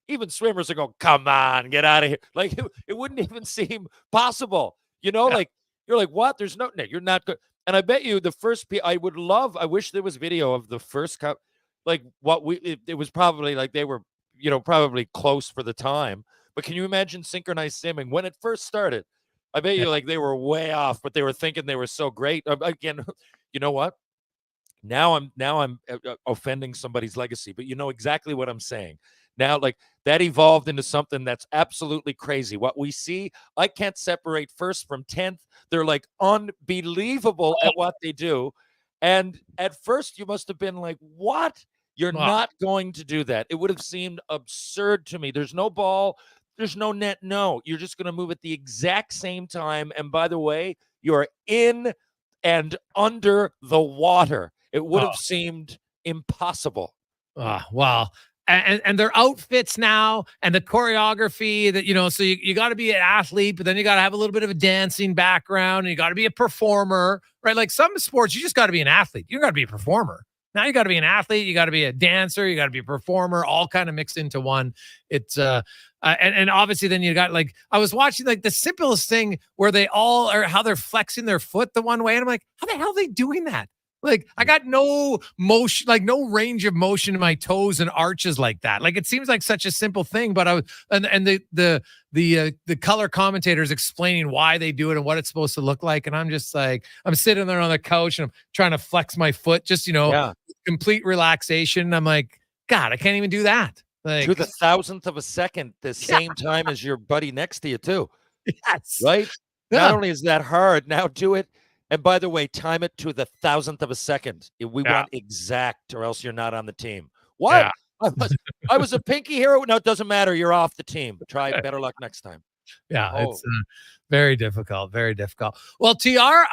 even swimmers are going, come on, get out of here. Like it wouldn't even seem possible. Like you're like, what? There's no, you're not good. And I bet you the first, I wish there was video of the first cup. Like it was probably like they were, probably close for the time. But can you imagine synchronized swimming when it first started? I bet you like they were way off, but they were thinking they were so great. Again, you know what? Now I'm offending somebody's legacy, but you know exactly what I'm saying. Now, like that evolved into something that's absolutely crazy. What we see, I can't separate first from 10th. They're like unbelievable at what they do. And at first you must have been like, what? You're not going to do that. It would have seemed absurd to me. There's no ball. There's no net. No, you're just going to move at the exact same time. And by the way, you're in and under the water. It would have seemed impossible. Wow. And their outfits now and the choreography that, so you got to be an athlete, but then you got to have a little bit of a dancing background and you got to be a performer, right? Like some sports, you just got to be an athlete. You got to be a performer. Now you got to be an athlete. You got to be a dancer. You got to be a performer, all kind of mixed into one. It's, and obviously then you got like, I was watching like the simplest thing where they all are, how they're flexing their foot the one way. And I'm like, how the hell are they doing that? Like I got no motion, like no range of motion in my toes and arches like that. Like it seems like such a simple thing, but the color commentators explaining why they do it and what it's supposed to look like. And I'm just like, I'm sitting there on the couch and I'm trying to flex my foot, just, complete relaxation. I'm like, God, I can't even do that. Like to the 1,000th of a second, the same time as your buddy next to you too. Yes. Right. Yeah. Not only is that hard, now do it. And by the way, time it to the 1,000th of a second. We want exact, or else you're not on the team. What? Yeah. I was a pinky hero. No, it doesn't matter. You're off the team. Try better luck next time. Yeah, it's very difficult. Very difficult. Well, TR,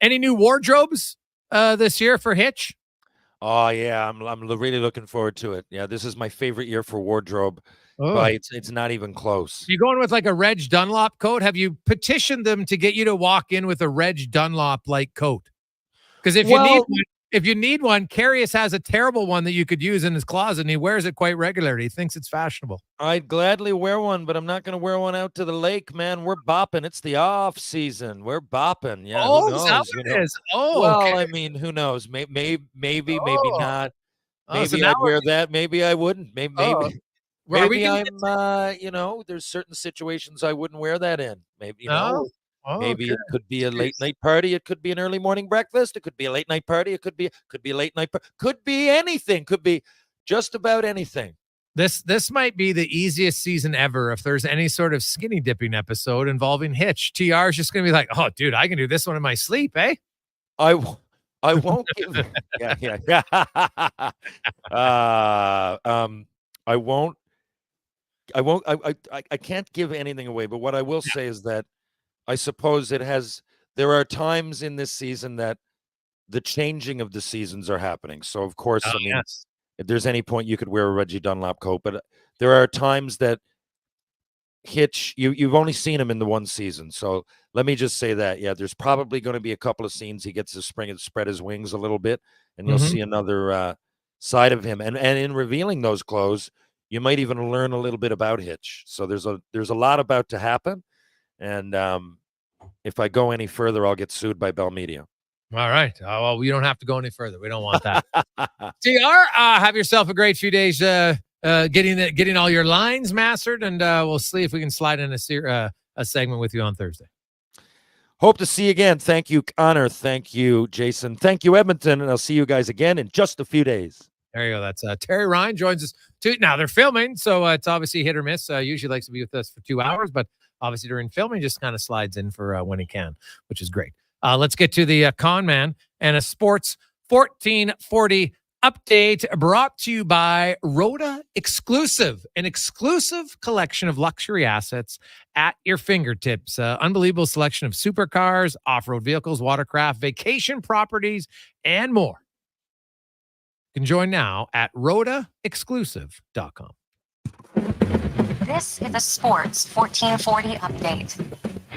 any new wardrobes this year for Hitch? Oh yeah, I'm really looking forward to it. Yeah, this is my favorite year for wardrobe. But it's not even close. You going with like a Reg Dunlop coat? Have you petitioned them to get you to walk in with a Reg Dunlop like coat? Because if you need one, Carius has a terrible one that you could use in his closet, and he wears it quite regularly. He thinks it's fashionable. I'd gladly wear one, but I'm not going to wear one out to the lake, man. We're bopping. It's the off season. We're bopping. Yeah. Oh, who knows, that's what it is. Oh, well, okay. I mean, who knows? Maybe not. Maybe I'd wear that. Maybe I wouldn't. Maybe. Maybe I'm, there's certain situations I wouldn't wear that in. Maybe, maybe it could be a late night party. It could be an early morning breakfast. It could be a late night party. It could be a late night. Could be anything. Could be just about anything. This might be the easiest season ever if there's any sort of skinny dipping episode involving Hitch. TR is just going to be like, oh, dude, I can do this one in my sleep, eh? I won't give. Yeah. I can't give anything away, but what I will say is that I suppose there are times in this season that the changing of the seasons are happening. So of course, if there's any point you could wear a Reggie Dunlop coat, but there are times that Hitch, you've only seen him in the one season. So let me just say that, yeah, there's probably going to be a couple of scenes he gets to spring and spread his wings a little bit, and you'll see another side of him. And in revealing those clothes, you might even learn a little bit about Hitch. So there's a lot about to happen. And if I go any further, I'll get sued by Bell Media. All right. Well, we don't have to go any further. We don't want that. TR, have yourself a great few days getting all your lines mastered, and we'll see if we can slide in a segment with you on Thursday. Hope to see you again. Thank you, Connor. Thank you, Jason. Thank you, Edmonton. And I'll see you guys again in just a few days. There you go. That's Terry Ryan joins us too. Now they're filming, so it's obviously hit or miss. Usually likes to be with us for 2 hours, but obviously during filming, just kind of slides in for when he can, which is great. Let's get to the con man and a Sports 1440 update brought to you by Rhoda Exclusive, an exclusive collection of luxury assets at your fingertips. Unbelievable selection of supercars, off-road vehicles, watercraft, vacation properties, and more. You can join now at rhodaexclusive.com. This is a Sports 1440 update.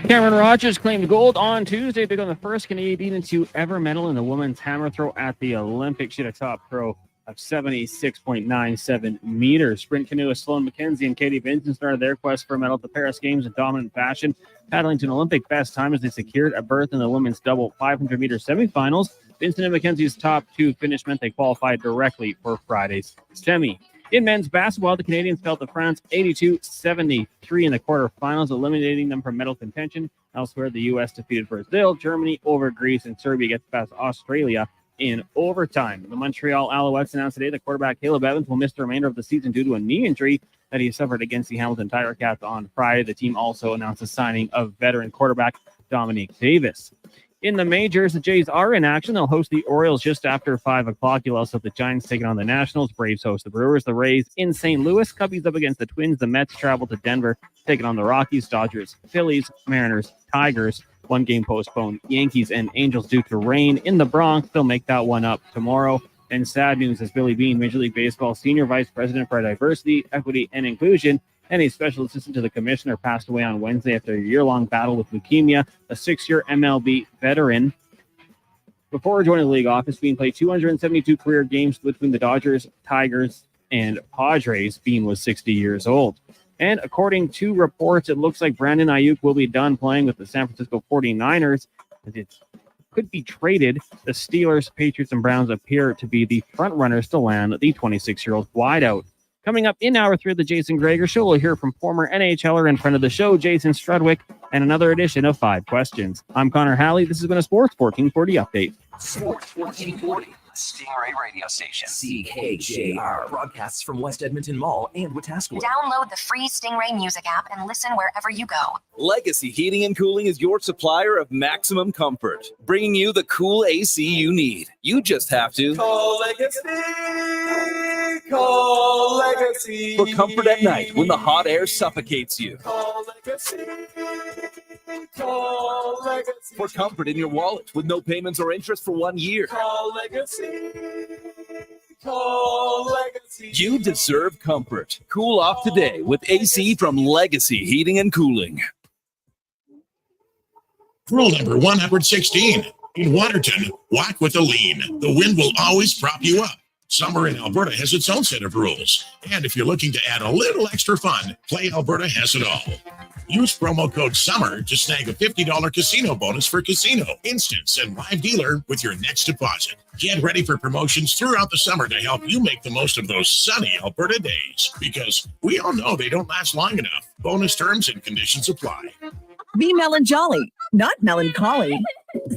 Cameron Rogers claimed gold on Tuesday, becoming the first Canadian to ever medal in the women's hammer throw at the Olympics. She had a top throw of 76.97 meters. Sprint canoeist Sloane McKenzie and Katie Vinson started their quest for a medal at the Paris Games in dominant fashion, paddling to an Olympic best time as they secured a berth in the women's double 500-meter semifinals. Vinson and McKenzie's top two finish meant they qualified directly for Friday's semi. In men's basketball, the Canadians fell to France 82-73 in the quarterfinals, eliminating them from medal contention. Elsewhere, the U.S. defeated Brazil, Germany over Greece, and Serbia gets past Australia in overtime. The Montreal Alouettes announced today that quarterback Caleb Evans will miss the remainder of the season due to a knee injury that he suffered against the Hamilton Tiger Cats on Friday. The team also announced the signing of veteran quarterback Dominique Davis. In the majors, the Jays are in action. They'll host the Orioles just after 5 o'clock. You'll also have the Giants taking on the Nationals. Braves host the Brewers. The Rays in St. Louis. Cubbies up against the Twins. The Mets travel to Denver, taking on the Rockies. Dodgers, Phillies, Mariners, Tigers. 1 game postponed. Yankees and Angels due to rain in the Bronx. They'll make that one up tomorrow. And sad news as Billy Beane, Major League Baseball Senior Vice President for Diversity, Equity, and Inclusion, and a special assistant to the commissioner, passed away on Wednesday after a year-long battle with leukemia. A 6-year MLB veteran. Before joining the league office, Beane played 272 career games between the Dodgers, Tigers, and Padres. Beane was 60 years old. And according to reports, it looks like Brandon Ayuk will be done playing with the San Francisco 49ers. It could be traded. The Steelers, Patriots, and Browns appear to be the front runners to land the 26-year-old wideout. Coming up in Hour 3 of the Jason Gregor Show, we'll hear from former NHLer and friend of the show, Jason Strudwick, and another edition of 5 Questions. I'm Connor Halley. This has been a Sports 1440 update. Sports 1440, Stingray Radio Station. CKJR broadcasts from West Edmonton Mall and Wetaskiwin. Download the free Stingray music app and listen wherever you go. Legacy Heating and Cooling is your supplier of maximum comfort, bringing you the cool AC you need. You just have to call Legacy. Call Legacy. For comfort at night when the hot air suffocates you. Call Legacy. Call Legacy. For comfort in your wallet with no payments or interest for 1 year. Call Legacy. Call Legacy. You deserve comfort. Cool off today with AC from Legacy Heating and Cooling. Rule number 116. In Waterton, walk with a lean. The wind will always prop you up. Summer in Alberta has its own set of rules. And if you're looking to add a little extra fun, Play Alberta has it all. Use promo code SUMMER to snag a $50 casino bonus for casino, instance, and live dealer with your next deposit. Get ready for promotions throughout the summer to help you make the most of those sunny Alberta days. Because we all know they don't last long enough. Bonus terms and conditions apply. Be melancholy, not melancholy.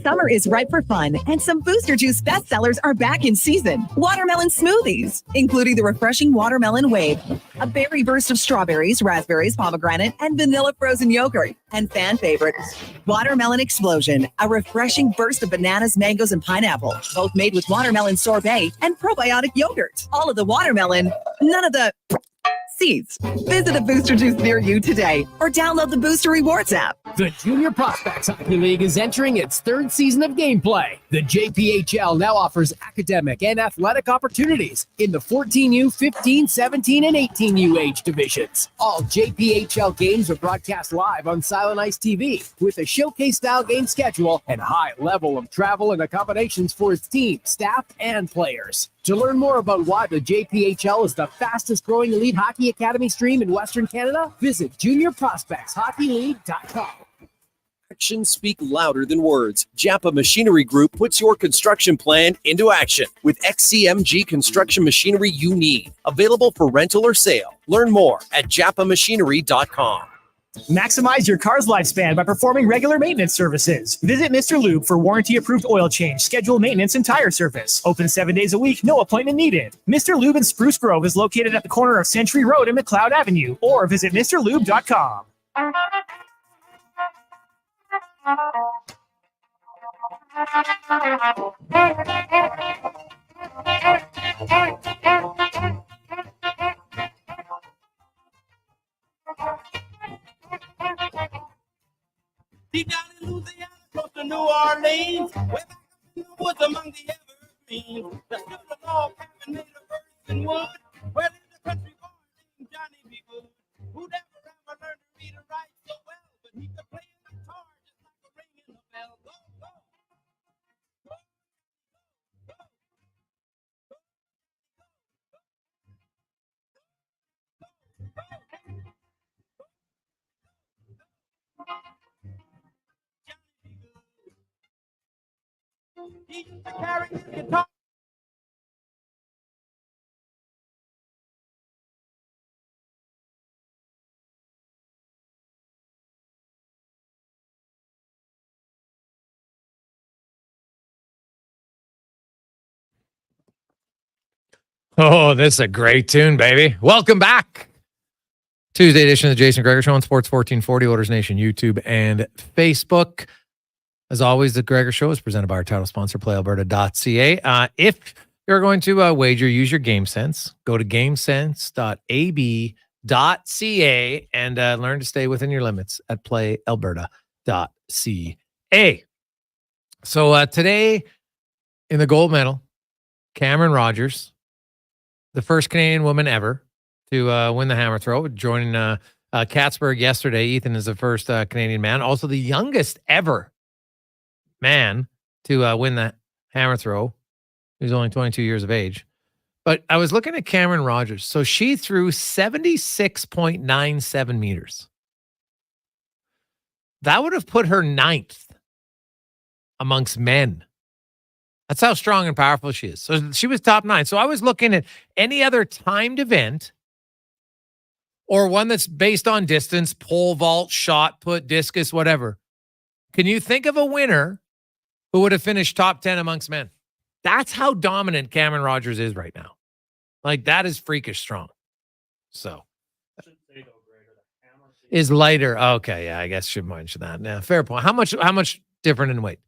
Summer is ripe for fun, and some Booster Juice bestsellers are back in season. Watermelon smoothies, including the refreshing Watermelon Wave, a berry burst of strawberries, raspberries, pomegranate, and vanilla frozen yogurt, and fan favorites, Watermelon Explosion, a refreshing burst of bananas, mangoes, and pineapple, both made with watermelon sorbet and probiotic yogurt. All of the watermelon, none of the seats. Visit a Booster Juice near you today or download the Booster Rewards app. The Junior Prospects Hockey League is entering its third season of gameplay. The JPHL now offers academic and athletic opportunities in the 14U, 15, 17, and 18U age divisions. All JPHL games are broadcast live on Silent Ice TV with a showcase-style game schedule and high level of travel and accommodations for its team, staff, and players. To learn more about why the JPHL is the fastest growing elite hockey academy stream in Western Canada, visit juniorprospectshockeyleague.com. Actions speak louder than words. Japa Machinery Group puts your construction plan into action with XCMG construction machinery you need. Available for rental or sale. Learn more at japamachinery.com. Maximize your car's lifespan by performing regular maintenance services. Visit Mr. Lube for warranty-approved oil change, scheduled maintenance, and tire service. Open 7 days a week, no appointment needed. Mr. Lube in Spruce Grove is located at the corner of Century Road and McLeod Avenue, or visit MrLube.com. Deep down in Louisiana, close to New Orleans, way back in the woods among the evergreens, there stood a log cabin made of earth and wood, where lived a country boy named Johnny B. Good, who never ever learned to read or write so well, but he could play the guitar just like a ring in a bell. Go, go. He used to carry his guitar. Oh, this is a great tune, baby. Welcome back. Tuesday edition of the Jason Gregor Show on Sports 1440, Oilers Nation, YouTube, and Facebook. As always, the Gregor Show is presented by our title sponsor, PlayAlberta.ca. If you're going to wager, use your game sense. Go to gamesense.ab.ca and learn to stay within your limits at PlayAlberta.ca. So today in the gold medal, Cameron Rogers, the first Canadian woman ever to win the hammer throw, joining Katzberg yesterday. Ethan is the first Canadian man, also the youngest ever man to win the hammer throw. He's only 22 years of age. But I was looking at Cameron Rogers. So she threw 76.97 meters. That would have put her ninth amongst men. That's how strong and powerful she is. So she was top 9. So I was looking at any other timed event or one that's based on distance, pole vault, shot put, discus, whatever. Can you think of a winner who would have finished top 10 amongst men? That's how dominant Cameron Rogers is right now. Like, that is freakish strong. So is lighter. Okay, yeah, I guess should mention that. Yeah, fair point. How much different in weight?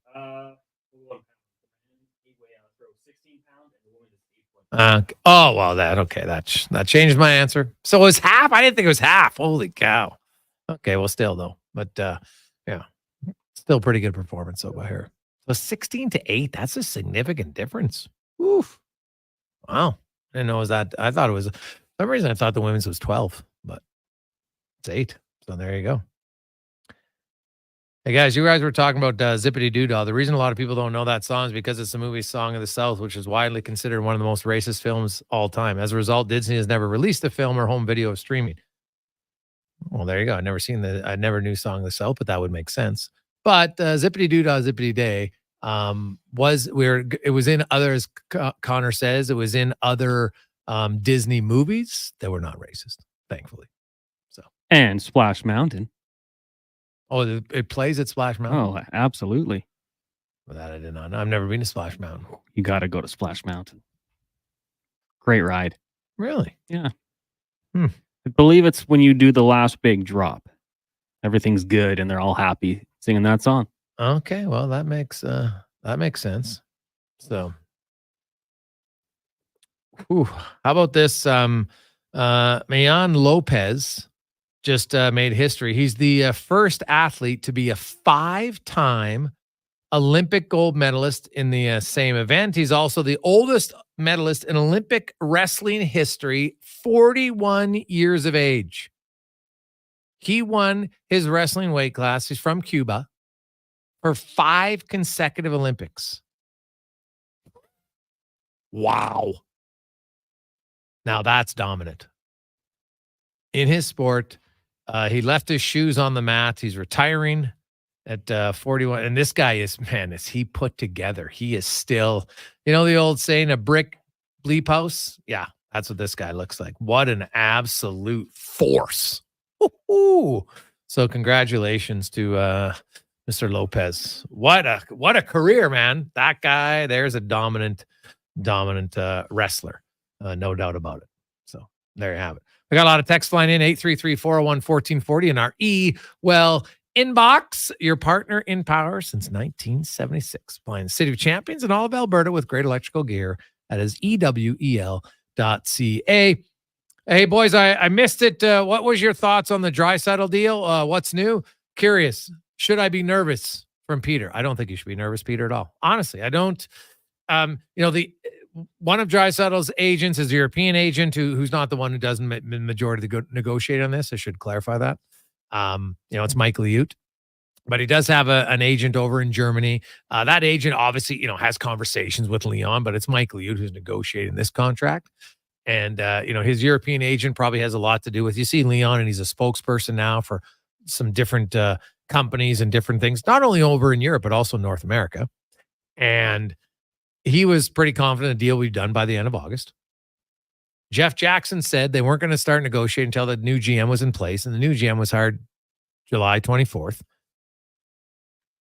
Oh, well, that changed my answer. So it was half. I didn't think it was half. Holy cow. Okay, well, still though, but yeah, still pretty good performance by her. So 16-8. That's a significant difference. Oof. Wow. I didn't know it was that. I thought it was. For some reason I thought the women's was 12, but it's 8. So there you go. Hey guys, you guys were talking about Zippity Doo Dah. The reason a lot of people don't know that song is because it's the movie Song of the South, which is widely considered one of the most racist films all time. As a result, Disney has never released the film or home video of streaming. Well, there you go. I never knew Song of the South, but that would make sense. But Zippity Doo Dah, Zippity Day it was in others. Connor says it was in other Disney movies that were not racist, thankfully. So and Splash Mountain. Oh, it plays at Splash Mountain? Oh, absolutely. Well, that I did not know. I've never been to Splash Mountain. You got to go to Splash Mountain. Great ride. Really? Yeah. I believe it's when you do the last big drop. Everything's good and they're all happy singing that song. Okay, well, that makes sense. So, how about this? Mayan Lopez just made history. He's the first athlete to be a 5-time Olympic gold medalist in the same event. He's also the oldest medalist in Olympic wrestling history, 41 years of age. He won his wrestling weight class. He's from Cuba for 5 consecutive Olympics. Wow. Now that's dominant. In his sport, he left his shoes on the mat. He's retiring at 41. And this guy is he put together. He is still, the old saying, a brick bleep house? Yeah, that's what this guy looks like. What an absolute force. Woo-hoo. So congratulations to Mr. Lopez. What a career, man. That guy, there's a dominant wrestler. No doubt about it. So there you have it. We got a lot of text flying in, 833-401-1440 in our inbox. Your partner in power since 1976. Playing the City of Champions and all of Alberta with great electrical gear. That is ewel.ca. Hey, boys, I missed it. What was your thoughts on the Draisaitl deal? What's new? Curious. Should I be nervous from Peter? I don't think you should be nervous, Peter, at all. Honestly, I don't. One of Draisaitl's agents is a European agent who's not the one who does the majority of the negotiate on this. I should clarify that. It's Mike Liut, but he does have an agent over in Germany. That agent obviously, has conversations with Leon, but it's Mike Liut who's negotiating this contract. And, his European agent probably has a lot to do with, you see Leon, and he's a spokesperson now for some different companies and different things, not only over in Europe, but also North America. And he was pretty confident the deal would be done by the end of August. Jeff Jackson said they weren't going to start negotiating until the new GM was in place, and the new GM was hired July 24th.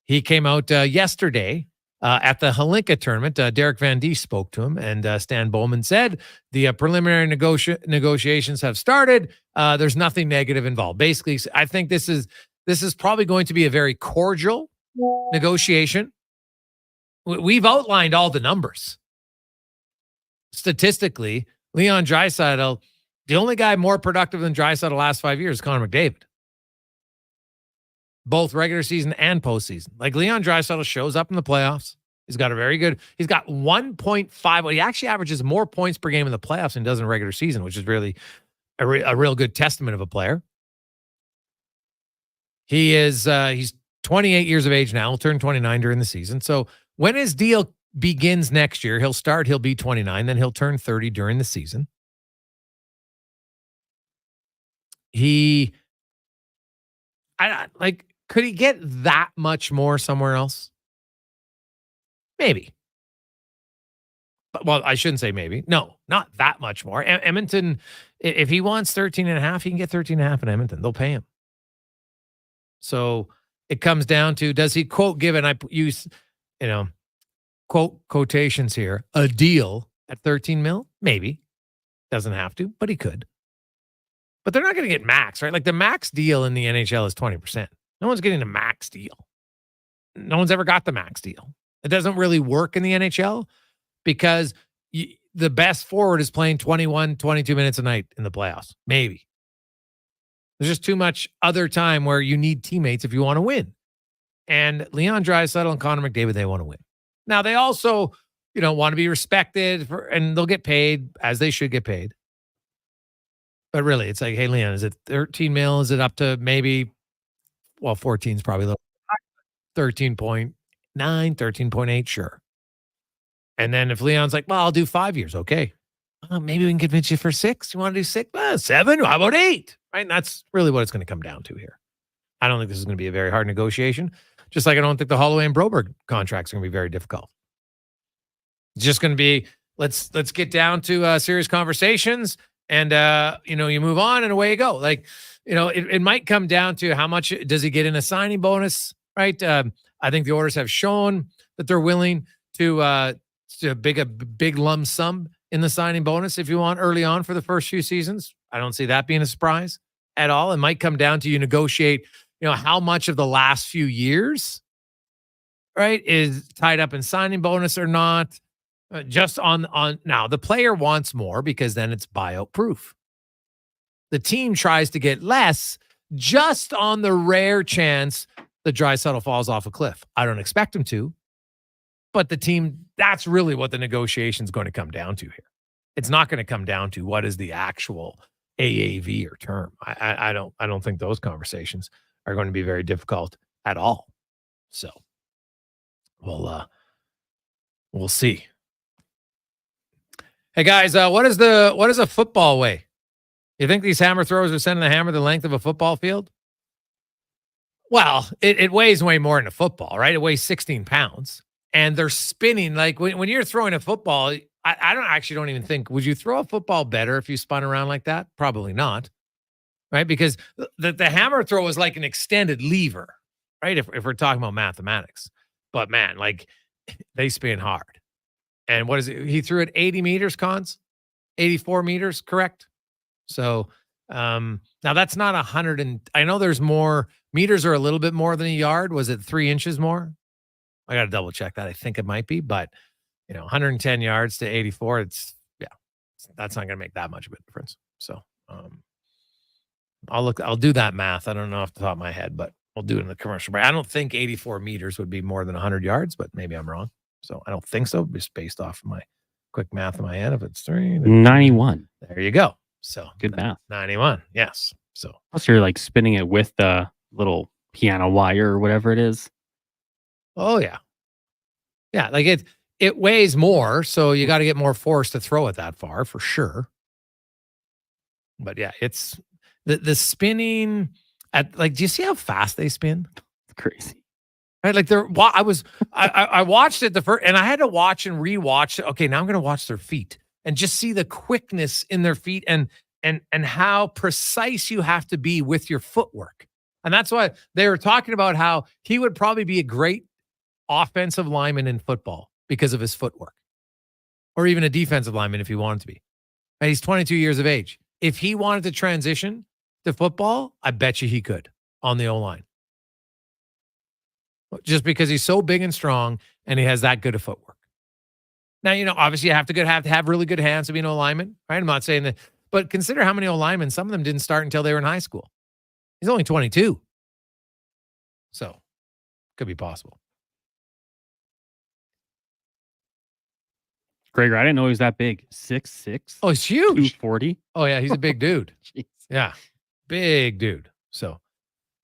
He came out yesterday at the Halinka tournament. Derek Van Diest spoke to him, and Stan Bowman said the preliminary negotiations have started. There's nothing negative involved. Basically, I think this is probably going to be a very cordial negotiation. We've outlined all the numbers. Statistically, Leon Draisaitl, the only guy more productive than Draisaitl the last 5 years is Connor McDavid. Both regular season and postseason. Like Leon Draisaitl shows up in the playoffs. He's got 1.5. Well, he actually averages more points per game in the playoffs than he does in regular season, which is really a real good testament of a player. He's 28 years of age now. He'll turn 29 during the season. So when his deal begins next year, he'll be 29, then he'll turn 30 during the season. Could he get that much more somewhere else? Maybe. Well, I shouldn't say maybe. No, not that much more. Edmonton, if he wants 13.5, he can get 13.5 in Edmonton. They'll pay him. So it comes down to, does he quote give, and I use, quote quotations here, a deal at 13 mil? Maybe. Doesn't have to, but he could. But they're not going to get max, right? Like the max deal in the NHL is 20%. No one's getting a max deal. No one's ever got the max deal. It doesn't really work in the NHL because the best forward is playing 21, 22 minutes a night in the playoffs. Maybe. There's just too much other time where you need teammates if you want to win. And Leon Draisaitl and Connor McDavid, they want to win. Now, they also, want to be respected and they'll get paid as they should get paid. But really, it's like, hey, Leon, is it 13 mil? Is it up to maybe, 14 is probably low. 13.9, 13.8, sure. And then if Leon's like, well, I'll do 5 years. Okay. Maybe we can convince you for 6. You want to do 6? 7? How about 8? Right? And that's really what it's going to come down to here. I don't think this is going to be a very hard negotiation. Just like I don't think the Holloway and Broberg contracts are going to be very difficult. It's just going to be, let's get down to serious conversations and, you move on and away you go. Like, it might come down to how much does he get in a signing bonus, right? I think the Oilers have shown that they're willing to big lump sum in the signing bonus if you want early on for the first few seasons. I don't see that being a surprise at all. It might come down to you negotiate, how much of the last few years, right, is tied up in signing bonus or not. Just on now, the player wants more because then it's buyout proof. The team tries to get less just on the rare chance that Draisaitl falls off a cliff. I don't expect him to, but the team, that's really what the negotiation is going to come down to here. It's not going to come down to what is the actual AAV or term. I don't think those conversations are going to be very difficult at all. So we'll see. Hey guys, what is a football weigh? You think these hammer throwers are sending the hammer the length of a football field? Well, it weighs way more than a football, right? It weighs 16 pounds. And they're spinning. Like when you're throwing a football, I don't even think, would you throw a football better if you spun around like that? Probably not. Right? Because the hammer throw is like an extended lever, right? If we're talking about mathematics. But man, like they spin hard. And what is it? He threw it 80 meters, Cons? 84 meters, correct? So now that's not 100. And I know there's more. Meters are a little bit more than a yard. Was it 3 inches more? I got to double check that. I think it might be, but 110 yards to 84. That's not going to make that much of a difference. So I'll do that math. I don't know off the top of my head, but we'll do it in the commercial break. I don't think 84 meters would be more than 100 yards, but maybe I'm wrong. So I don't think so, just based off of my quick math in my head. If it's 91. There you go. So good math. 91. Yes. So plus you're like spinning it with the little piano wire or whatever it is. Oh yeah. Yeah. Like it weighs more. So you got to get more force to throw it that far for sure. But yeah, it's the spinning at like, do you see how fast they spin? It's crazy. Right, like I watched it the first, and I had to watch and rewatch. Okay, now I'm going to watch their feet and just see the quickness in their feet and how precise you have to be with your footwork. And that's why they were talking about how he would probably be a great offensive lineman in football because of his footwork, or even a defensive lineman if he wanted to be. And he's 22 years of age. If he wanted to transition to football, I bet you he could on the O-line. Just because he's so big and strong and he has that good of footwork. Now, obviously you have to have really good hands to be an O-lineman, right? I'm not saying that, but consider how many O-linemen, some of them didn't start until they were in high school. He's only 22. So, could be possible. Gregor, I didn't know he was that big. 6'6". Oh, he's huge. 240. Oh, yeah, he's a big dude. Yeah, big dude. So,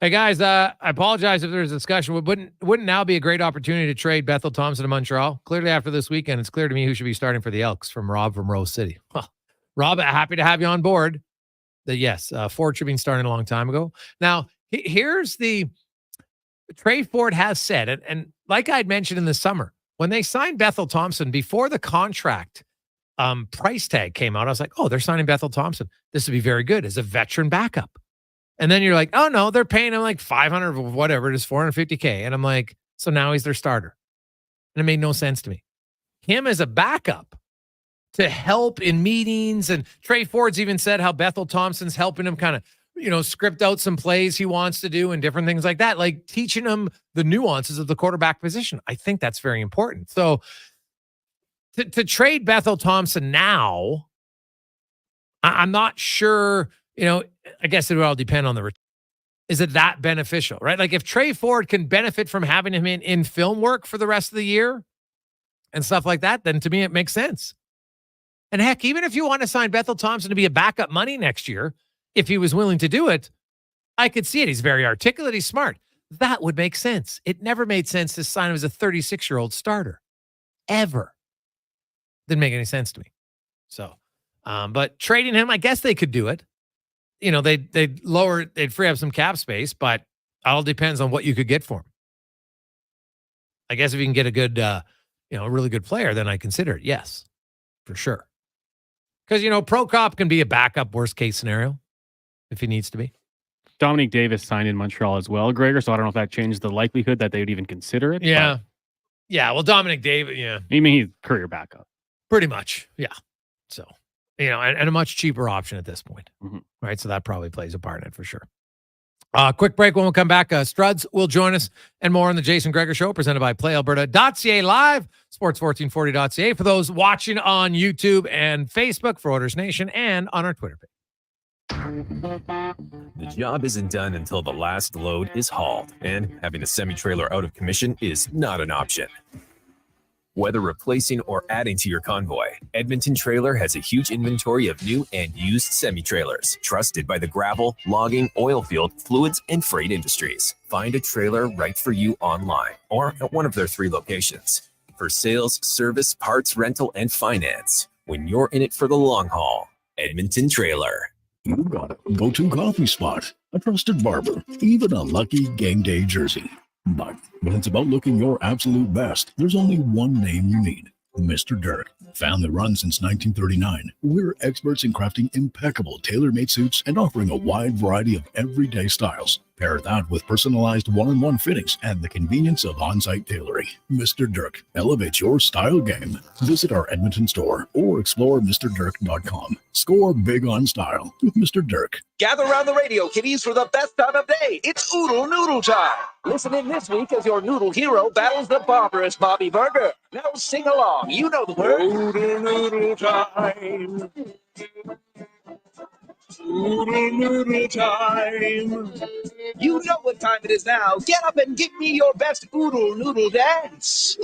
hey guys, I apologize if there's a discussion. Wouldn't now be a great opportunity to trade Bethel Thompson to Montreal? Clearly, after this weekend, it's clear to me who should be starting for the Elks. From Rob from Rose City. Well, Rob, happy to have you on board. Yes, Ford should have been starting a long time ago. Now, here's the Trey Ford has said, and like I'd mentioned in the summer, when they signed Bethel Thompson before the contract price tag came out, I was like, oh, they're signing Bethel Thompson. This would be very good as a veteran backup. And then you're like, oh no, they're paying him like 500 or whatever it is, $450K. And I'm like, so now he's their starter. And it made no sense to me. Him as a backup to help in meetings. And Trey Ford's even said how Bethel Thompson's helping him kind of, script out some plays he wants to do and different things like that, like teaching him the nuances of the quarterback position. I think that's very important. So to trade Bethel Thompson now, I'm not sure, I guess it would all depend on is it that beneficial, right? Like if Trey Ford can benefit from having him in film work for the rest of the year and stuff like that, then to me, it makes sense. And heck, even if you want to sign Bethel Thompson to be a backup money next year, if he was willing to do it, I could see it. He's very articulate. He's smart. That would make sense. It never made sense to sign him as a 36-year-old starter. Ever. Didn't make any sense to me. So, but trading him, I guess they could do it. They'd free up some cap space, but it all depends on what you could get for him. I guess if you can get a good, a really good player, then I consider it. Yes, for sure. Because, Prokop can be a backup worst case scenario if he needs to be. Dominic Davis signed in Montreal as well, Gregor, so I don't know if that changed the likelihood that they would even consider it. Yeah. Yeah, well, Dominic Davis, yeah. I mean, he's career backup. Pretty much, yeah. So, and a much cheaper option at this point, right? So that probably plays a part in it for sure. Quick break. When we come back, Struds will join us and more on the Jason Gregor Show, presented by PlayAlberta.ca live, sports1440.ca for those watching on YouTube and Facebook for Oilers Nation and on our Twitter page. The job isn't done until the last load is hauled, and having a semi-trailer out of commission is not an option. Whether replacing or adding to your convoy, Edmonton Trailer has a huge inventory of new and used semi-trailers, trusted by the gravel, logging, oil field, fluids, and freight industries. Find a trailer right for you online or at one of their 3 locations. For sales, service, parts, rental, and finance, when you're in it for the long haul, Edmonton Trailer. You got a go-to coffee spot, a trusted barber, even a lucky game day jersey. But when it's about looking your absolute best, there's only one name you need: Mr. Dirk. Family run since 1939, we're experts in crafting impeccable tailor-made suits and offering a wide variety of everyday styles. Pair that with personalized one-on-one fittings and the convenience of on-site tailoring. Mr. Dirk elevates your style game. Visit our Edmonton store or explore MrDirk.com. Score big on style with Mr. Dirk. Gather around the radio, kiddies, for the best time of day. It's Oodle Noodle time. Listen in this week as your noodle hero battles the barbarous Bobby Burger. Now sing along. You know the word. Oodle Noodle time. Oodle Noodle time. You know what time it is now. Get up and give me your best Oodle Noodle dance.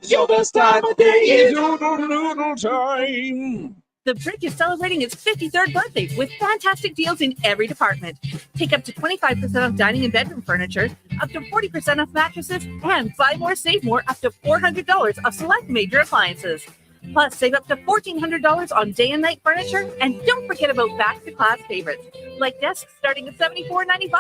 Your best time of day is Oodle Noodle time. The Brick is celebrating its 53rd birthday with fantastic deals in every department. Take up to 25% off dining and bedroom furniture, up to 40% off mattresses, and buy more, save more, up to $400 off select major appliances. Plus, save up to $1,400 on day and night furniture, and don't forget about back-to-class favorites, like desks starting at $74.95,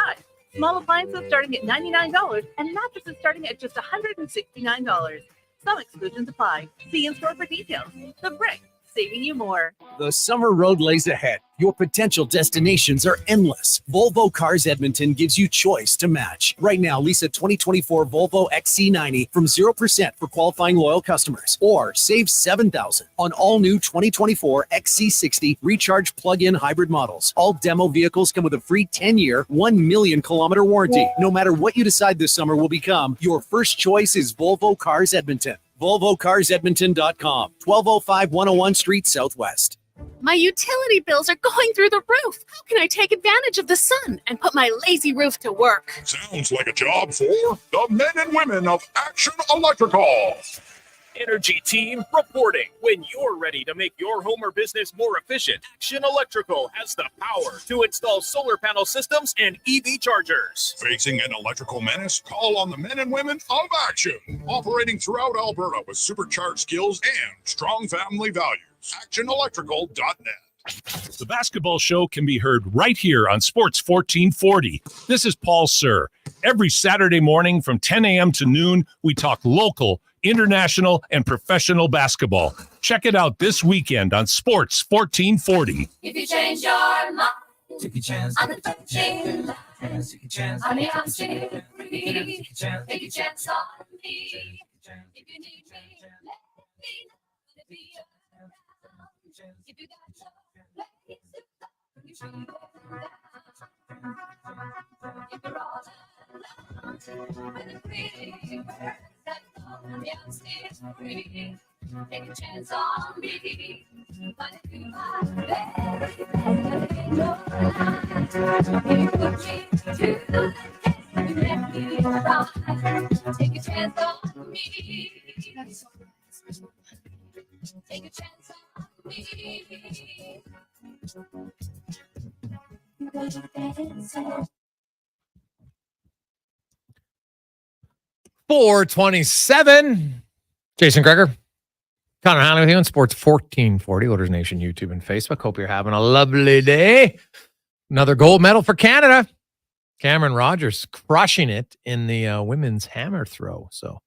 small appliances starting at $99, and mattresses starting at just $169. Some exclusions apply. See in-store for details. The Brick, saving you more. The summer road lays ahead. Your potential destinations are endless. Volvo Cars Edmonton gives you choice to match. Right now, lease a 2024 Volvo XC90 from 0% for qualifying loyal customers, or save $7,000 on all new 2024 XC60 recharge plug-in hybrid models. All demo vehicles come with a free 10-year, 1 million kilometer warranty. No matter what you decide this summer will become, your first choice is Volvo Cars Edmonton. VolvoCarsEdmonton.com, 1205 101 Street Southwest. My utility bills are going through the roof. How can I take advantage of the sun and put my lazy roof to work? Sounds like a job for the men and women of Action Electrical. Energy team reporting. When you're ready to make your home or business more efficient, Action Electrical has the power to install solar panel systems and EV chargers. Facing an electrical menace? Call on the men and women of Action. Operating throughout Alberta with supercharged skills and strong family values. ActionElectrical.net. The basketball show can be heard right here on Sports 1440. This is Paul Sir. Every Saturday morning from 10 a.m. to noon, we talk local, international, and professional basketball. Check it out this weekend on Sports 1440. If you change your mind, take a chance on the touching line. Take a chance, honey, I'm still free. Take a chance on me. If you need me, let me know. Be around. If you got some place to go, you should be around. If you're all alone with a pretty bird that call me, I'm still free. Take a chance on me. But if you are baby, in your life, you put me to the test. You let me ride. Take a chance on me. Take a chance on me. You gotta dance. 427. Jason Gregor, Connor Halley with you on Sports 1440, Oilers Nation, YouTube, and Facebook. Hope you're having a lovely day. Another gold medal for Canada. Cameron Rogers crushing it in the women's hammer throw. So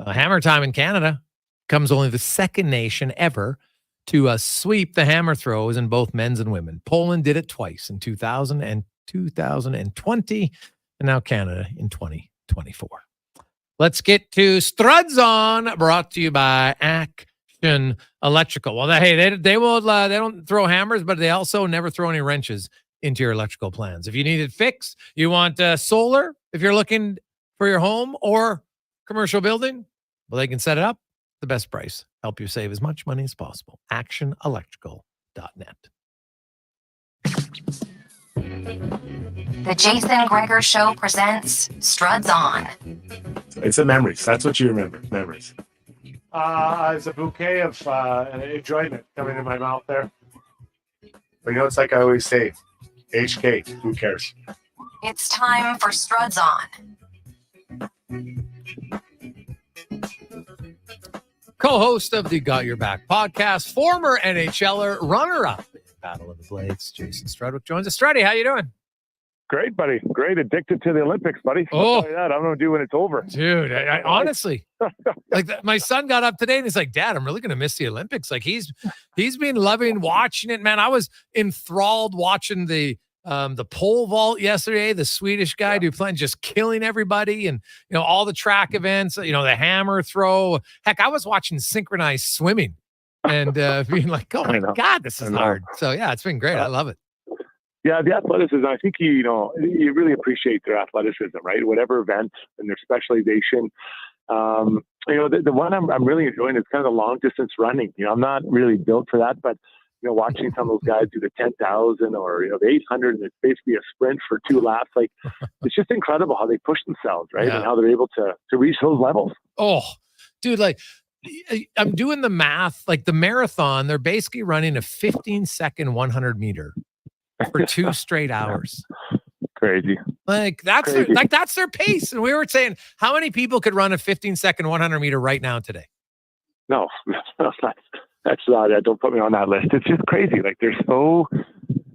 hammer time in Canada comes only the second nation ever to sweep the hammer throws in both men's and women. Poland did it twice in 2000 and 2020, and now Canada in 2024. Let's get to Struds On, brought to you by Action Electrical. Well, hey, they will they don't throw hammers, but they also never throw any wrenches into your electrical plans. If you need it fixed, you want solar, if you're looking for your home or commercial building, well, they can set it up. the best price. Help you save as much money as possible. actionelectrical.net. The Jason Gregor Show presents Struds On. It's the memories. That's what you remember. Memories. It's a bouquet of enjoyment coming in my mouth there. But it's like I always say, HK, who cares? It's time for Struds On. Co-host of the Got Your Back podcast, former NHLer, runner-up in Battle of the Blades, Jason Strudwick joins us. Struddy, how you doing? Great, buddy. Great. Addicted to the Olympics, buddy. Oh, I'll tell you that. I'm going to do when it's over. Dude, I honestly, my son got up today and he's like, Dad, I'm really going to miss the Olympics. Like he's been loving watching it, man. I was enthralled watching the pole vault yesterday, the Swedish guy playing, just killing everybody, and all the track events, the hammer throw. Heck, I was watching synchronized swimming and being like, oh my God, this is hard. So yeah, it's been great. I love it. Yeah, the athleticism, I think you really appreciate their athleticism, right? Whatever event and their specialization. The one I'm really enjoying is kind of the long distance running. I'm not really built for that, but watching some of those guys do the 10,000 or the 800, and it's basically a sprint for 2 laps. Like it's just incredible how they push themselves, right? And how they're able to reach those levels. Oh, dude, like I'm doing the math. Like the marathon, they're basically running a 15-second 100 meter for 2 straight hours. Crazy. Like that's Crazy. That's their pace. And we were saying, how many people could run a 15-second 100 meter right now today? No, that's not. Don't put me on that list. It's just crazy. Like they're so.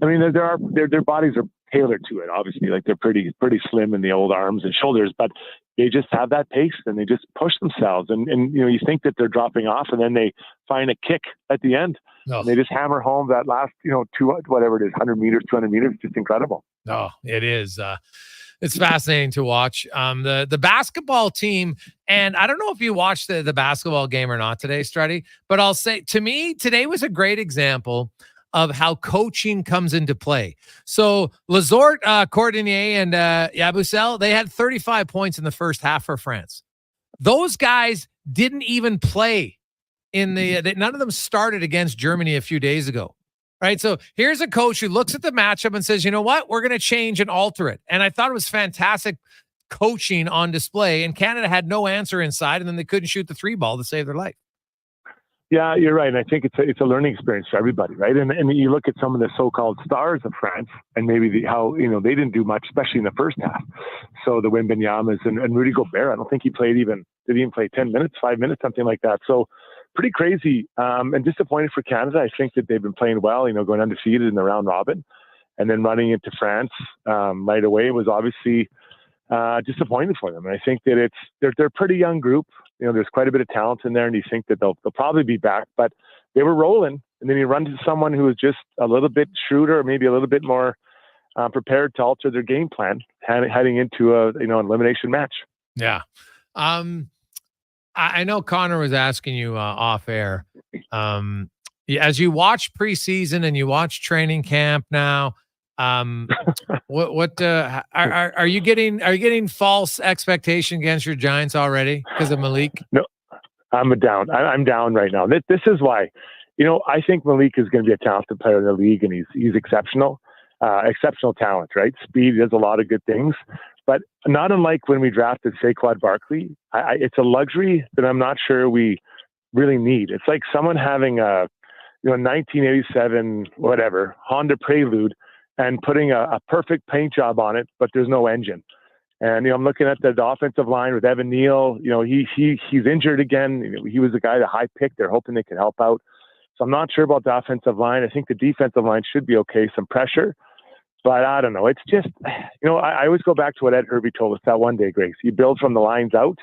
I mean, their bodies are tailored to it. Obviously, like they're pretty slim in the old arms and shoulders, but they just have that pace and they just push themselves. And you think that they're dropping off, and then they find a kick at the end. No. And they just hammer home that last, 100 meters, 200 meters. Just incredible. Oh, it is. It's fascinating to watch. The basketball team, and I don't know if you watched the basketball game or not today, Struddy, but I'll say, to me, today was a great example of how coaching comes into play. So Lazort, Cordonier, and Yabusel, they had 35 points in the first half for France. Those guys didn't even play none of them started against Germany a few days ago. Right. So here's a coach who looks at the matchup and says, you know what, we're going to change and alter it. And I thought it was fantastic coaching on display, and Canada had no answer inside, and then they couldn't shoot the 3 ball to save their life. Yeah, you're right. And I think it's a learning experience for everybody, right? And you look at some of the so-called stars of France, and maybe how they didn't do much, especially in the first half. So the Wembanyama's and Rudy Gobert, I don't think he did he even play 10 minutes, 5 minutes, something like that. So pretty crazy and disappointed for Canada. I think that they've been playing well, going undefeated in the round robin, and then running into France right away was obviously disappointing for them. And I think that they're a pretty young group. There's quite a bit of talent in there, and you think that they'll probably be back, but they were rolling. And then you run into someone who is just a little bit shrewder, or maybe a little bit more prepared to alter their game plan heading into an elimination match. Yeah. I know Connor was asking you off air. As you watch preseason and you watch training camp now, what are you getting false expectation against your Giants already because of Malik? No, I'm down. I'm down right now. This is why, I think Malik is going to be a talented player in the league, and he's exceptional talent, right? Speed, does a lot of good things. But not unlike when we drafted Saquon Barkley, it's a luxury that I'm not sure we really need. It's like someone having a 1987 Honda Prelude and putting a perfect paint job on it, but there's no engine. And I'm looking at the offensive line with Evan Neal. He's injured again. He was the guy, the high pick. They're hoping they could help out. So I'm not sure about the offensive line. I think the defensive line should be okay. Some pressure. But I don't know. It's just, I always go back to what Ed Hervey told us that one day, Grace. You build from the lines out,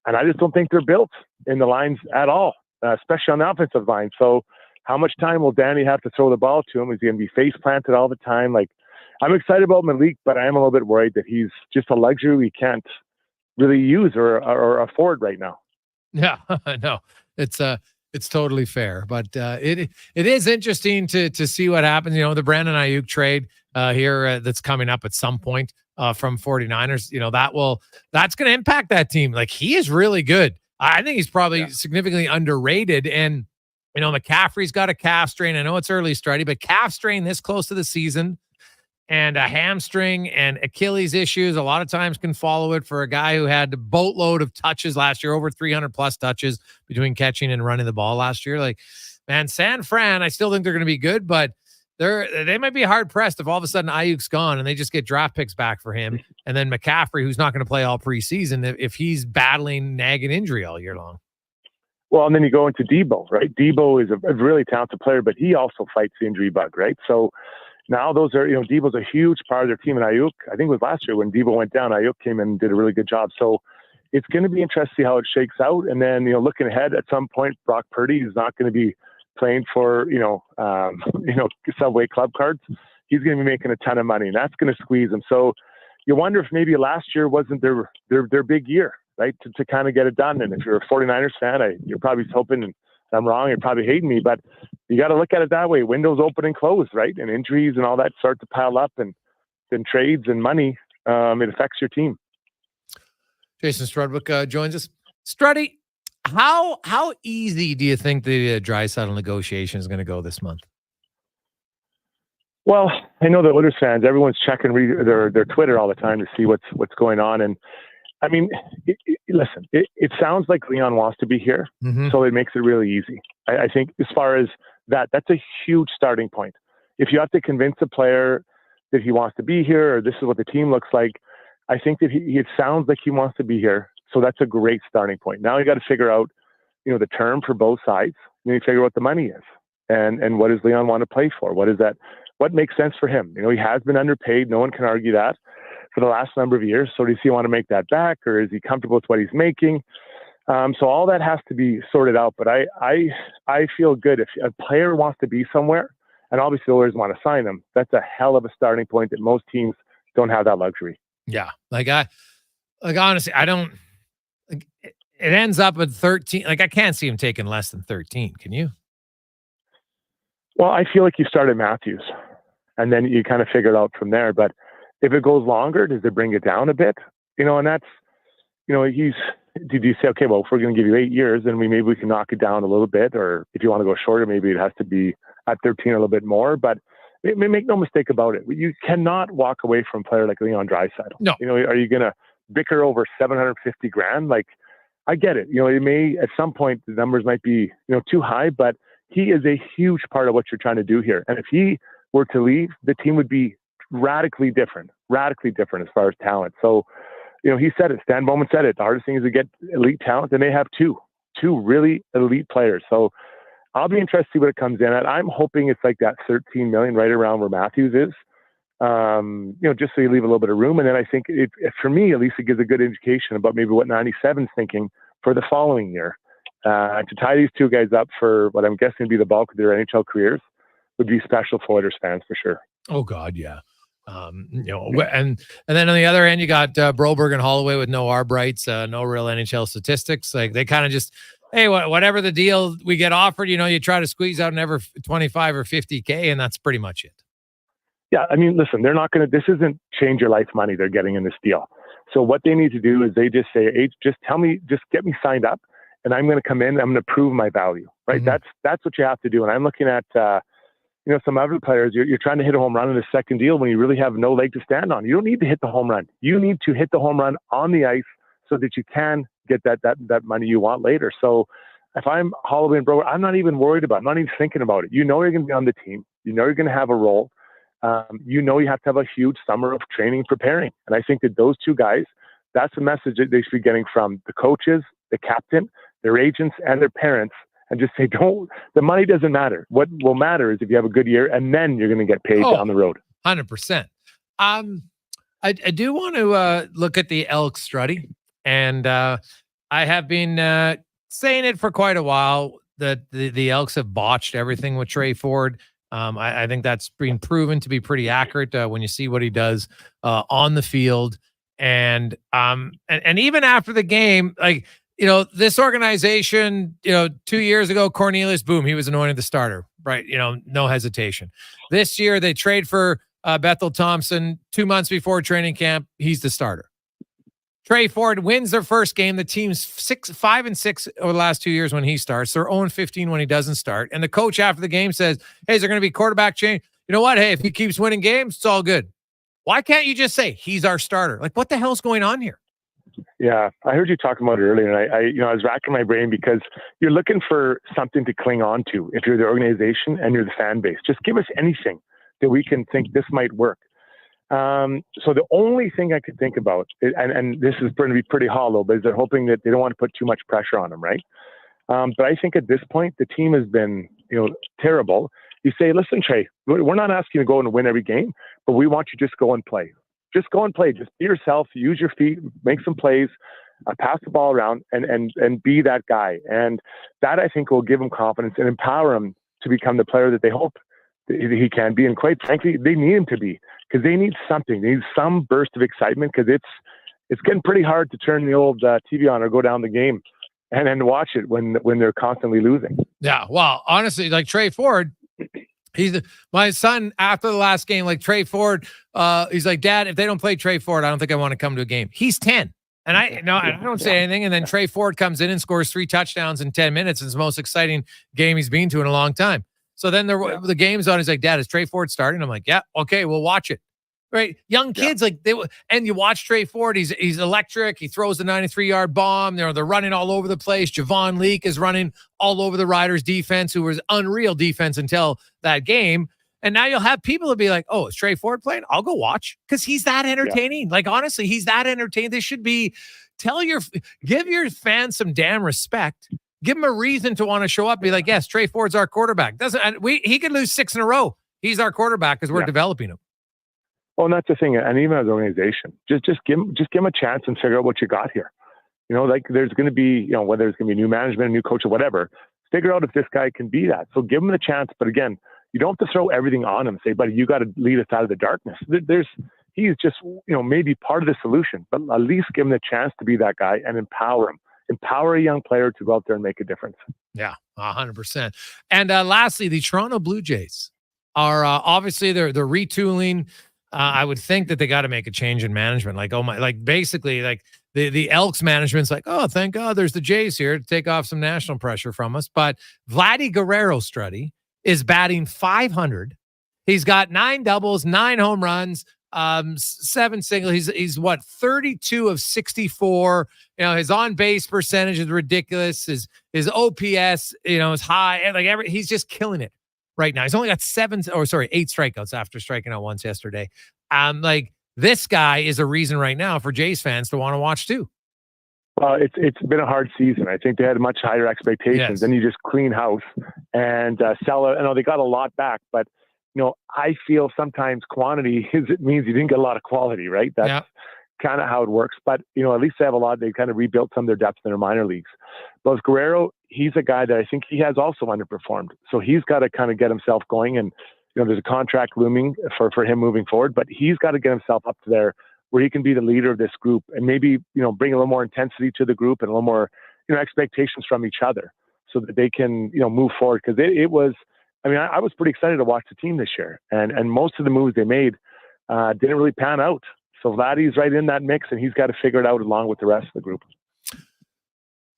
and I just don't think they're built in the lines at all, especially on the offensive line. So how much time will Danny have to throw the ball to him? Is he going to be face planted all the time? Like, I'm excited about Malik, but I am a little bit worried that he's just a luxury we can't really use or afford right now. Yeah, no, it's totally fair, but it is interesting to see what happens. The Brandon Ayuk trade here that's coming up at some point from 49ers. That's going to impact that team. Like, he is really good. I think he's probably significantly underrated. And, McCaffrey's got a calf strain. I know it's early, Struddy, but calf strain this close to the season and a hamstring and Achilles issues a lot of times can follow it for a guy who had a boatload of touches last year, over 300 plus touches between catching and running the ball last year. Like, man, San Fran, I still think they're going to be good, but they might be hard pressed if all of a sudden Ayuk's gone and they just get draft picks back for him. And then McCaffrey, who's not going to play all preseason, if he's battling nagging injury all year long. Well, and then you go into Debo, right? Debo is a really talented player, but he also fights the injury bug, right? So now those are, Debo's a huge part of their team. And Ayuk, I think it was last year when Debo went down, Ayuk came in and did a really good job. So it's going to be interesting to see how it shakes out. And then, looking ahead at some point, Brock Purdy is not going to be playing for, Subway club cards. He's going to be making a ton of money and that's going to squeeze him. So you wonder if maybe last year wasn't their big year, right? To kind of get it done. And if you're a 49ers fan, you're probably hoping, and I'm wrong, you're probably hating me, but you got to look at it that way. Windows open and close, right? And injuries and all that start to pile up, and then trades and money, it affects your team. Jason Strudwick joins us. Struddy, how easy do you think the Draisaitl negotiation is going to go this month? Well, I know the Oilers fans, everyone's checking their Twitter all the time to see what's going on. And I mean, listen, it sounds like Leon wants to be here, so it makes it really easy. I think as far as that's a huge starting point. If you have to convince a player that he wants to be here or this is what the team looks like, I think that it sounds like he wants to be here. So that's a great starting point. Now you got to figure out, the term for both sides. And you figure out what the money is and what does Leon want to play for? What is that? What makes sense for him? He has been underpaid. No one can argue that for the last number of years. So does he want to make that back, or is he comfortable with what he's making? So all that has to be sorted out. But I feel good if a player wants to be somewhere, and obviously the Oilers want to sign him. That's a hell of a starting point that most teams don't have that luxury. Yeah, honestly, I don't. It ends up at 13. I can't see him taking less than 13. Can you? Well, I feel like you start at Matthews, and then you kind of figure it out from there. But if it goes longer, does it bring it down a bit? And that's, did you say, okay, well, if we're going to give you 8 years, then maybe we can knock it down a little bit. Or if you want to go shorter, maybe it has to be at 13 a little bit more. But make no mistake about it. You cannot walk away from a player like Leon Draisaitl. No. Are you going to bicker over $750,000? Like, I get it. It may, at some point, the numbers might be, too high, but he is a huge part of what you're trying to do here. And if he were to leave, the team would be radically different as far as talent. So, he said it, Stan Bowman said it, the hardest thing is to get elite talent, and they have two really elite players. So I'll be interested to see what it comes in at. I'm hoping it's like that 13 million right around where Matthews is, just so you leave a little bit of room. And then I think for me, at least it gives a good indication about maybe what 97's thinking for the following year. To tie these two guys up for what I'm guessing would be the bulk of their NHL careers would be special for Oilers fans for sure. Oh God, yeah. And then on the other end, you got Broberg and Holloway with no Arbrights, no real NHL statistics. Like they kind of just, hey, whatever the deal we get offered, you try to squeeze out never 25 or 50K, and that's pretty much it. Yeah, I mean, listen, they're not going to. This isn't change your life money they're getting in this deal. So what they need to do is they just say, hey, just get me signed up, and I'm going to come in. I'm going to prove my value, right? Mm-hmm. That's what you have to do. And I'm looking at. Some other players, you're trying to hit a home run in a second deal when you really have no leg to stand on. You don't need to hit the home run. You need to hit the home run on the ice so that you can get that money you want later. So if I'm Holloway and Broberg, I'm not even worried about it. I'm not even thinking about it. You're going to be on the team. You're going to have a role. You have to have a huge summer of training preparing. And I think that those two guys, that's the message that they should be getting from the coaches, the captain, their agents, and their parents. And just say, the money doesn't matter. What will matter is if you have a good year, and then you're going to get paid down the road. 100%. I do want to look at the Elks, Struddy. And I have been saying it for quite a while that the Elks have botched everything with Trey Ford. I think that's been proven to be pretty accurate when you see what he does on the field. And even after the game, like, this organization, 2 years ago, Cornelius, boom, he was anointed the starter, right? No hesitation. This year, they trade for Bethel Thompson 2 months before training camp. He's the starter. Trey Ford wins their first game. The team's 5-6 over the last 2 years when he starts. They're 0-15 when he doesn't start. And the coach after the game says, hey, is there going to be quarterback change? You know what? Hey, if he keeps winning games, it's all good. Why can't you just say he's our starter? Like, what the hell's going on here? Yeah, I heard you talking about it earlier, and I was racking my brain because you're looking for something to cling on to if you're the organization and you're the fan base. Just give us anything that we can think this might work. So the only thing I could think about, and this is going to be pretty hollow, but is they're hoping that they don't want to put too much pressure on him, right? But I think at this point, the team has been, terrible. You say, listen, Trey, we're not asking you to go and win every game, but we want you to just go and play. Just go and play. Just be yourself. Use your feet. Make some plays. Pass the ball around and be that guy. And that, I think, will give him confidence and empower him to become the player that they hope that he can be. And quite frankly, they need him to be, because they need something. They need some burst of excitement, because it's getting pretty hard to turn the old TV on or go down the game and then watch it when they're constantly losing. Yeah. Well, honestly, like Trey Ford, my son after the last game, like Trey Ford, he's like, Dad, if they don't play Trey Ford, I don't think I want to come to a game. He's 10. And I don't say anything. And then Trey Ford comes in and scores 3 touchdowns in 10 minutes. It's the most exciting game he's been to in a long time. So then the game's on. He's like, Dad, is Trey Ford starting? I'm like, yeah, okay, we'll watch it. Right. Young kids, and you watch Trey Ford, he's electric. He throws the 93-yard bomb. They're running all over the place. Javon Leake is running all over the Riders defense, who was unreal defense until that game. And now you'll have people to be like, oh, is Trey Ford playing? I'll go watch, because he's that entertaining. Yeah. Like, honestly, he's that entertaining. This should be, give your fans some damn respect. Give him a reason to want to show up. Be like, yes, Trey Ford's our quarterback. He could lose 6 in a row. He's our quarterback because we're developing him. Well, and that's the thing. And even as an organization, just give him a chance and figure out what you got here. Like there's going to be, whether it's going to be new management, a new coach or whatever, figure out if this guy can be that. So give him the chance. But again, you don't have to throw everything on him. Say, buddy, you got to lead us out of the darkness. He's just, maybe part of the solution, but at least give him the chance to be that guy and empower him. Empower a young player to go out there and make a difference. Yeah, 100%. And lastly, the Toronto Blue Jays are obviously they're retooling. I would think that they got to make a change in management. Basically, the Elks management's like, oh, thank God there's the Jays here to take off some national pressure from us. But Vladdy Guerrero Struddy is batting .500. He's got 9 doubles, 9 home runs, 7 singles. He's 32 of 64. His on base percentage is ridiculous. His OPS, is high. And he's just killing it right now. He's only got 8 strikeouts after striking out once yesterday. This guy is a reason right now for Jays fans to want to watch too. Well, it's been a hard season. I think they had much higher expectations. Then you just clean house and sell it. I know they got a lot back, but I feel sometimes quantity means you didn't get a lot of quality, right? That's kind of how it works. But at least they have a lot. They kind of rebuilt some of their depth in their minor leagues. But with Guerrero, he's a guy that I think he has also underperformed. So he's got to kind of get himself going. And there's a contract looming for him moving forward. But he's got to get himself up to there where he can be the leader of this group and maybe bring a little more intensity to the group and a little more expectations from each other, so that they can move forward. Because it was. I was pretty excited to watch the team this year, and most of the moves they made didn't really pan out. So Vladdy's right in that mix, and he's got to figure it out along with the rest of the group.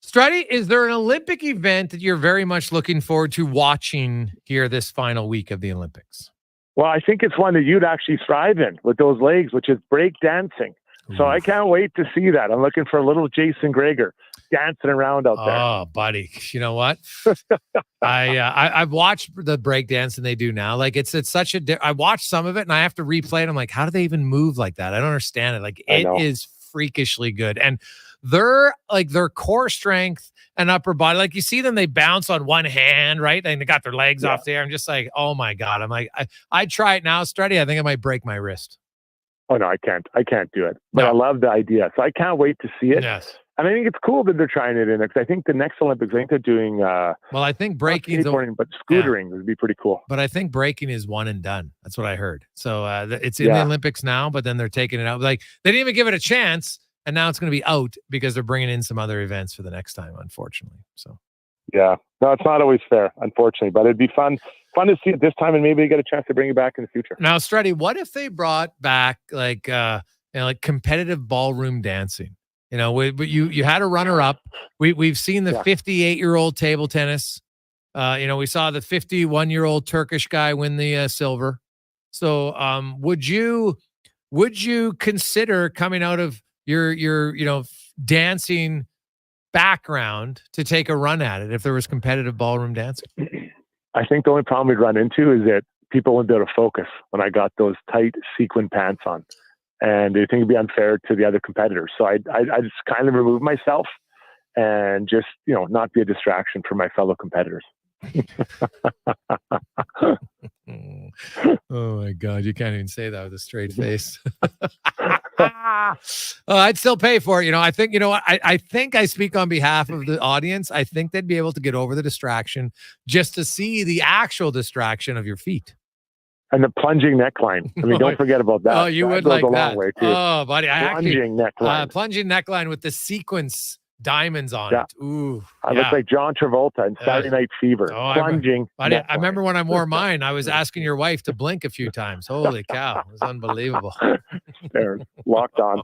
Struddy, is there an Olympic event that you're very much looking forward to watching here this final week of the Olympics? Well, I think it's one that you'd actually thrive in with those legs, which is break dancing. So I can't wait to see that. I'm looking for a little Jason Gregor dancing around out there. Oh, buddy. You know what? I've watched the break dance and they do now. It's such I watched some of it and I have to replay it. I'm like, how do they even move like that? I don't understand it. It is freakishly good. And their core strength and upper body, you see them, they bounce on one hand, right? And they got their legs off there. I'm just like, oh my God. I'm like, I try it now, Struddy. I think I might break my wrist. Oh no, I can't do it. But I love the idea. So I can't wait to see it. Yes. And I think it's cool that they're trying it in there, because I think the next Olympics, I think they're doing. Well, I think breaking, but scootering would be pretty cool. But I think breaking is one and done. That's what I heard. So it's in the Olympics now, but then they're taking it out. They didn't even give it a chance, and now it's going to be out because they're bringing in some other events for the next time, unfortunately. So. Yeah, no, it's not always fair, unfortunately, but it'd be fun to see it this time, and maybe they get a chance to bring it back in the future. Now, Struddy, what if they brought back competitive ballroom dancing? You know, but you had a runner up. We've seen the 58-year-old table tennis. You know, we saw the 51-year-old Turkish guy win the silver. So, would you consider coming out of your dancing background to take a run at it if there was competitive ballroom dancing? I think the only problem we'd run into is that people wouldn't be able to focus when I got those tight sequin pants on, and they think it'd be unfair to the other competitors. So I just kind of remove myself and just, not be a distraction for my fellow competitors. Oh my God, you can't even say that with a straight face. I'd still pay for it. I think, I think I speak on behalf of the audience. I think they'd be able to get over the distraction just to see the actual distraction of your feet. And the plunging neckline. I mean, don't forget about that. Oh, you that would goes like a long that. way too. Oh, buddy. Plunging neckline. Plunging neckline with the sequence diamonds on it. Ooh. I look like John Travolta in Saturday Night Fever. Plunging. I remember when I wore mine, I was asking your wife to blink a few times. Holy cow. It was unbelievable. There. Locked on.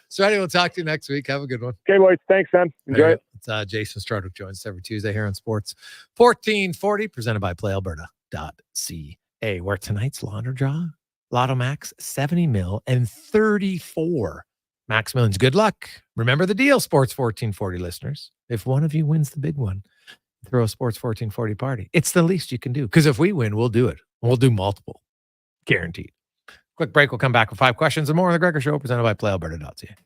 So anyway, we'll talk to you next week. Have a good one. Okay, boys. Thanks, man. Enjoy it. It's Jason Strudwick joins us every Tuesday here on Sports 1440, presented by PlayAlberta.ca, where tonight's lotto draw, Lotto Max 70 mil and 34 Max Millions. Good luck. Remember the deal, Sports 1440 listeners. If one of you wins the big one, throw a Sports 1440 party. It's the least you can do, because if we win, we'll do it. We'll do multiple. Guaranteed. Quick break. We'll come back with 5 questions and more on the Gregor Show, presented by PlayAlberta.ca.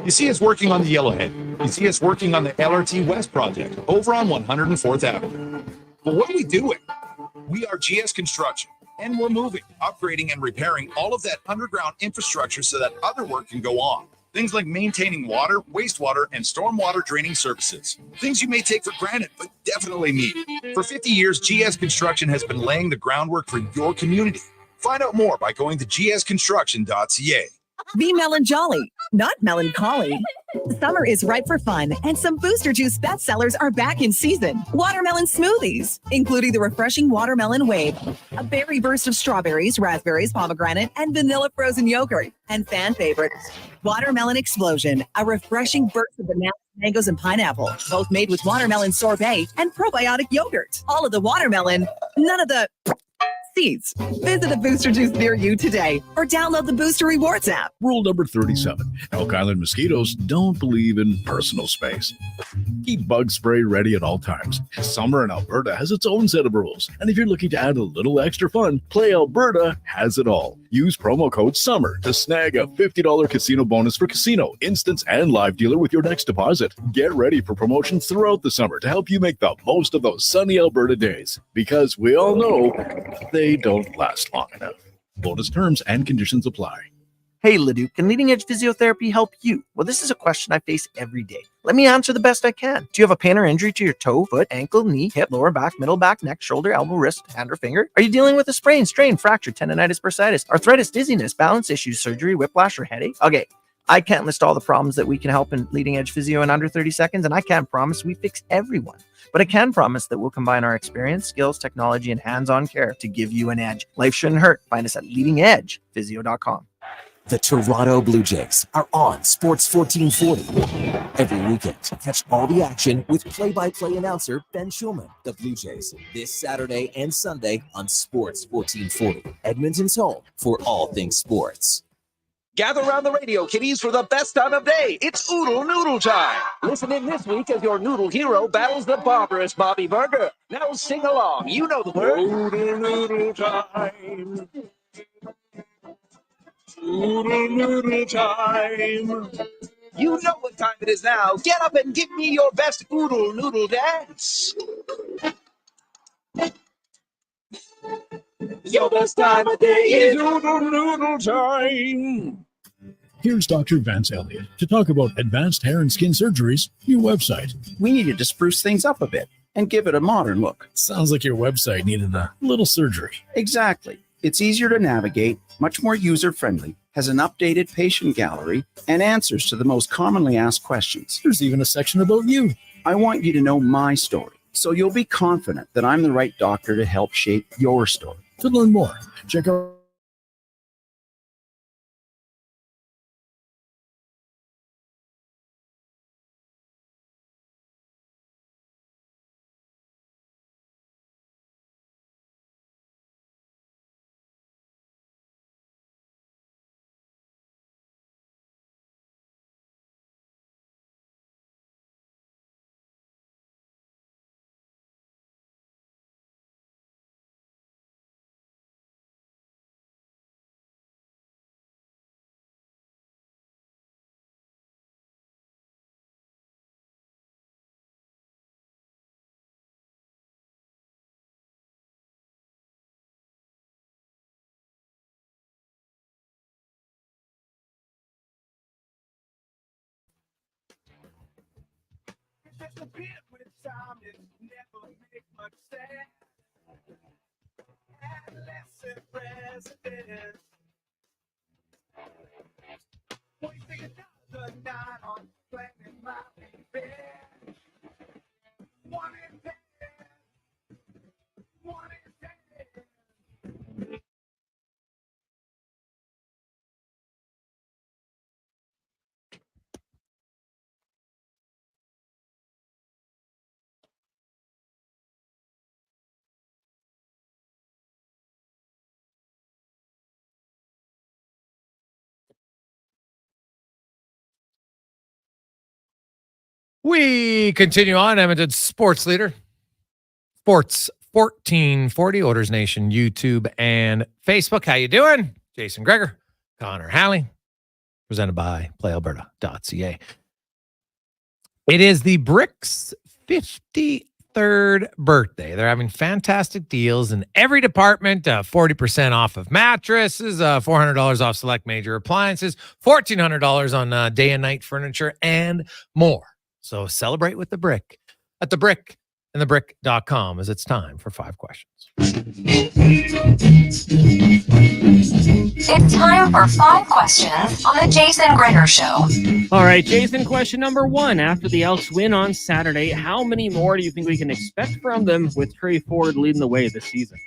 You see us working on the Yellowhead. You see us working on the LRT West project over on 104th Avenue. But what are we doing? We are GS Construction, and we're moving, upgrading, and repairing all of that underground infrastructure so that other work can go on. Things like maintaining water, wastewater, and stormwater draining services. Things you may take for granted, but definitely need. For 50 years, GS Construction has been laying the groundwork for your community. Find out more by going to gsconstruction.ca. Be melon jolly, not melancholy. Summer is ripe for fun, and some Booster Juice bestsellers are back in season. Watermelon smoothies, including the refreshing Watermelon Wave, a berry burst of strawberries, raspberries, pomegranate, and vanilla frozen yogurt. And fan favorites, Watermelon Explosion, a refreshing burst of bananas, mangoes, and pineapple, both made with watermelon sorbet and probiotic yogurt. All of the watermelon, none of the seeds. Visit a Booster Juice near you today or download the Booster Rewards app. Rule number 37. Elk Island mosquitoes don't believe in personal space. Keep bug spray ready at all times. Summer in Alberta has its own set of rules. And if you're looking to add a little extra fun, Play Alberta has it all. Use promo code SUMMER to snag a $50 casino bonus for casino, instance, and live dealer with your next deposit. Get ready for promotions throughout the summer to help you make the most of those sunny Alberta days. Because we all know they don't last long enough. Bonus terms and conditions apply. Hey, Leduc, can leading edge physiotherapy help you? Well, this is a question I face every day. Let me answer the best I can. Do you have a pain or injury to your toe, foot, ankle, knee, hip, lower back, middle back, neck, shoulder, elbow, wrist, hand, or finger? Are you dealing with a sprain, strain, fracture, tendonitis, bursitis, arthritis, dizziness, balance issues, surgery, whiplash, or headache? Okay, I can't list all the problems that we can help in leading edge physio in under 30 seconds, and I can't promise we fix everyone. But I can promise that we'll combine our experience, skills, technology, and hands-on care to give you an edge. Life shouldn't hurt. Find us at leadingedgephysio.com. The Toronto Blue Jays are on Sports 1440. Every weekend, catch all the action with play-by-play announcer Ben Schulman. The Blue Jays, this Saturday and Sunday on Sports 1440. Edmonton's home for all things sports. Gather around the radio, kiddies, for the best time of day. It's Oodle Noodle time. Listen in this week as your noodle hero battles the barbarous Bobby Burger. Now sing along. You know the word. Oodle Noodle time. Oodle Noodle time. You know what time it is now. Get up and give me your best Oodle Noodle dance. Your best time of day is Oodle Noodle time. Here's Dr. Vance Elliott to talk about Advanced Hair and Skin Surgery's new website. We needed to spruce things up a bit and give it a modern look. Sounds like your website needed a little surgery. Exactly. It's easier to navigate, much more user-friendly, has an updated patient gallery, and answers to the most commonly asked questions. There's even a section about you. I want you to know my story, so you'll be confident that I'm the right doctor to help shape your story. To learn more, check out Disappeared with time, it never make much sense. Adolescent president. Wasting another night on planning my revenge. One is dead. One is dead. We continue on. Edmonton sports leader, Sports 1440, Orders Nation, YouTube, and Facebook. How you doing? Jason Gregor, Connor Halley, presented by PlayAlberta.ca. It is the Brick's 53rd birthday. They're having fantastic deals in every department, 40% off of mattresses, $400 off select major appliances, $1,400 on day and night furniture, and more. So celebrate with the Brick at the Brick and thebrick.com as it's time for 5 questions. It's time for 5 questions on the Jason Gregor Show. All right, Jason, question number 1. After the Elks win on Saturday, how many more do you think we can expect from them with Trey Ford leading the way this season?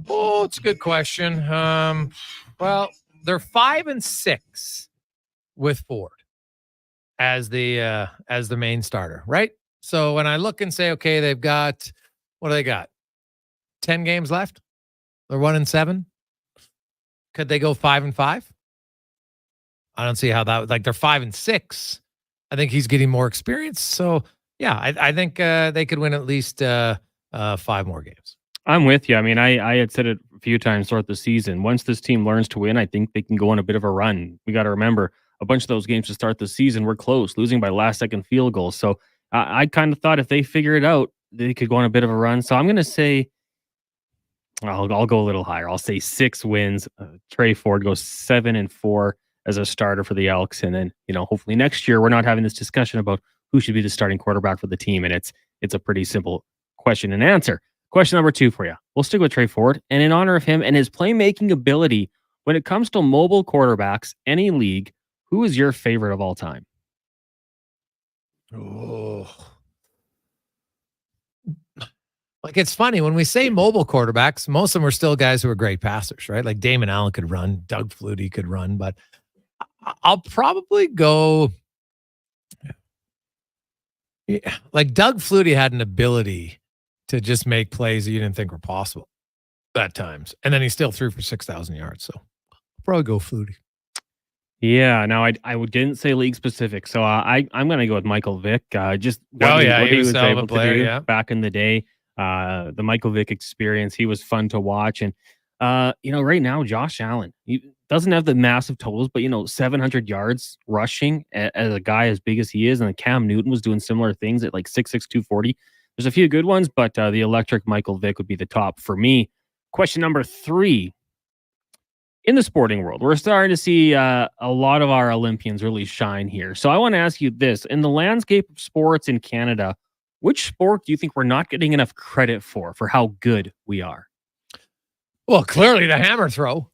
Oh, it's a good question. Well, they're 5-6 with Ford as the main starter, right? So when I look and say, okay, they've got, what do they got? 10 games left. They're 1-7. Could they go 5-5? I don't see how that. Like they're 5-6. I think he's getting more experience. So yeah, I think they could win at least 5 more games. I'm with you. I mean, I had said it a few times throughout the season. Once this team learns to win, I think they can go on a bit of a run. We got to remember a bunch of those games to start the season were close, losing by last-second field goals. So I kind of thought if they figure it out, they could go on a bit of a run. So I'm going to say, I'll go a little higher. I'll say 6 wins. Trey Ford goes 7-4 as a starter for the Elks, and then hopefully next year we're not having this discussion about who should be the starting quarterback for the team, and it's a pretty simple question and answer. Question number 2 for you. We'll stick with Trey Ford, and in honor of him and his playmaking ability, when it comes to mobile quarterbacks, any league, who is your favorite of all time? Oh. Like, it's funny when we say mobile quarterbacks, most of them are still guys who are great passers, right? Like Damon Allen could run, Doug Flutie could run, but I'll probably go. Yeah, like Doug Flutie had an ability to just make plays that you didn't think were possible at times. And then he still threw for 6,000 yards. So I'll probably go Flutie. Yeah, no, I didn't say league specific, so I'm going to go with Michael Vick. Just what he was able to do back in the day. The Michael Vick experience, he was fun to watch. And right now, Josh Allen, he doesn't have the massive totals, but 700 yards rushing as a guy as big as he is, and Cam Newton was doing similar things at like 6'6", 240. There's a few good ones, but the electric Michael Vick would be the top for me. Question number 3. In the sporting world, we're starting to see a lot of our Olympians really shine here. So I want to ask you this. In the landscape of sports in Canada, which sport do you think we're not getting enough credit for how good we are? Well, clearly the hammer throw,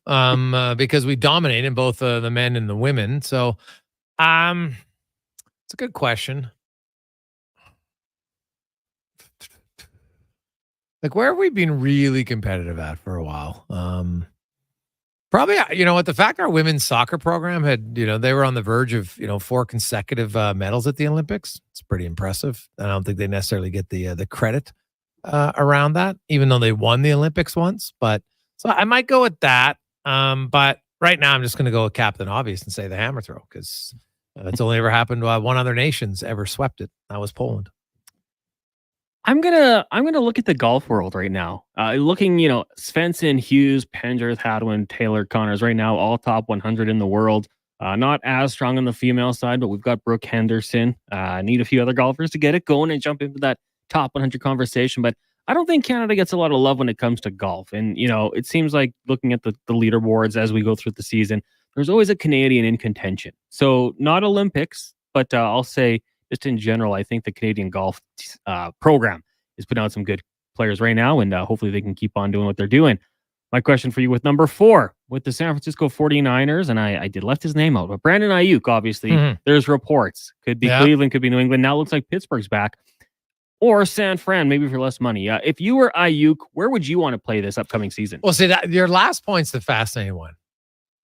because we dominate in both the men and the women. So it's a good question. Like, where have we been really competitive at for a while? Probably, the fact our women's soccer program had, they were on the verge of, 4 consecutive medals at the Olympics. It's pretty impressive. I don't think they necessarily get the credit around that, even though they won the Olympics once. But so I might go with that. But right now I'm just going to go with Captain Obvious and say the hammer throw, because it's only ever happened to one other nation's ever swept it. That was Poland. I'm gonna look at the golf world right now. Looking, Svensson, Hughes, Pendrith, Hadwin, Taylor, Connors right now, all top 100 in the world. Not as strong on the female side, but we've got Brooke Henderson. Need a few other golfers to get it going and jump into that top 100 conversation. But I don't think Canada gets a lot of love when it comes to golf. And, it seems like looking at the leaderboards as we go through the season, there's always a Canadian in contention. So not Olympics, but I'll say just in general, I think the Canadian golf program is putting out some good players right now, and hopefully they can keep on doing what they're doing. My question for you with number 4, with the San Francisco 49ers, and I did left his name out, but Brandon Ayuk, obviously, there's reports. Could be Cleveland, could be New England. Now it looks like Pittsburgh's back. Or San Fran, maybe for less money. If you were Ayuk, where would you want to play this upcoming season? Well, see, that your last point's the fascinating one.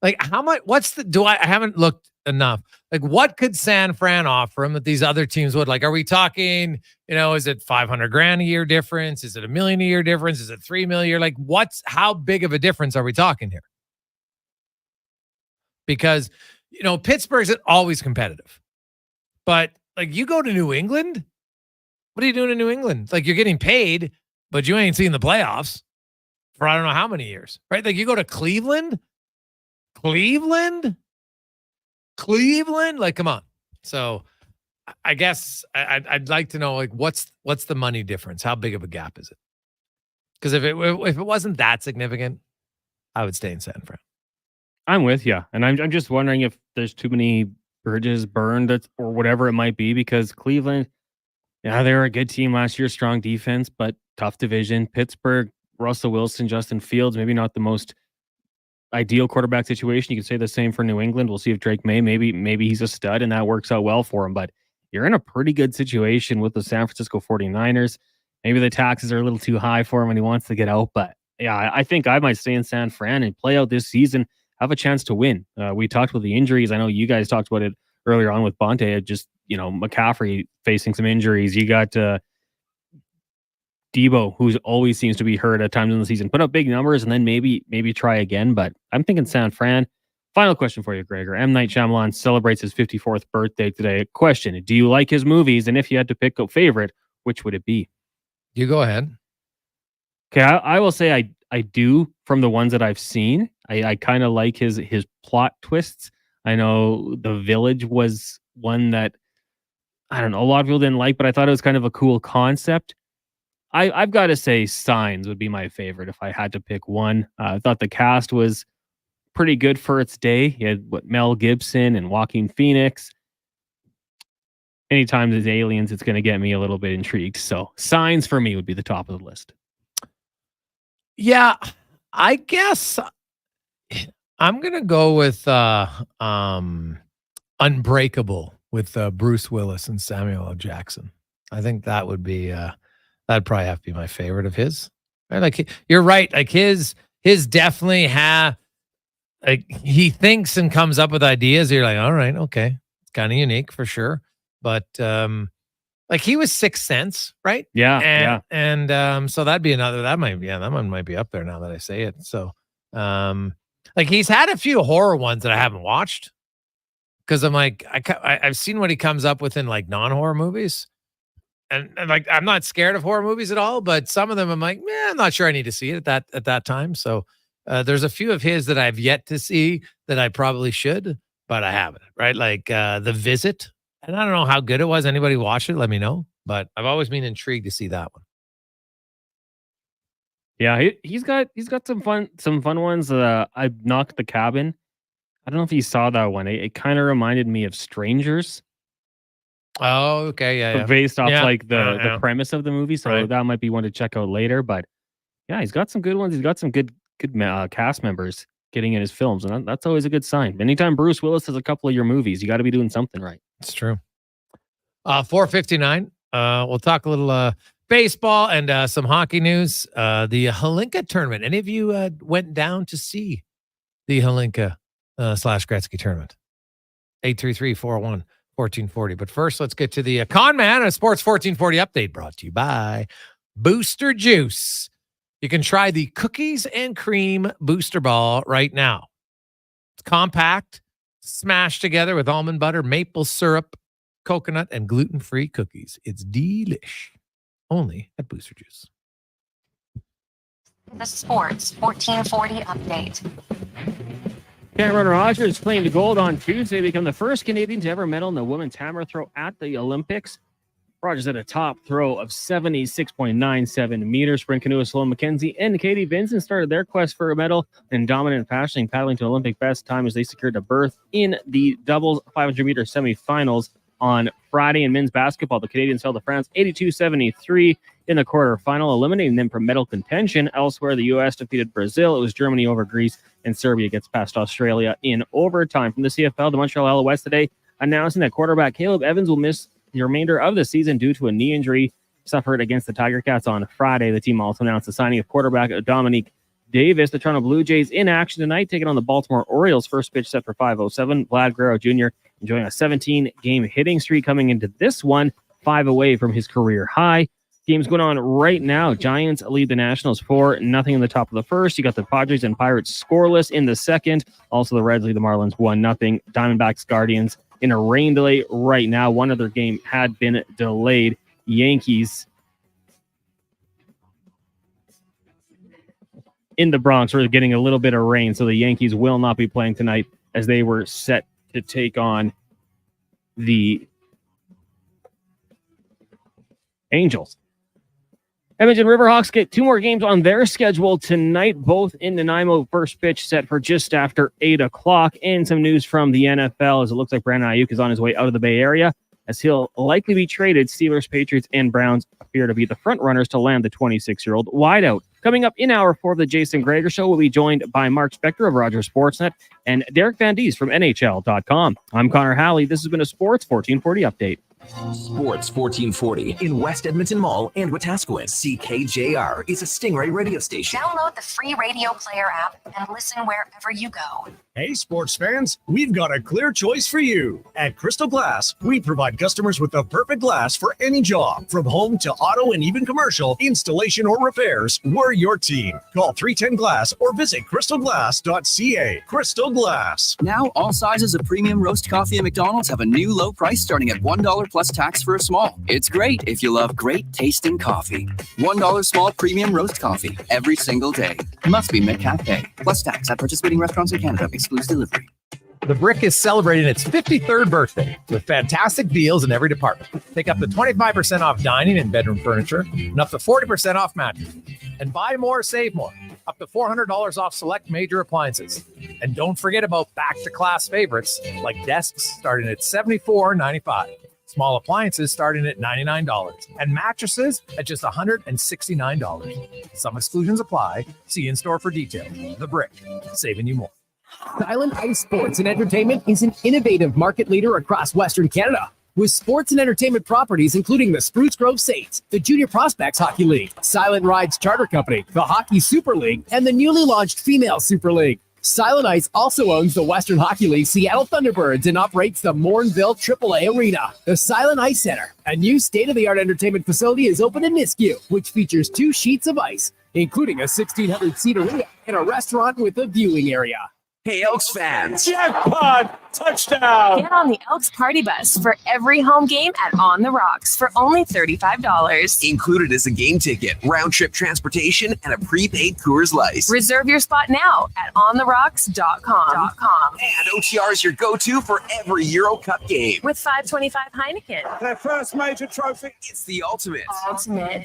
Like, how much? I haven't looked enough. Like, what could San Fran offer him that these other teams would? Like, are we talking? Is it $500,000 a year difference? Is it $1 million a year difference? Is it $3 million a year? Like, how big of a difference are we talking here? Because Pittsburgh's always competitive, but like you go to New England. What are you doing in New England? Like, you're getting paid, but you ain't seen the playoffs for I don't know how many years, right? Like, you go to Cleveland. Like, come on. So I guess I'd like to know, like, what's the money difference? How big of a gap is it? Because if it wasn't that significant, I would stay in San Fran. I'm with you. And I'm just wondering if there's too many bridges burned or whatever it might be, because Cleveland, yeah, they were a good team last year, strong defense, but tough division. Pittsburgh, Russell Wilson, Justin Fields, maybe not the most ideal quarterback situation. You could say the same for New England. We'll see if Drake May, maybe he's a stud and that works out well for him, but you're in a pretty good situation with the San Francisco 49ers. Maybe the taxes are a little too high for him and he wants to get out, but yeah, I think I might stay in San Fran and play out this season, have a chance to win. We talked about the injuries. I know you guys talked about it earlier on with Bonte, just, McCaffrey facing some injuries. You got Debo, who always seems to be hurt at times in the season. Put up big numbers and then maybe try again. But I'm thinking San Fran. Final question for you, Gregor. M. Night Shyamalan celebrates his 54th birthday today. Question: do you like his movies? And if you had to pick a favorite, which would it be? You go ahead. Okay, I will say I do from the ones that I've seen. I kind of like his plot twists. I know The Village was one that, I don't know, a lot of people didn't like, but I thought it was kind of a cool concept. I've got to say Signs would be my favorite if I had to pick one. I thought the cast was pretty good for its day. You had Mel Gibson and Joaquin Phoenix. Anytime there's aliens, it's going to get me a little bit intrigued. So Signs for me would be the top of the list. Yeah, I guess I'm going to go with Unbreakable with Bruce Willis and Samuel L. Jackson. I think that would be that'd probably have to be my favorite of his. Right? Like, you're right. Like his definitely he thinks and comes up with ideas. You're like, all right, okay, it's kind of unique for sure. But like he was Sixth Sense, right? Yeah, And so that'd be another. That one might be up there now that I say it. So like he's had a few horror ones that I haven't watched because I'm like I've seen what he comes up with in like non-horror movies. And like, I'm not scared of horror movies at all, but some of them I'm like, I'm not sure I need to see it at that time. So there's a few of his that I've yet to see that I probably should, but I haven't. Right, like The Visit, and I don't know how good it was. Anybody watch it? Let me know. But I've always been intrigued to see that one. Yeah, he's got some fun ones. I Knocked the Cabin. I don't know if you saw that one. It kind of reminded me of Strangers. Oh, okay, yeah. Based off the premise of the movie, so that might be one to check out later. But yeah, he's got some good ones. He's got some good cast members getting in his films, and that's always a good sign. Anytime Bruce Willis has a couple of your movies, you got to be doing something right. It's true. 4:59. We'll talk a little baseball and some hockey news. The Hlinka tournament. Any of you went down to see the Hlinka / Gretzky tournament? 833-401-1440. But first, let's get to the Con Man, a Sports 1440 update brought to you by Booster Juice. You can try the cookies and cream booster ball right now. It's compact, smashed together with almond butter, maple syrup, coconut, and gluten-free cookies. It's delish. Only at Booster Juice. The Sports 1440 update. Cameron Rogers claimed gold on Tuesday, become the first Canadian to ever medal in the women's hammer throw at the Olympics. Rogers at a top throw of 76.97 meters. Sprint canoeist Sloan McKenzie and Katie Vincent started their quest for a medal in dominant fashion, paddling to Olympic best time as they secured a berth in the doubles 500-meter semifinals on Friday. In men's basketball, the Canadians fell to France 82-73 in the quarterfinal, eliminating them from medal contention. Elsewhere, the U.S. defeated Brazil. It was Germany over Greece, and Serbia gets past Australia in overtime. From the CFL, the Montreal Alouettes today announcing that quarterback Caleb Evans will miss the remainder of the season due to a knee injury suffered against the Tiger Cats on Friday. The team also announced the signing of quarterback Dominique Davis. The Toronto Blue Jays in action tonight, taking on the Baltimore Orioles. First pitch set for 5:07. Vlad Guerrero Jr. enjoying a 17-game hitting streak coming into this one, 5 away from his career high. Games going on right now. Giants lead the Nationals 4-0 in the top of the first. You got the Padres and Pirates scoreless in the second. Also, the Reds lead the Marlins 1-0. Diamondbacks Guardians in a rain delay right now. One other game had been delayed. Yankees in the Bronx are getting a little bit of rain, so the Yankees will not be playing tonight as they were set to take on the Angels. Edmonton Riverhawks get 2 more games on their schedule tonight, both in Nanaimo. First pitch set for just after 8 o'clock. And some news from the NFL as it looks like Brandon Ayuk is on his way out of the Bay Area as he'll likely be traded. Steelers, Patriots, and Browns appear to be the front runners to land the 26-year-old wideout. Coming up in hour 4 of the Jason Gregor Show, we'll be joined by Mark Spector of Rogers Sportsnet and Derek Van Dies from NHL.com. I'm Connor Halley. This has been a Sports 1440 update. Sports 1440 in West Edmonton Mall and Wetaskiwin. CKJR is a Stingray radio station. Download the free radio player app and listen wherever you go. Hey, sports fans, we've got a clear choice for you. At Crystal Glass, we provide customers with the perfect glass for any job. From home to auto and even commercial, installation or repairs, we're your team. Call 310 Glass or visit crystalglass.ca. Crystal Glass. Now, all sizes of premium roast coffee at McDonald's have a new low price starting at $1 plus tax for a small. It's great if you love great tasting coffee. $1 small premium roast coffee every single day. Must be McCafe. Plus tax at participating restaurants in Canada. Excludes delivery. The Brick is celebrating its 53rd birthday with fantastic deals in every department. Take up to 25% off dining and bedroom furniture and up to 40% off mattresses. And buy more, save more. Up to $400 off select major appliances. And don't forget about back-to-class favorites like desks starting at $74.95. Small appliances starting at $99 and mattresses at just $169. Some exclusions apply. See in-store for details. The Brick, saving you more. Silent Ice Sports and Entertainment is an innovative market leader across Western Canada with sports and entertainment properties including the Spruce Grove Saints, the Junior Prospects Hockey League, Silent Rides Charter Company, the Hockey Super League, and the newly launched Female Super League. Silent Ice also owns the Western Hockey League Seattle Thunderbirds and operates the Morinville AAA Arena. The Silent Ice Center, a new state-of-the-art entertainment facility, is open in Nisku, which features 2 sheets of ice, including a 1,600-seat arena and a restaurant with a viewing area. Hey, Elks fans. Jackpot! Touchdown! Get on the Elks party bus for every home game at On the Rocks for only $35. Included is a game ticket, round-trip transportation, and a prepaid Coors Light. Reserve your spot now at ontherocks.com. And OTR is your go-to for every Euro Cup game. With $5.25 Heineken. Their first major trophy. It's the ultimate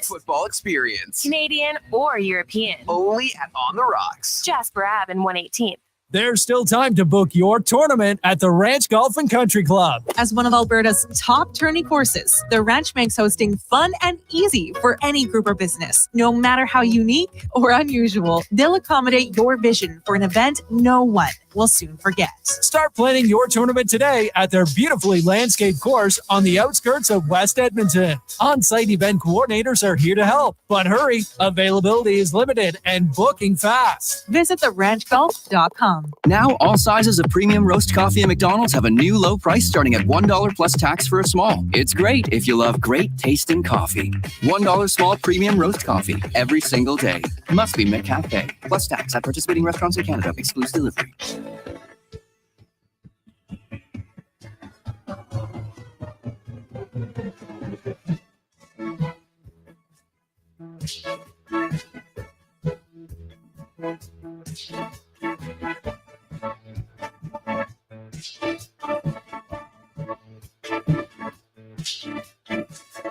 Football experience. Canadian or European. Only at On the Rocks. Jasper Ave and 118th. There's still time to book your tournament at the Ranch Golf and Country Club. As one of Alberta's top tourney courses, the Ranch makes hosting fun and easy for any group or business. No matter how unique or unusual, they'll accommodate your vision for an event no one will soon forget. Start planning your tournament today at their beautifully landscaped course on the outskirts of West Edmonton. On-site event coordinators are here to help, but hurry, availability is limited and booking fast. Visit theranchgolf.com. Now, all sizes of premium roast coffee at McDonald's have a new low price starting at $1 plus tax for a small. It's great if you love great tasting coffee. $1 small premium roast coffee every single day. Must be McCafe. Plus tax at participating restaurants in Canada. Excludes delivery.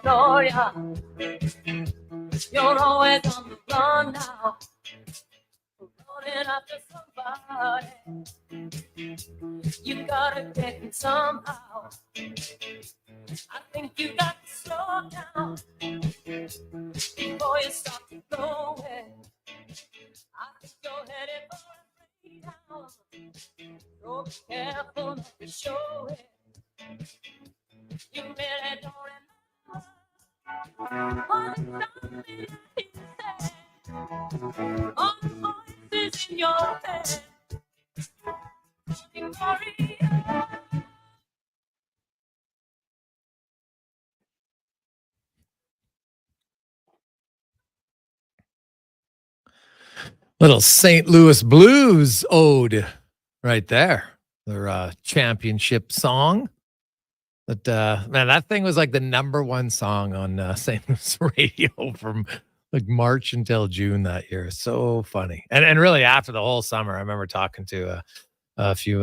Gloria. You're always on the run now, running after somebody. You gotta get it somehow. I think you got to slow down before you start to blow it. I think you're headed for a breakdown, so be careful not to show it. You really don't remember what something he said. All the voices in your head. Gloria. Little St. Louis Blues ode right there. Their championship song. But man, that thing was like the #1 song on St. Louis radio from like March until June that year. So funny. And really after the whole summer, I remember talking to a few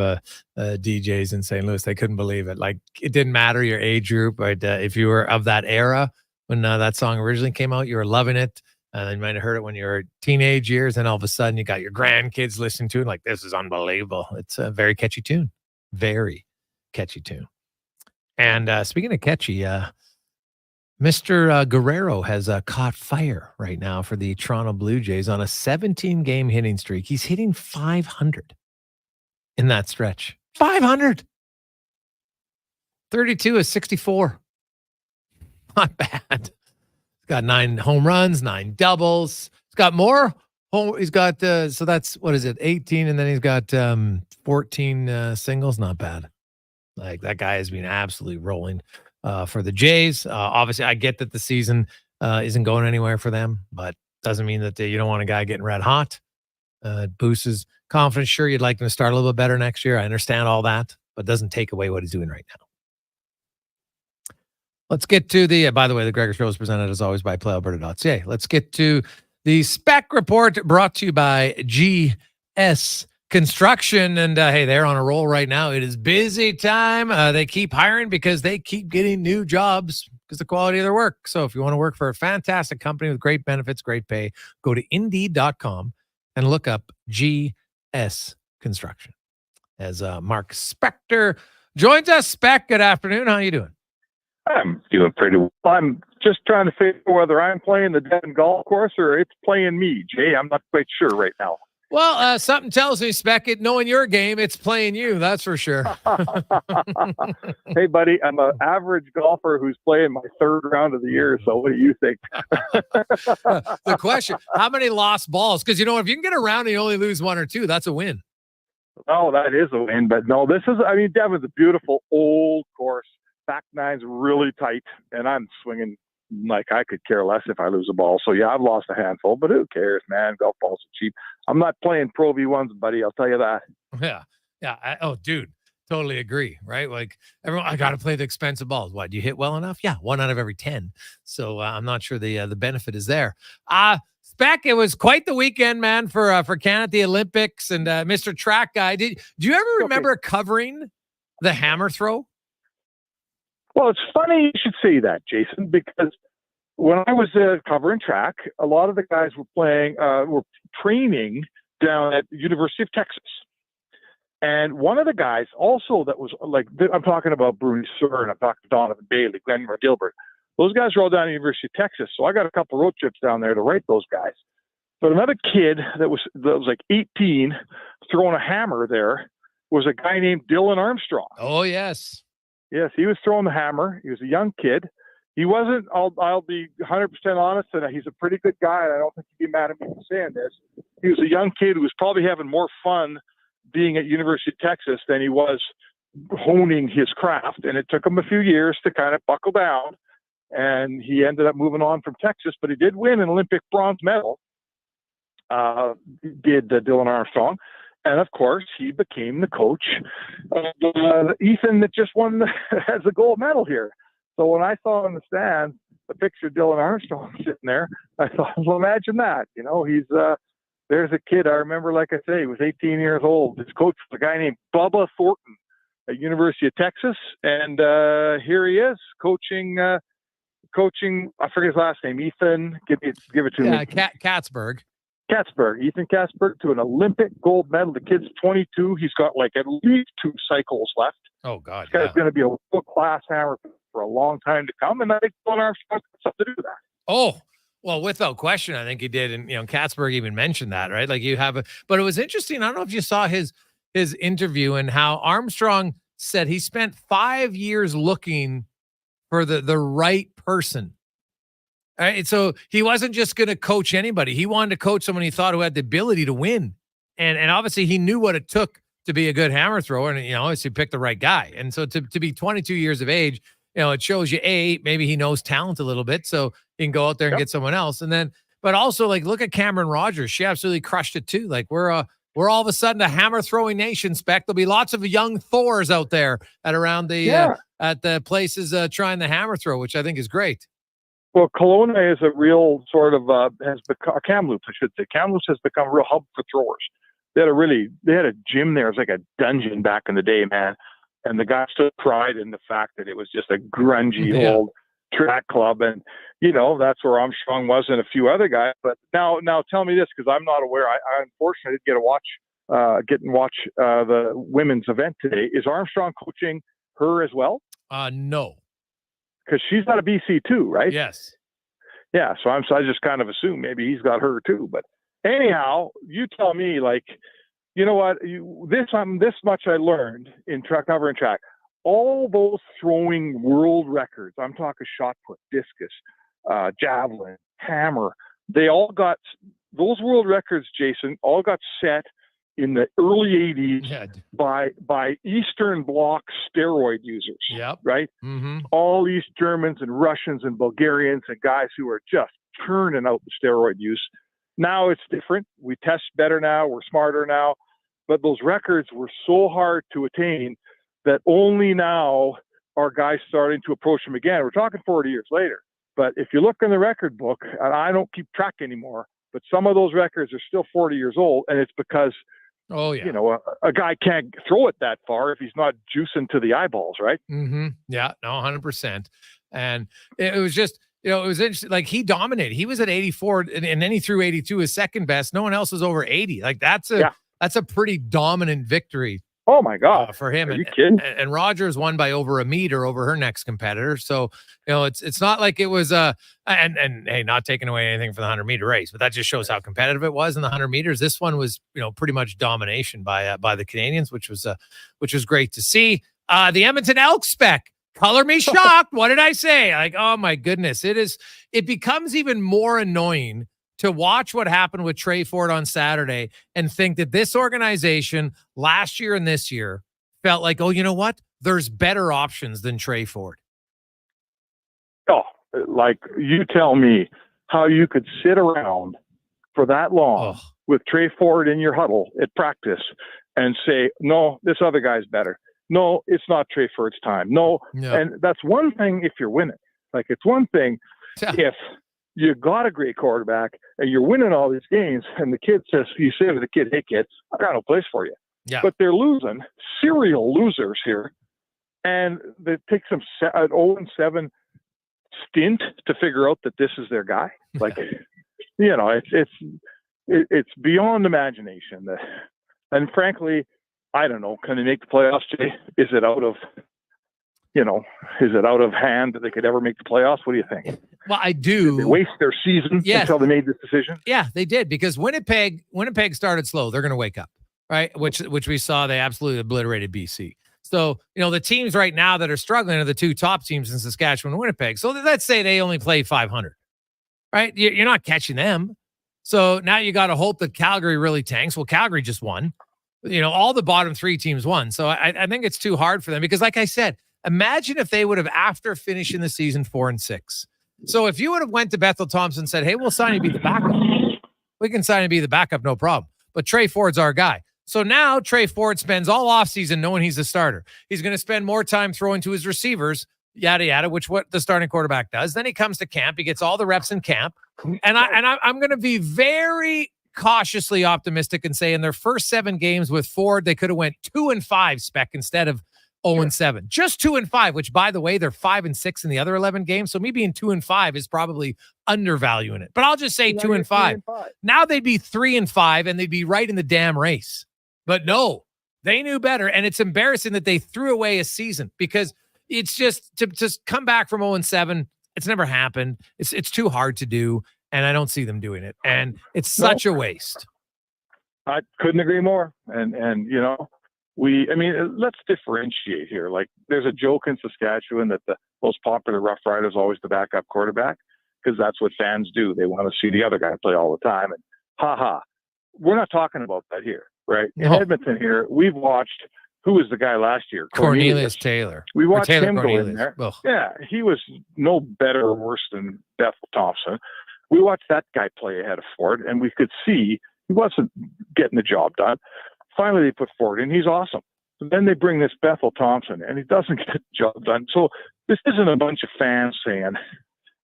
DJs in St. Louis. They couldn't believe it. Like it didn't matter your age group, but if you were of that era when that song originally came out, you were loving it. You might have heard it when you were teenage years, and all of a sudden you got your grandkids listening to it. Like, this is unbelievable. It's a very catchy tune. Very catchy tune. And speaking of catchy, Mr. Guerrero has caught fire right now for the Toronto Blue Jays on a 17-game hitting streak. He's hitting 500 in that stretch. 500. 32 is 64. Not bad. Got 9 home runs, 9 doubles. He's got more. He's got, so that's, what is it, 18, and then he's got 14 singles. Not bad. Like, that guy has been absolutely rolling for the Jays. Obviously, I get that the season isn't going anywhere for them, but doesn't mean that you don't want a guy getting red hot. Boosts his confidence. Sure, you'd like him to start a little bit better next year. I understand all that, but doesn't take away what he's doing right now. Let's get to the, by the way, the Gregor Show is presented as always by PlayAlberta.ca. Let's get to the spec report brought to you by GS Construction. And hey, they're on a roll right now. It is busy time. They keep hiring because they keep getting new jobs because the quality of their work. So if you want to work for a fantastic company with great benefits, great pay, go to Indeed.com and look up GS Construction. As Mark Spector joins us. Spec, good afternoon. How are you doing? I'm doing pretty well. I'm just trying to figure out whether I'm playing the Devon golf course or it's playing me, Jay. I'm not quite sure right now. Well, something tells me, Spec, knowing your game, it's playing you. That's for sure. Hey, buddy, I'm an average golfer who's playing my 3rd round of the year. So what do you think? The question, how many lost balls? Because, if you can get around and you only lose 1 or 2, that's a win. Oh, that is a win. But no, Devon's a beautiful old course. Back nine's really tight, and I'm swinging like I could care less if I lose a ball. So, yeah, I've lost a handful, but who cares, man? Golf balls are cheap. I'm not playing Pro V1s, buddy. I'll tell you that. Yeah. Dude, totally agree, right? Like, everyone, I got to play the expensive balls. What, you hit well enough? Yeah, 1 out of every 10. So, I'm not sure the benefit is there. Spec, it was quite the weekend, man, for Canada, the Olympics, and Mr. Track Guy. Do you ever remember covering the hammer throw? Well, it's funny you should say that, Jason, because when I was covering track, a lot of the guys were training down at the University of Texas. And one of the guys also that was like, I'm talking about Bruni Sur, and I'm talking to Donovan Bailey, Glenn Gilbert. Those guys were all down at the University of Texas. So I got a couple road trips down there to write those guys. But another kid that was like 18 throwing a hammer there was a guy named Dylan Armstrong. Oh, yes. Yes, he was throwing the hammer. He was a young kid. He wasn't, I'll be 100% honest, and he's a pretty good guy, and I don't think he'd be mad at me for saying this. He was a young kid who was probably having more fun being at University of Texas than he was honing his craft, and it took him a few years to kind of buckle down, and he ended up moving on from Texas, but he did win an Olympic bronze medal, Dylan Armstrong. And, of course, he became the coach of Ethan that just won as a gold medal here. So when I saw in the stands the picture of Dylan Armstrong sitting there, I thought, well, imagine that. He's there's a kid. I remember, like I say, he was 18 years old. His coach was a guy named Bubba Thornton at University of Texas. And here he is coaching coaching. I forget his last name. Ethan, give it to me. Katzberg. Ethan Katzberg, to an Olympic gold medal. The kid's 22. He's got like at least 2 cycles left. Oh God, this guy's going to be a world-class hammer for a long time to come, and I think Colin Armstrong has something to do with that. Oh, well, without question, I think he did, and Katzberg even mentioned that, right? Like but it was interesting. I don't know if you saw his interview and how Armstrong said he spent 5 years looking for the right person. All right, so he wasn't just going to coach anybody. He wanted to coach someone he thought who had the ability to win, and obviously he knew what it took to be a good hammer thrower, and obviously picked the right guy. And so to be 22 years of age, it shows you maybe he knows talent a little bit, so he can go out there and get someone else. And then, but also like look at Cameron Rogers. She absolutely crushed it too. Like we're all of a sudden a hammer throwing nation. Spec. There'll be lots of young Thors out there at the places trying the hammer throw, which I think is great. Well, Kelowna is a real sort of has become Kamloops, I should say. Kamloops has become a real hub for throwers. They had a gym there. It was like a dungeon back in the day, man. And the guys took pride in the fact that it was just a grungy old track club, and that's where Armstrong was and a few other guys. But now tell me this, because I'm not aware. I unfortunately didn't get to watch the women's event today. Is Armstrong coaching her as well? No. Because she's out of BC too, right? Yes. Yeah. So I just kind of assume maybe he's got her too. But anyhow, you tell me, like, you know what? This much I learned in track cover and track. All those throwing world records, I'm talking shot put, discus, javelin, hammer, they all got those world records, Jason, all got set in the early 80s by Eastern Bloc steroid users. Yep. Right? Mm-hmm. All East Germans and Russians and Bulgarians and guys who are just churning out the steroid use. Now it's different. We test better now. We're smarter now. But those records were so hard to attain that only now are guys starting to approach them again. We're talking 40 years later. But if you look in the record book, and I don't keep track anymore, but some of those records are still 40 years old, and it's because a guy can't throw it that far if he's not juicing to the eyeballs, right? Mm-hmm. Yeah, no, 100%. And it was just, it was interesting. Like he dominated. He was at 84, and then he threw 82 his second best. No one else was over 80. Like that's a pretty dominant victory. Oh my God, for him. Are you kidding? And Rogers won by over a meter over her next competitor. So, it's not like it was and hey, not taking away anything from the 100-meter race, but that just shows how competitive it was in the 100 meters. This one was, pretty much domination by the Canadians, which was great to see. The Edmonton Elks spec. Color me shocked. What did I say? Like, oh my goodness. It becomes even more annoying to watch what happened with Trey Ford on Saturday and think that this organization last year and this year felt like, oh, you know what? There's better options than Trey Ford. Oh, like you tell me how you could sit around for that long with Trey Ford in your huddle at practice and say, no, this other guy's better. No, it's not Trey Ford's time. No. And that's one thing if you're winning. Like it's one thing if you got a great quarterback and you're winning all these games and the kid says, you say to the kid, hey kid, I got no place for you. Yeah. But they're losing, serial losers here. And it takes them an 0-7 stint to figure out that this is their guy. Like, it's beyond imagination. And frankly, I don't know, can they make the playoffs, Jay? Is it out of hand that they could ever make the playoffs? What do you think? Well, I do. Did they waste their season until they made this decision? Yeah, they did, because Winnipeg started slow. They're going to wake up, right? Which we saw. They absolutely obliterated BC. So, the teams right now that are struggling are the two top teams in Saskatchewan and Winnipeg. So let's say they only play 500, right? You're not catching them. So now you got to hope that Calgary really tanks. Well, Calgary just won. All the bottom three teams won. So I think it's too hard for them because, like I said, imagine if they would have, after finishing the season 4-6. So if you would have went to Bethel Thompson and said, hey, we'll sign you to be the backup. We can sign you to be the backup, no problem. But Trey Ford's our guy. So now Trey Ford spends all offseason knowing he's the starter. He's going to spend more time throwing to his receivers, yada, yada, which what the starting quarterback does. Then he comes to camp. He gets all the reps in camp. And I'm going to be very cautiously optimistic and say in their first 7 games with Ford, they could have went 2-5 spec instead of 0-7, just 2-5, which by the way, they're 5-6 in the other 11 games. So me being 2-5 is probably undervaluing it, but I'll just say 2-5. Now they'd be 3-5 and they'd be right in the damn race, but no, they knew better. And it's embarrassing that they threw away a season, because it's just to just come back from 0-7. It's never happened. It's too hard to do. And I don't see them doing it. And it's such a waste. I couldn't agree more. And you know, let's differentiate here. Like, there's a joke in Saskatchewan that the most popular Rough Rider is always the backup quarterback, because that's what fans do. They want to see the other guy play all the time. And we're not talking about that here, right? In Edmonton here, we've watched, who was the guy last year? Cornelius Taylor. We watched him Cornelius. go in there. Ugh. Yeah, he was no better or worse than Bethel Thompson. We watched that guy play ahead of Ford, and we could see he wasn't getting the job done. Finally, they put Ford in. He's awesome. And then they bring this Bethel Thompson, and he doesn't get the job done. So this isn't a bunch of fans saying,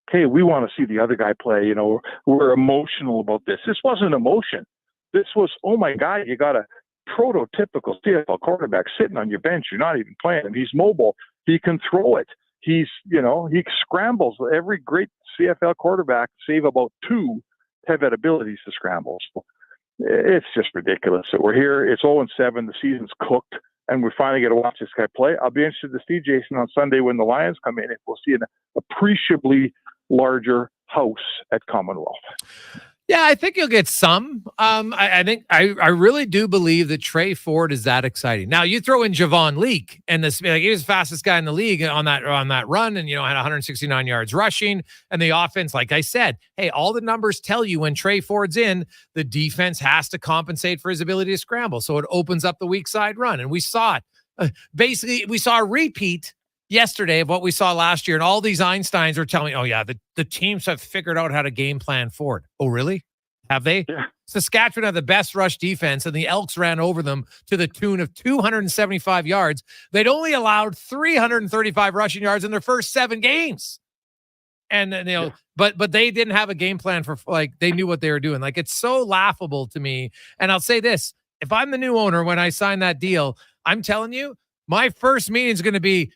hey, we want to see the other guy play. You know, we're emotional about this. This wasn't emotion. This was, oh, my God, you got a prototypical CFL quarterback sitting on your bench. You're not even playing him. He's mobile. He can throw it. He scrambles. Every great CFL quarterback, save about two, have that abilities to scramble. So it's just ridiculous that we're here. It's 0-7. The season's cooked, and we finally get to watch this guy play. I'll be interested to see Jason on Sunday when the Lions come in. And we'll see an appreciably larger house at Commonwealth. Yeah, I think you'll get some. I think I really do believe that Trey Ford is that exciting. Now you throw in Javon Leake, and this, like, he was the fastest guy in the league on that run, and had 169 yards rushing, and the offense, like I said, hey, all the numbers tell you when Trey Ford's in, the defense has to compensate for his ability to scramble, so it opens up the weak side run, and we saw it. Basically, we saw a repeat yesterday of what we saw last year, and all these Einsteins were telling me, oh yeah, the teams have figured out how to game plan for it. Oh really? Have they? Yeah. Saskatchewan had the best rush defense, and the Elks ran over them to the tune of 275 yards. They'd only allowed 335 rushing yards in their first 7 games. And but they didn't have a game plan for, like, they knew what they were doing. Like, it's so laughable to me. And I'll say this, if I'm the new owner, when I sign that deal, I'm telling you, my first meeting is going to be,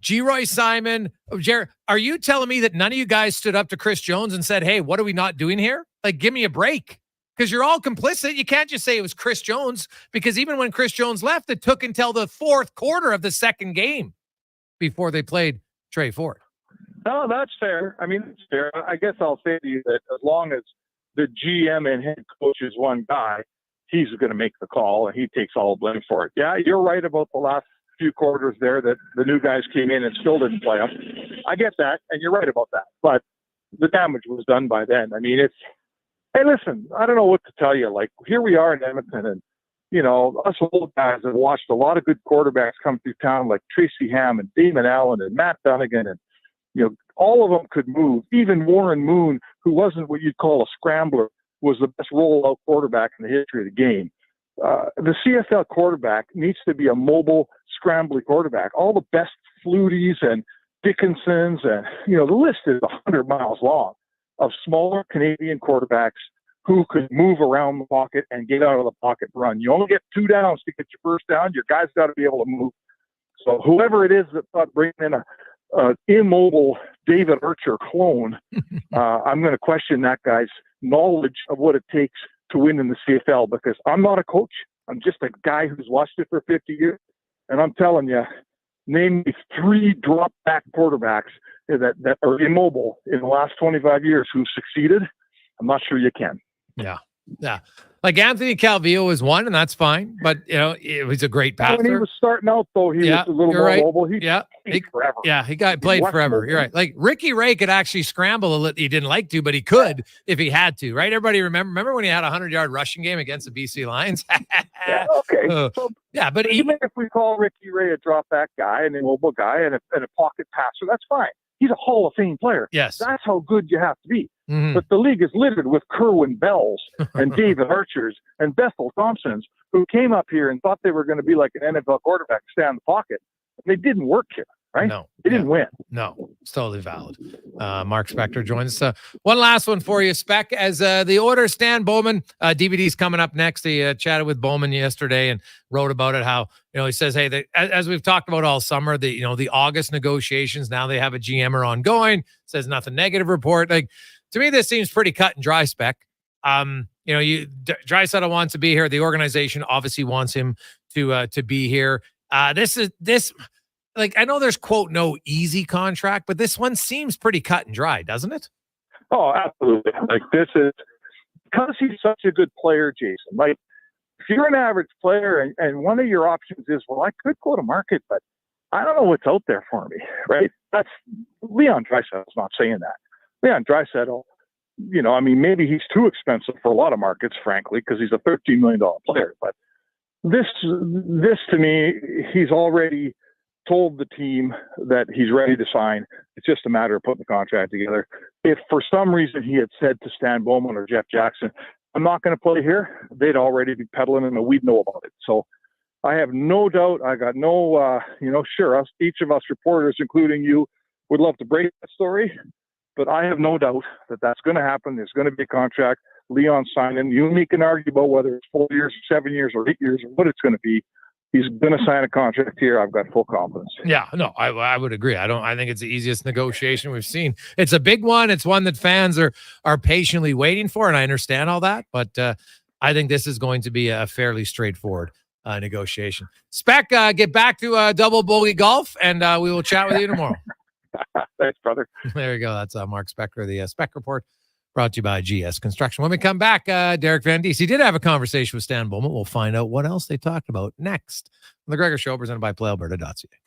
G. Simon, Jared, are you telling me that none of you guys stood up to Chris Jones and said, hey, what are we not doing here? Like, give me a break, because you're all complicit. You can't just say it was Chris Jones, because even when Chris Jones left, it took until the 4th quarter of the second game before they played Trey Ford. No, that's fair. I mean, it's fair. I guess I'll say to you that as long as the GM and head coach is one guy, he's going to make the call, and he takes all the blame for it. Yeah, you're right about the last few quarters there that the new guys came in and still didn't play them. I get that, and you're right about that. But the damage was done by then. I mean, hey, listen, I don't know what to tell you. Like, here we are in Edmonton, and, us old guys have watched a lot of good quarterbacks come through town, like Tracy Ham and Damon Allen and Matt Dunnigan, and, all of them could move. Even Warren Moon, who wasn't what you'd call a scrambler, was the best rollout quarterback in the history of the game. The CFL quarterback needs to be a mobile, scrambly quarterback. All the best Fluties and Dickinsons and, the list is 100 miles long of smaller Canadian quarterbacks who could move around the pocket and get out of the pocket and run. You only get 2 downs to get your first down. Your guy's got to be able to move. So whoever it is that thought bringing in a immobile David Archer clone, I'm going to question that guy's knowledge of what it takes to win in the CFL, because I'm not a coach. I'm just a guy who's watched it for 50 years. And I'm telling you, name me 3 drop back quarterbacks that are immobile in the last 25 years who've succeeded. I'm not sure you can. Yeah. Yeah. Like Anthony Calvillo is one, and that's fine. But, it was a great passer. When he was starting out, though, he was a little more mobile. He played forever. Yeah, he played forever. You're right. Like, Ricky Ray could actually scramble a little. He didn't like to, but he could if he had to, right? Everybody remember when he had a 100-yard rushing game against the BC Lions? Yeah, okay. But even if we call Ricky Ray a drop-back guy, an immobile guy, and a pocket passer, that's fine. He's a Hall of Fame player. Yes. That's how good you have to be. Mm-hmm. But the league is littered with Kerwin Bells and David Archers and Bethel Thompsons, who came up here and thought they were going to be like an NFL quarterback, stay in the pocket. They didn't work here, right? No. They didn't win. No. It's totally valid. Mark Spector joins us. One last one for you, Spec. As the order, Stan Bowman, DVD's coming up next. He chatted with Bowman yesterday and wrote about it. How he says, hey, as we've talked about all summer, the August negotiations, now they have a GM are ongoing. Says nothing negative report. Like, to me, this seems pretty cut and dry, Spec. Draisaitl wants to be here. The organization obviously wants him to be here. This. Like, I know there's, quote, no easy contract, but this one seems pretty cut and dry, doesn't it? Oh, absolutely. Like, this is because he's such a good player, Jason. Like, if you're an average player and one of your options is, well, I could go to market, but I don't know what's out there for me, right? That's Leon Draisaitl's not saying that. Leon Draisaitl, maybe he's too expensive for a lot of markets, frankly, because he's a $13 million player. But this to me, he's already told the team that he's ready to sign. It's just a matter of putting the contract together. If for some reason he had said to Stan Bowman or Jeff Jackson, I'm not going to play here, they'd already be peddling and we'd know about it. So I have no doubt. I got no, sure, each of us reporters, including you, would love to break that story, but I have no doubt that that's going to happen. There's going to be a contract. Leon signing. You and me can argue about whether it's 4 years, 7 years, or 8 years, or what it's going to be. He's going to sign a contract here. I've got full confidence. Yeah, no, I would agree. I think it's the easiest negotiation we've seen. It's a big one. It's one that fans are patiently waiting for, and I understand all that. But I think this is going to be a fairly straightforward negotiation. Spec, get back to double bogey golf, and we will chat with you tomorrow. Thanks, brother. There you go. That's Mark Spector, the Spec Report. Brought to you by GS Construction. When we come back, Derek Van Diest, he did have a conversation with Stan Bowman. We'll find out what else they talked about next on the Gregor Show, presented by PlayAlberta.ca.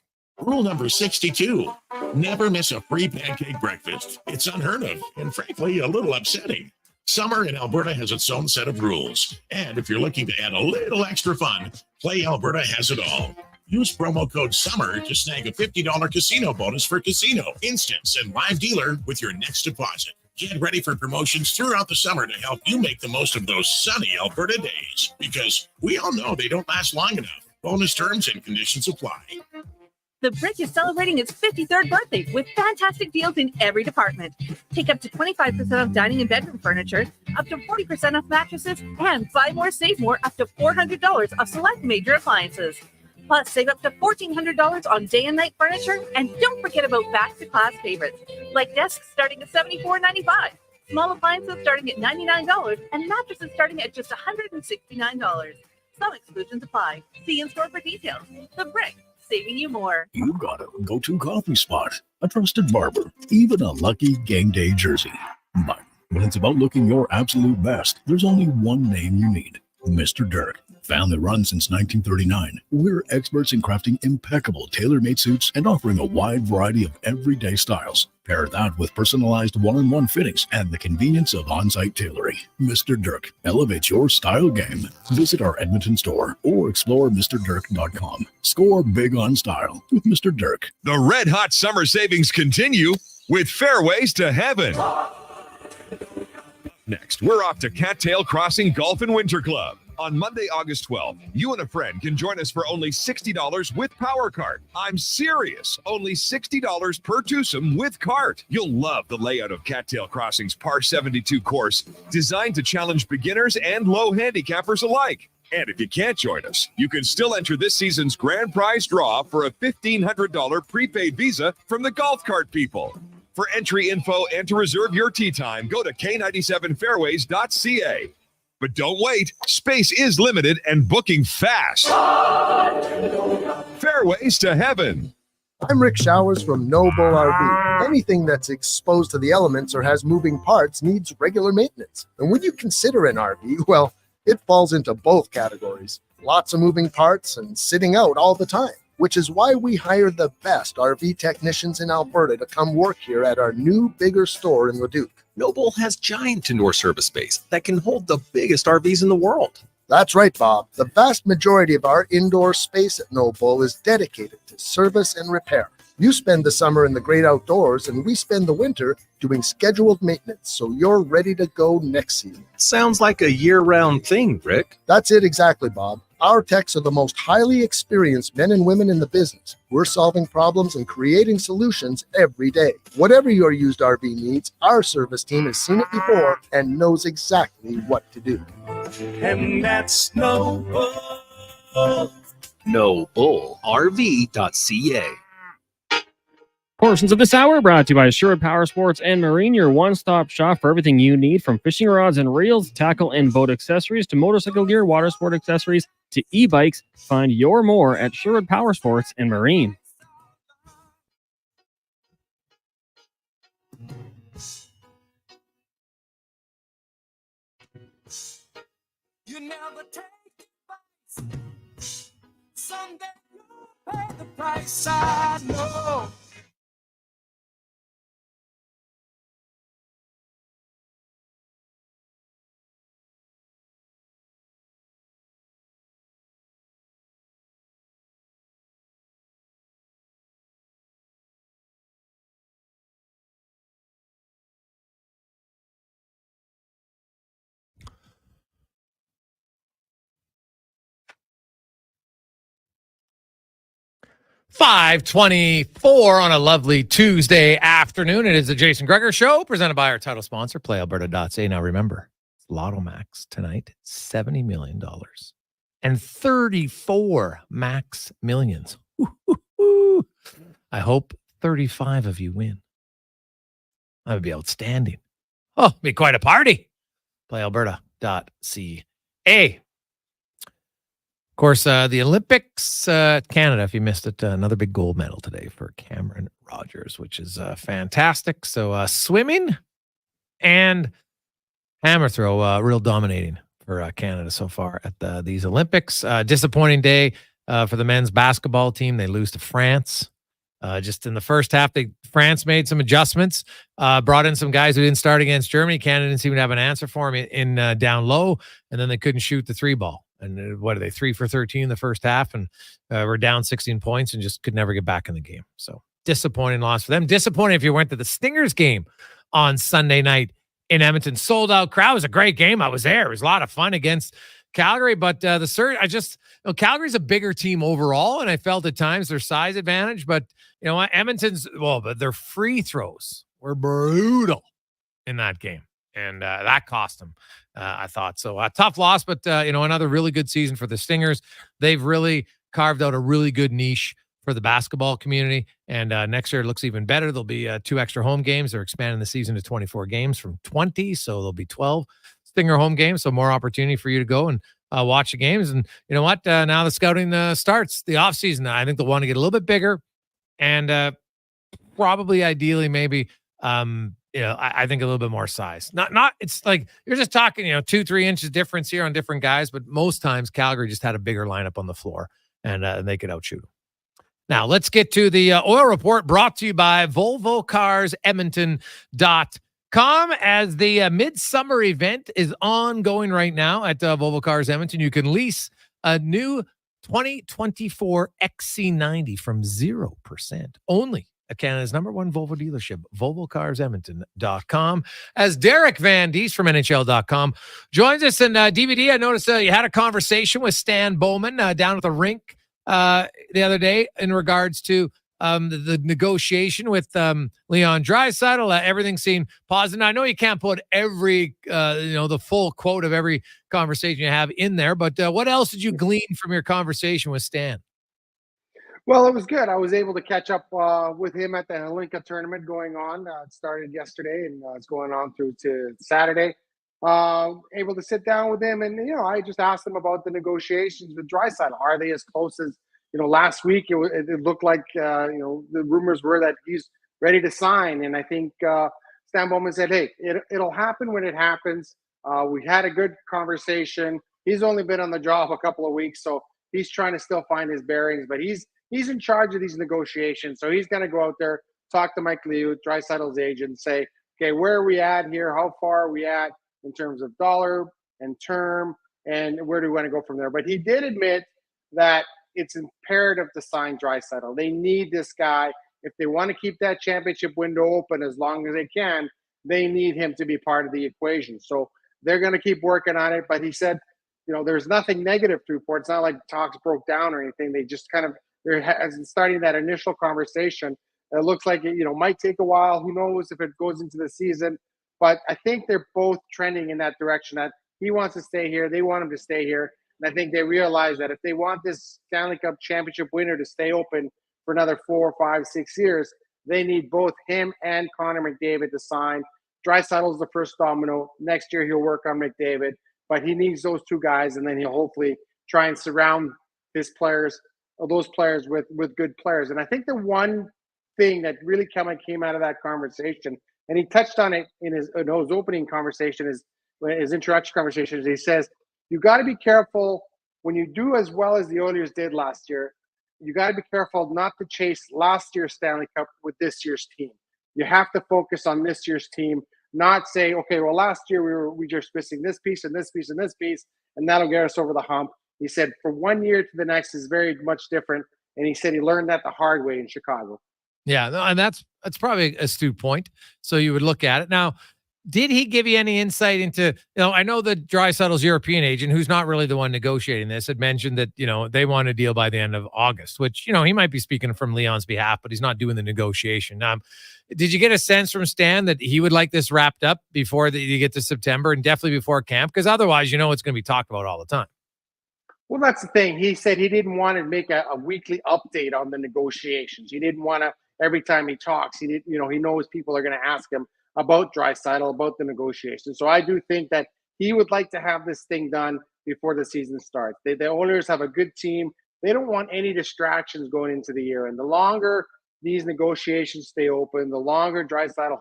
Rule number 62, never miss a free pancake breakfast. It's unheard of and frankly a little upsetting. Summer in Alberta has its own set of rules. And if you're looking to add a little extra fun, Play Alberta has it all. Use promo code SUMMER to snag a $50 casino bonus for casino, instance, and live dealer with your next deposit. Get ready for promotions throughout the summer to help you make the most of those sunny Alberta days, because we all know they don't last long enough. Bonus terms and conditions apply. The Brick is celebrating its 53rd birthday with fantastic deals in every department. Take up to 25% off dining and bedroom furniture, up to 40% off mattresses, and buy more, save more, up to $400 off select major appliances. Plus, save up to $1,400 on day and night furniture, and don't forget about back-to-class favorites, like desks starting at $74.95, small appliances starting at $99, and mattresses starting at just $169. Some exclusions apply. See in-store for details. The Brick, saving you more. You got a go-to coffee spot, a trusted barber, even a lucky game day jersey. But when it's about looking your absolute best, there's only one name you need: Mr. Dirk. Family run since 1939, we're experts in crafting impeccable tailor-made suits and offering a wide variety of everyday styles. Pair that with personalized one-on-one fittings and the convenience of on-site tailoring. Mr. Dirk elevates your style game. Visit our Edmonton store or explore MrDirk.com. Score big on style with Mr. Dirk. The red hot summer savings continue with Fairways to Heaven. Next, we're off to Cattail Crossing Golf and Winter Club. On Monday, August 12th, you and a friend can join us for only $60 with Power Cart. I'm serious. Only $60 per twosome with cart. You'll love the layout of Cattail Crossing's Par 72 course, designed to challenge beginners and low handicappers alike. And if you can't join us, you can still enter this season's grand prize draw for a $1,500 prepaid visa from the Golf Cart people. For entry info and to reserve your tee time, go to K97fairways.ca. But don't wait. Space is limited and booking fast. Fairways to Heaven. I'm Rick Showers from No Bull RV. Anything that's exposed to the elements or has moving parts needs regular maintenance. And when you consider an RV, well, it falls into both categories. Lots of moving parts and sitting out all the time, which is why we hire the best RV technicians in Alberta to come work here at our new, bigger store in Leduc. Noble has giant indoor service space that can hold the biggest RVs in the world. That's right, Bob. The vast majority of our indoor space at Noble is dedicated to service and repair. You spend the summer in the great outdoors, and we spend the winter doing scheduled maintenance, so you're ready to go next season. Sounds like a year-round thing, Rick. That's it exactly, Bob. Our techs are the most highly experienced men and women in the business. We're solving problems and creating solutions every day. Whatever your used RV needs, our service team has seen it before and knows exactly what to do. And that's no bull. NoBullRV.ca. Portions of this hour brought to you by Sherwood Power Sports and Marine, your one-stop shop for everything you need, from fishing rods and reels, tackle and boat accessories, to motorcycle gear, water sport accessories, to e-bikes. Find your more at Sherwood Power Sports and Marine. You never take advice. Someday you'll pay the price, I know. .524 on a lovely Tuesday afternoon. It is the Jason Gregor Show, presented by our title sponsor, PlayAlberta.ca. Now remember, Lotto Max tonight, $70 million. And 34 Max Millions. Ooh. I hope 35 of you win. That would be outstanding. Oh, it'd be quite a party. PlayAlberta.ca. Of course, the Olympics, Canada, if you missed it, another big gold medal today for Cameron Rogers, which is fantastic. So swimming and hammer throw, real dominating for Canada so far at these Olympics. Disappointing day for the men's basketball team. They lose to France. Just in the first half, France made some adjustments, brought in some guys who didn't start against Germany. Canada didn't seem to have an answer for him in down low, and then they couldn't shoot the three ball. And what are they, 3 for 13 in the first half, and we're down 16 points and just could never get back in the game. So disappointing loss for them. Disappointing if you went to the Stingers game on Sunday night in Edmonton. Sold out crowd. It was a great game. I was there. It was a lot of fun against Calgary, but the surge, Calgary's a bigger team overall, and I felt at times their size advantage, but you know what, but their free throws were brutal in that game, and that cost them. I thought so. A tough loss, but another really good season for the Stingers. They've really carved out a really good niche for the basketball community, and next year it looks even better. There'll be 2 extra home games. They're expanding the season to 24 games from 20, so there'll be 12 Stinger home games, so more opportunity for you to go and watch the games. And you know what? Now the scouting starts, the offseason. I think they'll want to get a little bit bigger, and probably ideally maybe I think a little bit more size. Not it's like you're just talking 2-3 inches difference here on different guys, but most times Calgary just had a bigger lineup on the floor, and they could outshoot them. Now let's get to the oil report, brought to you by VolvoCarsEdmonton.com, as the midsummer event is ongoing right now at Volvo Cars Edmonton. You can lease a new 2024 XC90 from 0% only at Canada's #1 Volvo dealership, VolvoCarsEdmonton.com. As Derek Van Diest from NHL.com joins us. And DVD, I noticed you had a conversation with Stan Bowman down at the rink the other day in regards to the negotiation with Leon Draisaitl. Everything seemed positive. Now, I know you can't put every, the full quote of every conversation you have in there, but what else did you glean from your conversation with Stan? Well, it was good. I was able to catch up with him at the Helinka tournament going on. It started yesterday and it's going on through to Saturday. Able to sit down with him, and I just asked him about the negotiations with Draisaitl. Are they as close as last week? It looked like the rumors were that he's ready to sign, and I think Stan Bowman said, "Hey, it'll happen when it happens." We had a good conversation. He's only been on the job a couple of weeks, so he's trying to still find his bearings, but he's in charge of these negotiations. So he's going to go out there, talk to Mike Liu, Draisaitl's agent, say, okay, where are we at here? How far are we at in terms of dollar and term, and where do we want to go from there? But he did admit that it's imperative to sign Draisaitl. They need this guy. If they want to keep that championship window open as long as they can, they need him to be part of the equation. So they're going to keep working on it. But he said, there's nothing negative to report. It's not like talks broke down or anything. They just kind of they're starting that initial conversation. It looks like it might take a while. Who knows if it goes into the season? But I think they're both trending in that direction. That he wants to stay here, they want him to stay here, and I think they realize that if they want this Stanley Cup championship winner to stay open for another 4, 5, 6 years, they need both him and Connor McDavid to sign. Draisaitl's the first domino. Next year he'll work on McDavid, but he needs those two guys, and then he'll hopefully try and surround those players with good players. And I think the one thing that really came out of that conversation, and he touched on it in his opening conversation, his introduction conversation, is he says, you got to be careful when you do as well as the Oilers did last year. You got to be careful not to chase last year's Stanley Cup with this year's team. You have to focus on this year's team, not say, okay, well, last year we just missing this piece and this piece and this piece, and that'll get us over the hump. He said from one year to the next is very much different, and he said he learned that the hard way in Chicago. Yeah, no, and that's probably an astute point. So you would look at it. Now, did he give you any insight into, I know that Draisaitl's European agent, who's not really the one negotiating this, had mentioned that, they want a deal by the end of August, which, he might be speaking from Leon's behalf, but he's not doing the negotiation. Did you get a sense from Stan that he would like this wrapped up before you get to September and definitely before camp? Because otherwise, it's going to be talked about all the time. Well, that's the thing. He said he didn't want to make a weekly update on the negotiations. He didn't want to, every time he talks, he knows people are going to ask him about Draisaitl, about the negotiations. So I do think that he would like to have this thing done before the season starts. The Oilers have a good team. They don't want any distractions going into the year. And the longer these negotiations stay open, the longer Draisaitl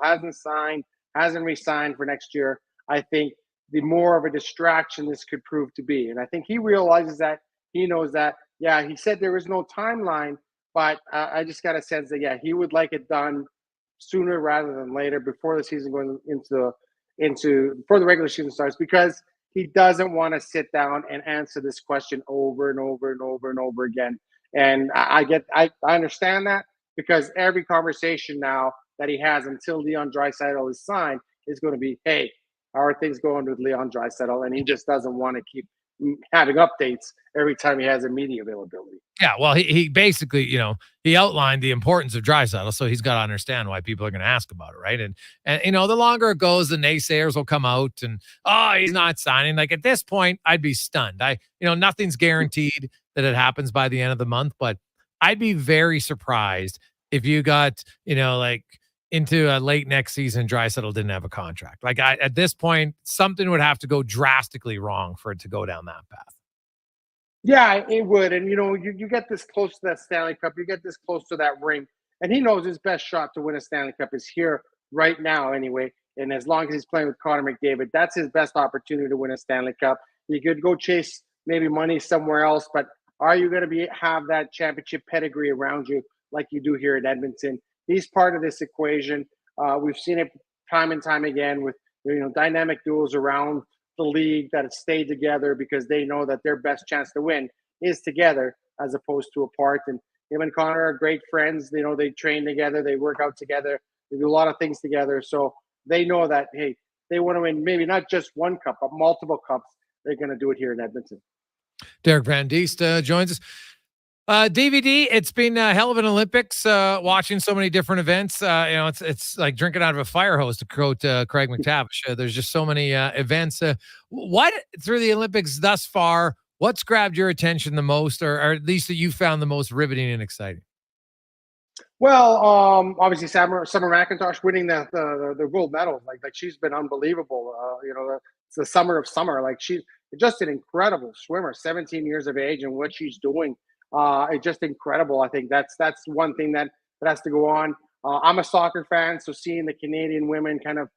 hasn't re-signed for next year, I think the more of a distraction this could prove to be. And I think he realizes that. He knows that. Yeah, he said there is no timeline, but I just got a sense that, he would like it done sooner rather than later, before the season going before the regular season starts, because he doesn't want to sit down and answer this question over and over and over and over again. And I understand that, because every conversation now that he has until Leon Draisaitl is signed is going to be, hey, how are things going with Leon Draisaitl? And he just doesn't want to keep having updates every time he has a media availability. Yeah, well, he basically, he outlined the importance of Draisaitl, so he's got to understand why people are going to ask about it, right? And the longer it goes, the naysayers will come out and, he's not signing. Like, at this point, I'd be stunned. Nothing's guaranteed that it happens by the end of the month, but I'd be very surprised if you got, into a late next season, Draisaitl didn't have a contract. Like, at this point, something would have to go drastically wrong for it to go down that path. Yeah, it would. And, you get this close to that Stanley Cup, you get this close to that ring, and he knows his best shot to win a Stanley Cup is here right now anyway. And as long as he's playing with Connor McDavid, that's his best opportunity to win a Stanley Cup. You could go chase maybe money somewhere else, but are you going to have that championship pedigree around you like you do here in Edmonton? He's part of this equation. We've seen it time and time again with dynamic duos around the league that have stayed together because they know that their best chance to win is together as opposed to apart. And him and Connor are great friends. They train together, they work out together, they do a lot of things together. So they know that, hey, they want to win maybe not just one cup, but multiple cups. They're going to do it here in Edmonton. Derek Van Diest joins us. DVD, it's been a hell of an Olympics, watching so many different events. It's like drinking out of a fire hose, to quote Craig McTavish. There's just so many events. What, through the Olympics thus far, what's grabbed your attention the most, or at least that you found the most riveting and exciting? Well, obviously Summer McIntosh winning the gold medal. Like she's been unbelievable. It's the summer of summer. Like, she's just an incredible swimmer, 17 years of age, and what she's doing. It's just incredible. I think that's one thing that has to go on. I'm a soccer fan, so seeing the Canadian women kind of,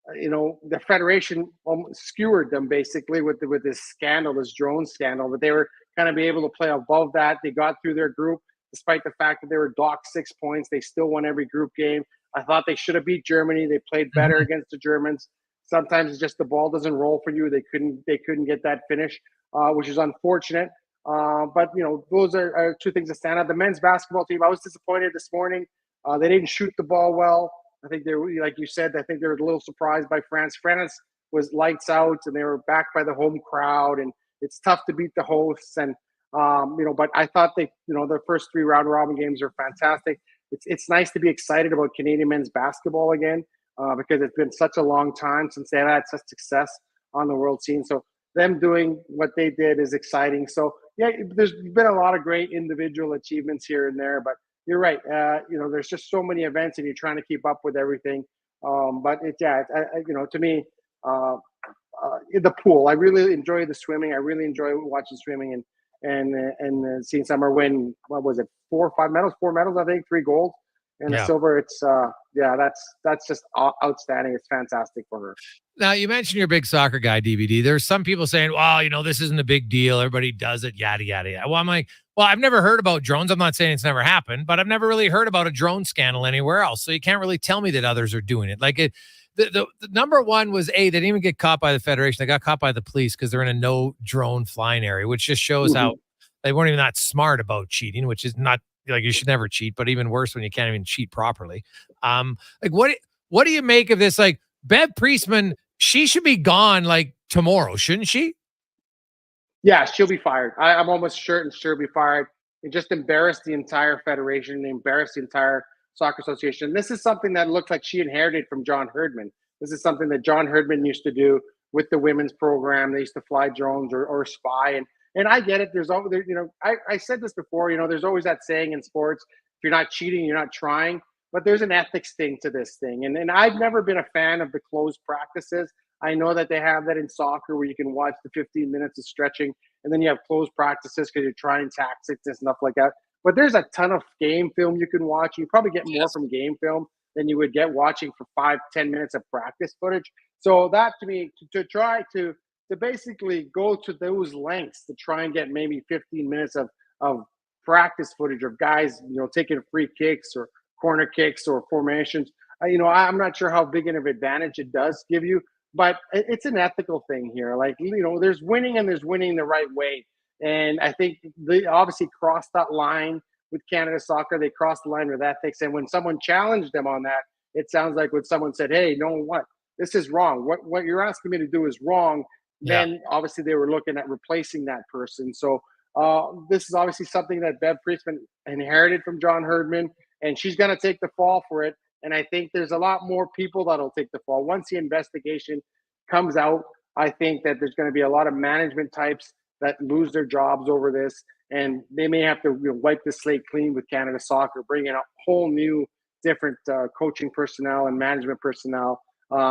the federation skewered them basically with this scandal, this drone scandal, but they were kind of be able to play above that. They got through their group, despite the fact that they were docked 6 points. They still won every group game. I thought they should have beat Germany. They played better against the Germans. Sometimes it's just the ball doesn't roll for you. They couldn't get that finish, which is unfortunate. But those are two things that stand out. The men's basketball team, I was disappointed this morning. They didn't shoot the ball well. I think they were, like you said, I think they were a little surprised by France. France was lights out, and they were backed by the home crowd, and it's tough to beat the hosts. And but I thought their first 3 round robin games are fantastic. It's nice to be excited about Canadian men's basketball again because it's been such a long time since they've had such success on the world scene. So them doing what they did is exciting. So yeah, there's been a lot of great individual achievements here and there, but you're right. There's just so many events, and you're trying to keep up with everything. To me, the pool. I really enjoy the swimming. I really enjoy watching swimming and seeing Summer win. What was it? 4 or 5 medals? 4 medals, I think. 3 gold and a silver. It's that's just outstanding. It's fantastic for her. Now, you mentioned you're a big soccer guy, DVD. There's some people saying, well, this isn't a big deal. Everybody does it, yada, yada, yada. Well, I'm like, I've never heard about drones. I'm not saying it's never happened, but I've never really heard about a drone scandal anywhere else. So you can't really tell me that others are doing it. Like the number one was they didn't even get caught by the Federation. They got caught by the police because they're in a no drone flying area, which just shows how they weren't even that smart about cheating, which is not like you should never cheat, but even worse when you can't even cheat properly. What do you make of this? Like Bev Priestman, she should be gone like tomorrow, shouldn't she? Yeah, she'll be fired. I'm almost certain she'll be fired. It just embarrassed the entire federation. They embarrassed the entire soccer association. This is something that looks like she inherited from John Herdman. This is something that John Herdman used to do with the women's program. They used to fly drones or spy. And I get it. There's always, I said this before, there's always that saying in sports, if you're not cheating, you're not trying. But there's an ethics thing to this thing. And I've never been a fan of the closed practices. I know that they have that in soccer where you can watch the 15 minutes of stretching and then you have closed practices because you're trying tactics and stuff like that. But there's a ton of game film you can watch. You probably get more from game film than you would get watching for 5-10 minutes of practice footage. So that to me, to try to basically go to those lengths to try and get maybe 15 minutes of practice footage of guys, taking free kicks or corner kicks or formations. I'm not sure how big of an advantage it does give you, but it's an ethical thing here. Like, there's winning and there's winning the right way. And I think they obviously crossed that line with Canada Soccer. They crossed the line with ethics. And when someone challenged them on that, it sounds like when someone said, hey, you know what? This is wrong. What you're asking me to do is wrong. Yeah. Then obviously they were looking at replacing that person. So this is obviously something that Bev Priestman inherited from John Herdman, and she's going to take the fall for it. And I think there's a lot more people that'll take the fall. Once the investigation comes out, I think that there's going to be a lot of management types that lose their jobs over this. And they may have to wipe the slate clean with Canada Soccer, bring in a whole new different coaching personnel and management personnel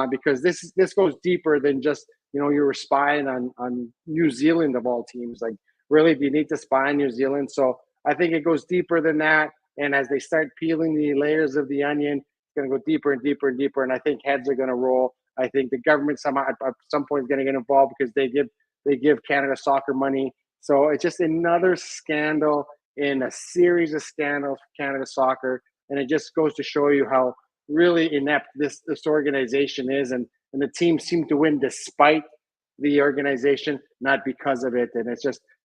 because this goes deeper than just, you were spying on New Zealand of all teams. Like, really, do you need to spy on New Zealand? So I think it goes deeper than that. And as they start peeling the layers of the onion, it's going to go deeper and deeper and deeper. And I think heads are going to roll. I think the government at some point is going to get involved because they give Canada Soccer money. So it's just another scandal in a series of scandals for Canada Soccer. And it just goes to show you how really inept this organization is. And the team seemed to win despite the organization, not because of it. And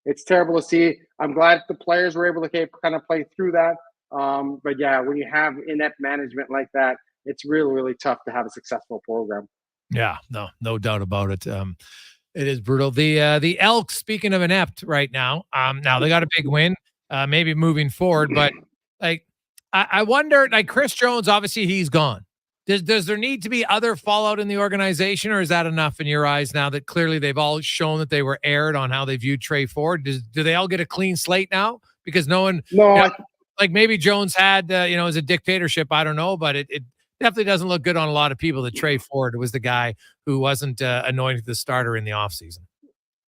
it's terrible to see. I'm glad the players were able to kind of play through that. But yeah, when you have inept management like that, it's really, really tough to have a successful program. Yeah, no doubt about it. It is brutal. The Elks, speaking of inept right now, now they got a big win, maybe moving forward, but like, I wonder, like Chris Jones, obviously he's gone. Does there need to be other fallout in the organization, or is that enough in your eyes now that clearly they've all shown that they were aired on how they viewed Trey Ford? Do they all get a clean slate now? Because no one, like maybe Jones had, as a dictatorship, I don't know, but it definitely doesn't look good on a lot of people that Trey Ford was the guy who wasn't anointed the starter in the offseason.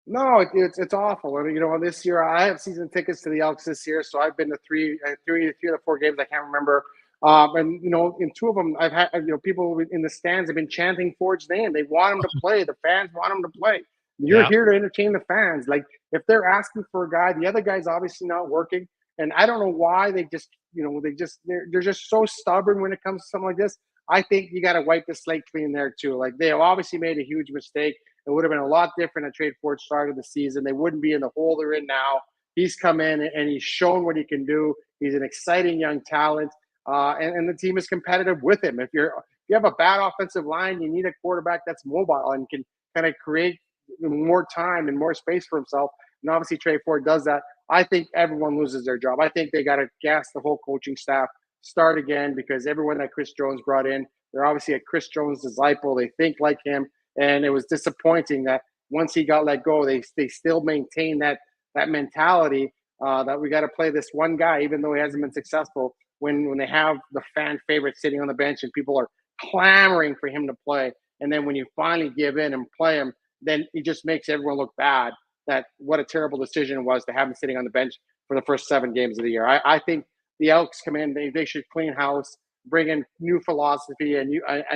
No, it's awful. And, this year I have season tickets to the Elks this year, so I've been to three of the 4 games. I can't remember. And, in 2 of them, I've had, people in the stands have been chanting Ford's name. They want him to play. The fans want him to play. You're here to entertain the fans. Like, if they're asking for a guy, the other guy's obviously not working. And I don't know why they're just so stubborn when it comes to something like this. I think you got to wipe the slate clean there too. Like, they have obviously made a huge mistake. It would have been a lot different at Trey Ford started the season. They wouldn't be in the hole they're in now. He's come in and he's shown what he can do. He's an exciting young talent. And the team is competitive with him. If you have a bad offensive line, you need a quarterback that's mobile and can kind of create more time and more space for himself. And obviously Trey Ford does that. I think everyone loses their job. I think they got to gas the whole coaching staff, start again, because everyone that Chris Jones brought in, they're obviously a Chris Jones disciple. They think like him. And it was disappointing that once he got let go, they still maintain that mentality that we got to play this one guy, even though he hasn't been successful, when they have the fan favorite sitting on the bench and people are clamoring for him to play. And then when you finally give in and play him, then it just makes everyone look bad. That what a terrible decision it was to have him sitting on the bench for the first 7 games of the year. I think the Elks come in, they should clean house, bring in new philosophy, a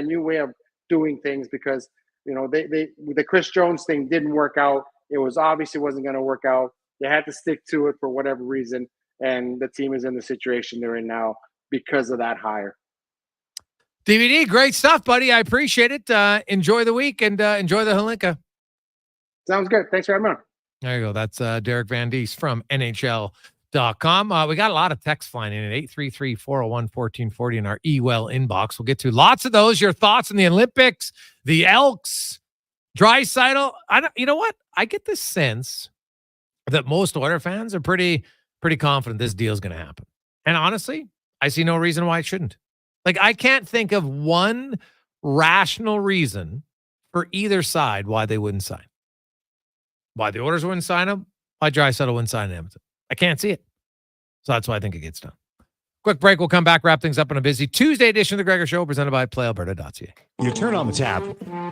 new way of doing things, because the Chris Jones thing didn't work out. It was obviously wasn't going to work out. They had to stick to it for whatever reason, and the team is in the situation they're in now because of that hire. DVD, great stuff, buddy. I appreciate it. Enjoy the week and enjoy the Sounds good. Thanks for having me on. There you go. That's Derek Van Diest from NHL.com. We got a lot of texts flying in at 833-401-1440 in our eWell inbox. We'll get to lots of those. Your thoughts on the Olympics, the Elks, Draisaitl. You know what? I get this sense that most Oilers fans are pretty confident this deal is going to happen. And honestly, I see no reason why it shouldn't. Like, I can't think of one rational reason for either side why they wouldn't sign. Why the Oilers wouldn't sign him, why Draisaitl wouldn't sign in Edmonton. I can't see it. So that's why I think it gets done. Quick break. We'll come back, wrap things up on a busy Tuesday edition of the Gregor Show, presented by PlayAlberta.ca. You turn on the tap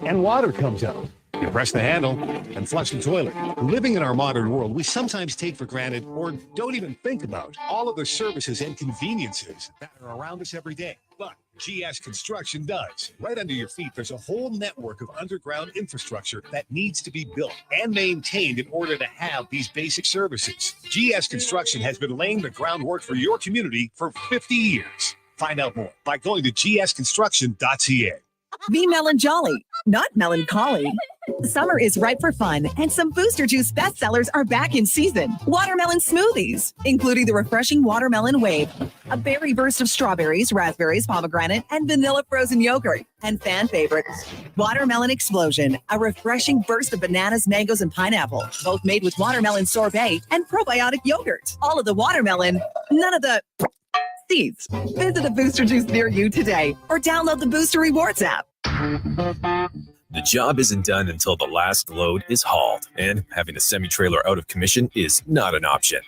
and water comes out. You press the handle and flush the toilet. Living in our modern world, we sometimes take for granted or don't even think about all of the services and conveniences that are around us every day. But GS Construction does. Right under your feet, there's a whole network of underground infrastructure that needs to be built and maintained in order to have these basic services. GS Construction has been laying the groundwork for your community for 50 years. Find out more by going to gsconstruction.ca. Be melon jolly, not melancholy. Summer is ripe for fun, and some Booster Juice bestsellers are back in season. Watermelon smoothies, including the refreshing Watermelon Wave, a berry burst of strawberries, raspberries, pomegranate, and vanilla frozen yogurt. And fan favorites, Watermelon Explosion, a refreshing burst of bananas, mangoes, and pineapple, both made with watermelon sorbet and probiotic yogurt. All of the watermelon, none of the seeds. Visit a Booster Juice near you today, or download the Booster Rewards app. The job isn't done until the last load is hauled, and having a semi-trailer out of commission is not an option.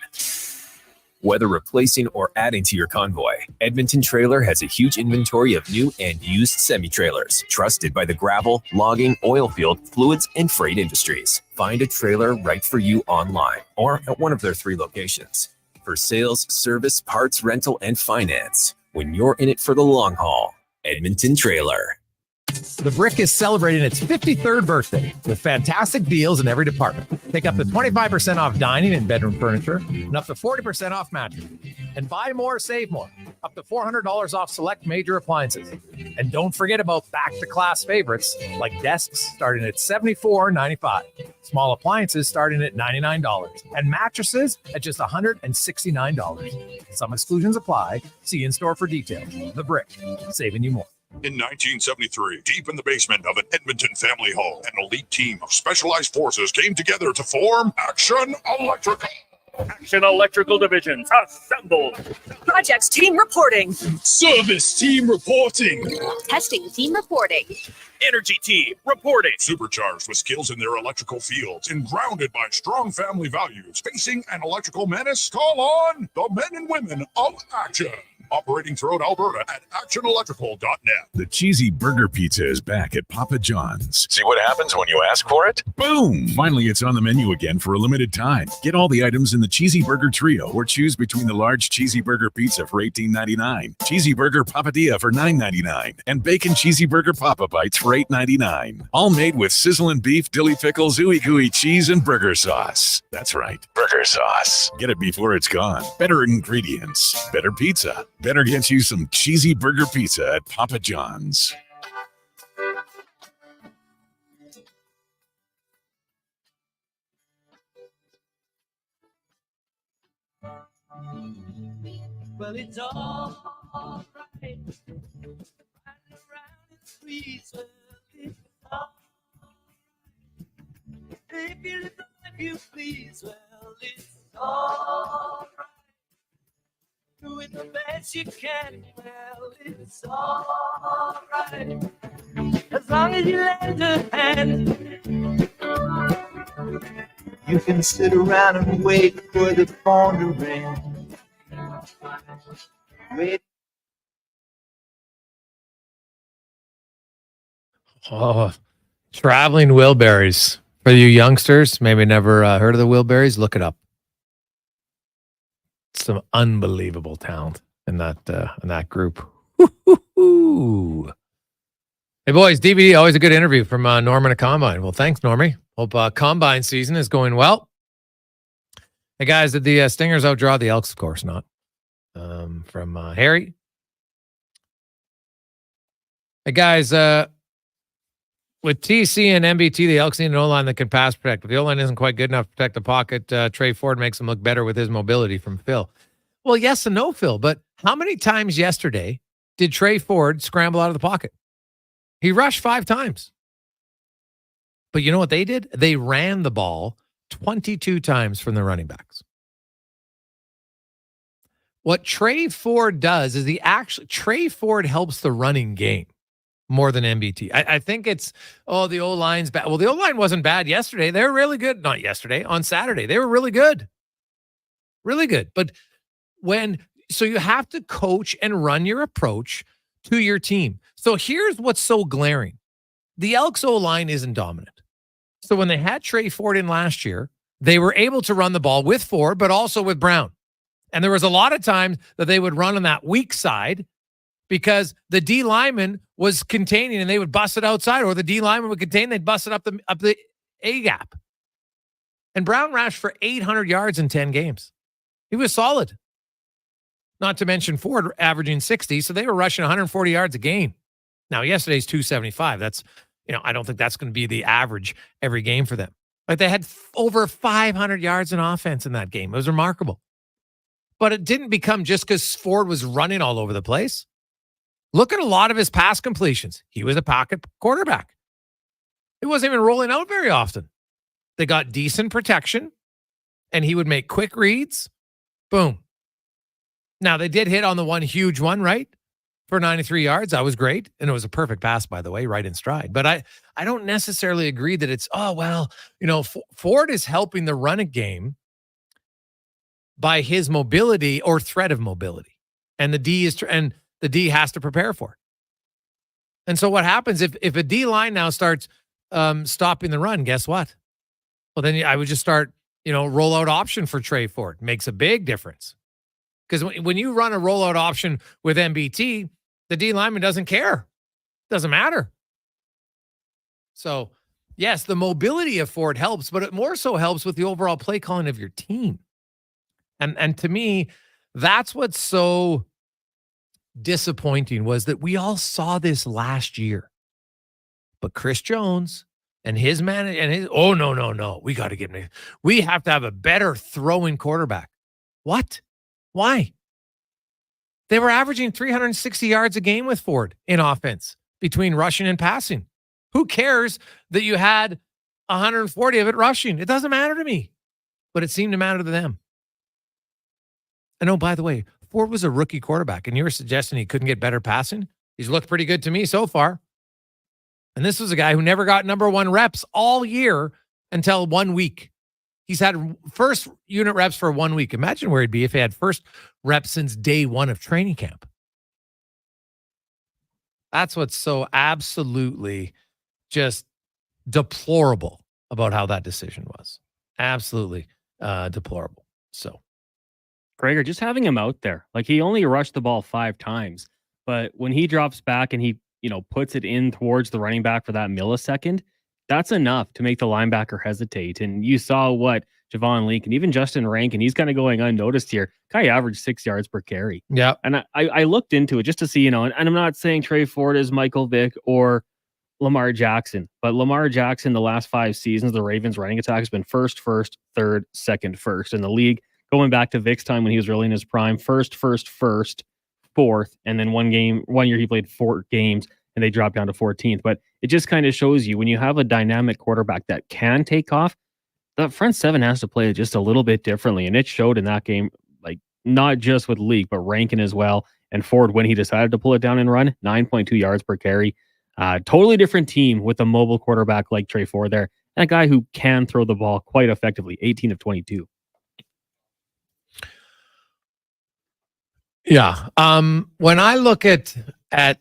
Whether replacing or adding to your convoy, Edmonton Trailer has a huge inventory of new and used semi-trailers, trusted by the gravel, logging, oil field, fluids, and freight industries. Find a trailer right for you online or at one of their 3 locations. For sales, service, parts, rental, and finance, when you're in it for the long haul, Edmonton Trailer. The Brick is celebrating its 53rd birthday with fantastic deals in every department. Take up to 25% off dining and bedroom furniture and up to 40% off mattresses. And buy more, save more. Up to $400 off select major appliances. And don't forget about back-to-class favorites like desks starting at $74.95, small appliances starting at $99, and mattresses at just $169. Some exclusions apply. See in-store for details. The Brick, saving you more. In 1973, deep in the basement of an Edmonton family home, an elite team of specialized forces came together to form Action Electrical. Action Electrical Divisions assembled. Projects team reporting. Service team reporting. Testing team reporting. Energy team reporting. Supercharged with skills in their electrical fields and grounded by strong family values. Facing an electrical menace? Call on the men and women of Action. Operating throughout Alberta at actionelectrical.net. The cheesy burger pizza is back at Papa John's. See what happens when you ask for it? Boom! Finally, it's on the menu again for a limited time. Get all the items in the Cheesy Burger Trio or choose between the large Cheesy Burger Pizza for $18.99, Cheesy Burger Papadilla for $9.99, and Bacon Cheesy Burger Papa Bites for $8.99. All made with sizzling beef, dilly pickles, ooey gooey cheese, and burger sauce. That's right, burger sauce. Get it before it's gone. Better ingredients, better pizza. Better get you some cheesy burger pizza at Papa John's. Well, it's all right. Riding around in the streets, well, it's all right. you please. Well, it's all right. Doing the best you can. Well, it's all right. As long as you lend a hand. You can sit around and wait for the phone to ring. Wait. Oh, traveling Wilburys. For you youngsters, maybe never heard of the Wilburys, look it up. Some unbelievable talent in that group. Woo-hoo-hoo. Hey, boys, DVD, always a good interview from Norman at Combine. Well, thanks, Normie. Hope Combine season is going well. Hey, guys, did the Stingers outdraw the Elks? Of course not. From Harry. Hey, guys, with TC and MBT, the Elks need an O-line that can pass protect. But the O-line isn't quite good enough to protect the pocket. Trey Ford makes him look better with his mobility from Phil. Well, yes and no, Phil. But how many times yesterday did Trey Ford scramble out of the pocket? He rushed 5 times. But you know what they did? They ran the ball 22 times from the running backs. What Trey Ford does is Trey Ford helps the running game more than MBT. I think it's, the O-line's bad. Well, the O-line wasn't bad yesterday. They were really good. Not yesterday, on Saturday. They were really good. Really good. But so you have to coach and run your approach to your team. So here's what's so glaring. The Elks O-line isn't dominant. So when they had Trey Ford in last year, they were able to run the ball with Ford, but also with Brown. And there was a lot of times that they would run on that weak side because the D lineman was containing and they would bust it outside, or the D lineman would contain, they'd bust it up the A gap. And Brown rushed for 800 yards in 10 games. He was solid. Not to mention Ford averaging 60, so they were rushing 140 yards a game. Now, yesterday's 275. That's, I don't think that's going to be the average every game for them. Like, they had over 500 yards in offense in that game. It was remarkable. But it didn't become just because Ford was running all over the place. Look at a lot of his pass completions. He was a pocket quarterback. He wasn't even rolling out very often. They got decent protection, and he would make quick reads. Boom. Now, they did hit on the one huge one, right? For 93 yards. That was great. And it was a perfect pass, by the way, right in stride. But I don't necessarily agree that it's, Ford is helping the running game by his mobility or threat of mobility. And the D has to prepare for it. And so what happens if a D line now starts stopping the run, guess what? Well, then I would just start, rollout option for Trey Ford. Makes a big difference. Because when you run a rollout option with MBT, the D lineman doesn't care. Doesn't matter. So, yes, the mobility of Ford helps, but it more so helps with the overall play calling of your team. And to me, that's what's so disappointing, was that we all saw this last year. But Chris Jones and his man and no. We got to get him. We have to have a better throwing quarterback. What? Why? They were averaging 360 yards a game with Ford in offense between rushing and passing. Who cares that you had 140 of it rushing? It doesn't matter to me, but it seemed to matter to them. And oh, by the way, Ford was a rookie quarterback, and you were suggesting he couldn't get better passing? He's looked pretty good to me so far. And this was a guy who never got number 1 reps all year until 1 week. He's had first unit reps for 1 week. Imagine where he'd be if he had first reps since day 1 of training camp. That's what's so absolutely just deplorable about how that decision was. Absolutely deplorable. So, Gregor, just having him out there, like, he only rushed the ball 5 times, but when he drops back and he, puts it in towards the running back for that millisecond, that's enough to make the linebacker hesitate. And you saw what Javon Leake and even Justin Rankin, he's kind of going unnoticed here. Guy averaged 6 yards per carry. Yeah. And I looked into it just to see, and I'm not saying Trey Ford is Michael Vick or Lamar Jackson, but Lamar Jackson, the last 5 seasons, the Ravens running attack has been first, third, second, first in the league. Going back to Vick's time when he was really in his prime, first, fourth, and then 1 year he played 4 games and they dropped down to 14th. But it just kind of shows you when you have a dynamic quarterback that can take off, the front seven has to play it just a little bit differently. And it showed in that game, like not just with Leak, but Rankin as well. And Ford, when he decided to pull it down and run, 9.2 yards per carry. Totally different team with a mobile quarterback like Trey Ford there. And a guy who can throw the ball quite effectively, 18 of 22. Yeah. When I look at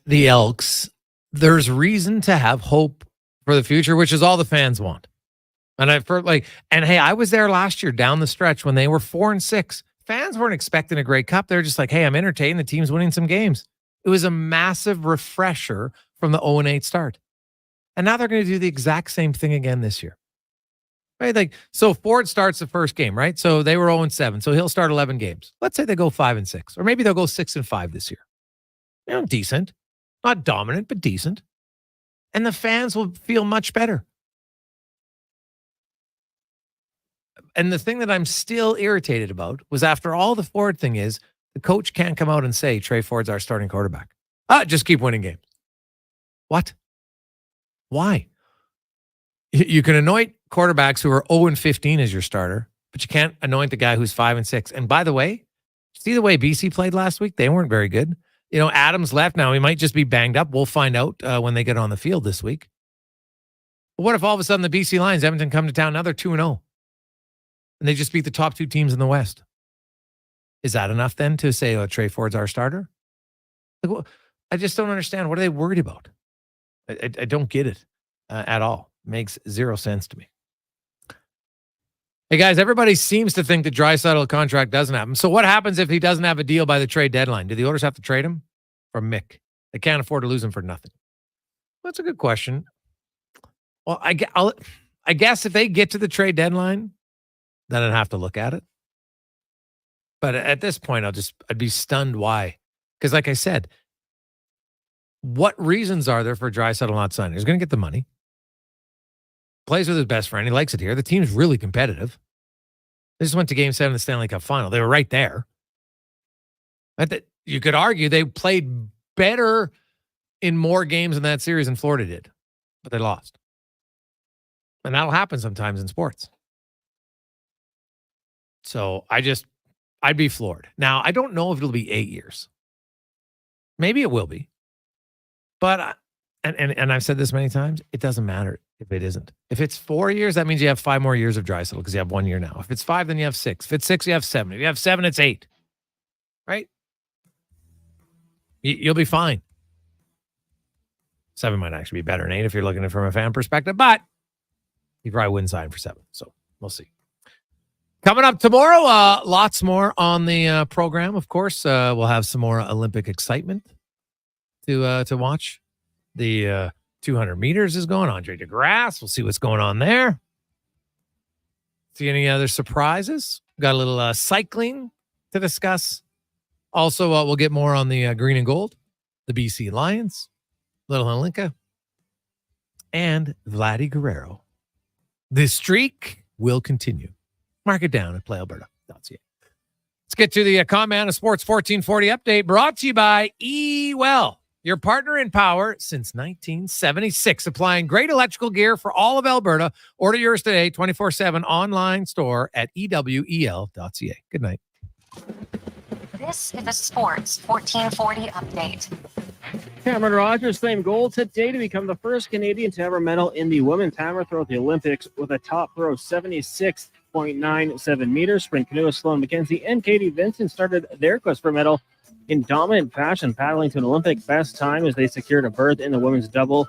the Elks, there's reason to have hope for the future, which is all the fans want. And hey, I was there last year down the stretch when they were 4-6. Fans weren't expecting a Grey Cup. They're just like, hey, I'm entertained. The team's winning some games. It was a massive refresher from the 0-8 start. And now they're going to do the exact same thing again this year. Right? So Ford starts the first game, right? So they were 0-7. So he'll start 11 games. Let's say they go 5-6, or maybe they'll go 6-5 this year. Decent. Not dominant, but decent. And the fans will feel much better. And the thing that I'm still irritated about was after all the Ford thing is, the coach can't come out and say, Trey Ford's our starting quarterback. Just keep winning games. What? Why? You can anoint quarterbacks who are 0-15 as your starter, but you can't anoint the guy who's 5-6. And by the way, see the way BC played last week? They weren't very good. Adams left now. He might just be banged up. We'll find out when they get on the field this week. But what if all of a sudden the BC Lions, Edmonton, come to town? Now they're 2-0. And they just beat the top two teams in the West. Is that enough then to say, Trey Ford's our starter? I just don't understand. What are they worried about? I don't get it at all. Makes zero sense to me. Hey, guys, everybody seems to think the Draisaitl contract doesn't happen. So what happens if he doesn't have a deal by the trade deadline? Do the Oilers have to trade him? From Mick. They can't afford to lose him for nothing. That's a good question. Well, I guess if they get to the trade deadline, then I'd have to look at it. But at this point, I'd be stunned why. Because like I said, what reasons are there for Draisaitl not signing? He's going to get the money. Plays with his best friend. He likes it here. The team's really competitive. They just went to Game 7 of the Stanley Cup Final. They were right there. You could argue they played better in more games in that series than Florida did. But they lost. And that'll happen sometimes in sports. So I'd be floored. Now, I don't know if it'll be 8 years. Maybe it will be. But, and I've said this many times, it doesn't matter if it isn't. If it's 4 years, that means you have 5 more years of Draisaitl because you have 1 year now. If it's 5, then you have 6. If it's 6, you have 7. If you have 7, it's 8. Right? You'll be fine. 7 might actually be better than 8 if you're looking at it from a fan perspective, but you probably wouldn't sign for 7. So we'll see. Coming up tomorrow, lots more on the program. Of course, we'll have some more Olympic excitement to watch. The 200 meters is going on. Andre DeGrasse. We'll see what's going on there. See any other surprises? Got a little cycling to discuss. Also, we'll get more on the green and gold, the BC Lions, Little Helinka, and Vladdy Guerrero. The streak will continue. Mark it down at playalberta.ca. Let's get to the Command of Sports 1440 update brought to you by eWell, your partner in power since 1976, supplying great electrical gear for all of Alberta. Order yours today, 24/7 online store at ewel.ca. Good night. This is a Sports 1440 update. Cameron Rogers claimed gold today to become the first Canadian to ever medal in the women's hammer throw at the Olympics with a top throw of 76.97 meters. Sprint canoeist Sloane McKenzie and Katie Vincent started their quest for medal in dominant fashion, paddling to an Olympic best time as they secured a berth in the women's double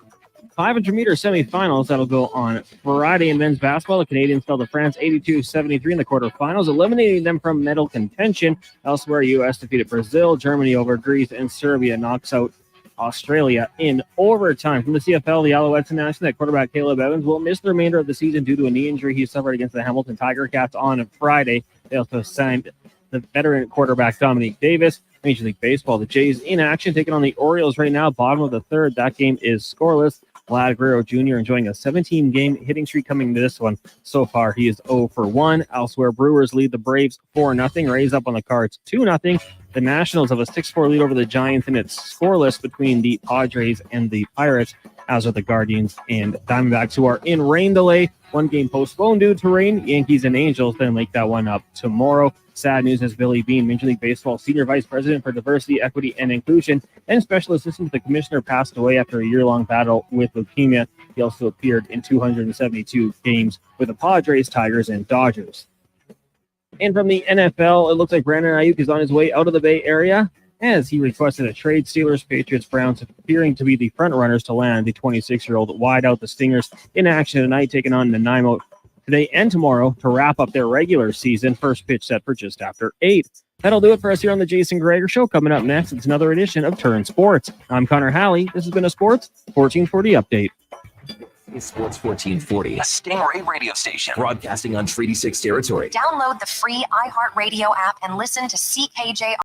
500-meter semifinals. That'll go on Friday. In men's basketball, the Canadians fell to France 82-73 in the quarterfinals, eliminating them from medal contention. Elsewhere, U.S. defeated Brazil, Germany over Greece, and Serbia knocks out Australia in overtime. From the CFL, the Alouettes announced that quarterback Caleb Evans will miss the remainder of the season due to a knee injury he suffered against the Hamilton Tiger Cats on Friday. They also signed the veteran quarterback Dominique Davis. Major League Baseball, the Jays in action, taking on the Orioles right now, bottom of the third. That game is scoreless. Vlad Guerrero Jr. enjoying a 17-game hitting streak coming to this one. So far, he is 0-for-1. Elsewhere, Brewers lead the Braves 4-0. Rays up on the Cards 2-0. The Nationals have a 6-4 lead over the Giants, and it's scoreless between the Padres and the Pirates. as are the Guardians and Diamondbacks, who are in rain delay. One game postponed due to rain. Yankees and Angels then make that one up tomorrow. Sad news as Billy Bean, Major League Baseball Senior Vice President for Diversity, Equity, and Inclusion, and Special Assistant to the Commissioner, passed away after a year-long battle with leukemia. He also appeared in 272 games with the Padres, Tigers, and Dodgers. And from the NFL, it looks like Brandon Ayuk is on his way out of the Bay Area as he requested a trade. Steelers, Patriots, Browns appearing to be the front runners to land the 26-year-old wide out. The Stingers in action tonight, taking on Nanaimo today and tomorrow to wrap up their regular season. First pitch set for just after 8. That'll do it for us here on the Jason Gregor Show. Coming up next, it's another edition of Turn Sports. I'm Connor Halley. This has been a Sports 1440 update. Sports 1440, a Stingray radio station broadcasting on Treaty 6 territory. Download the free iHeartRadio app and listen to CKJ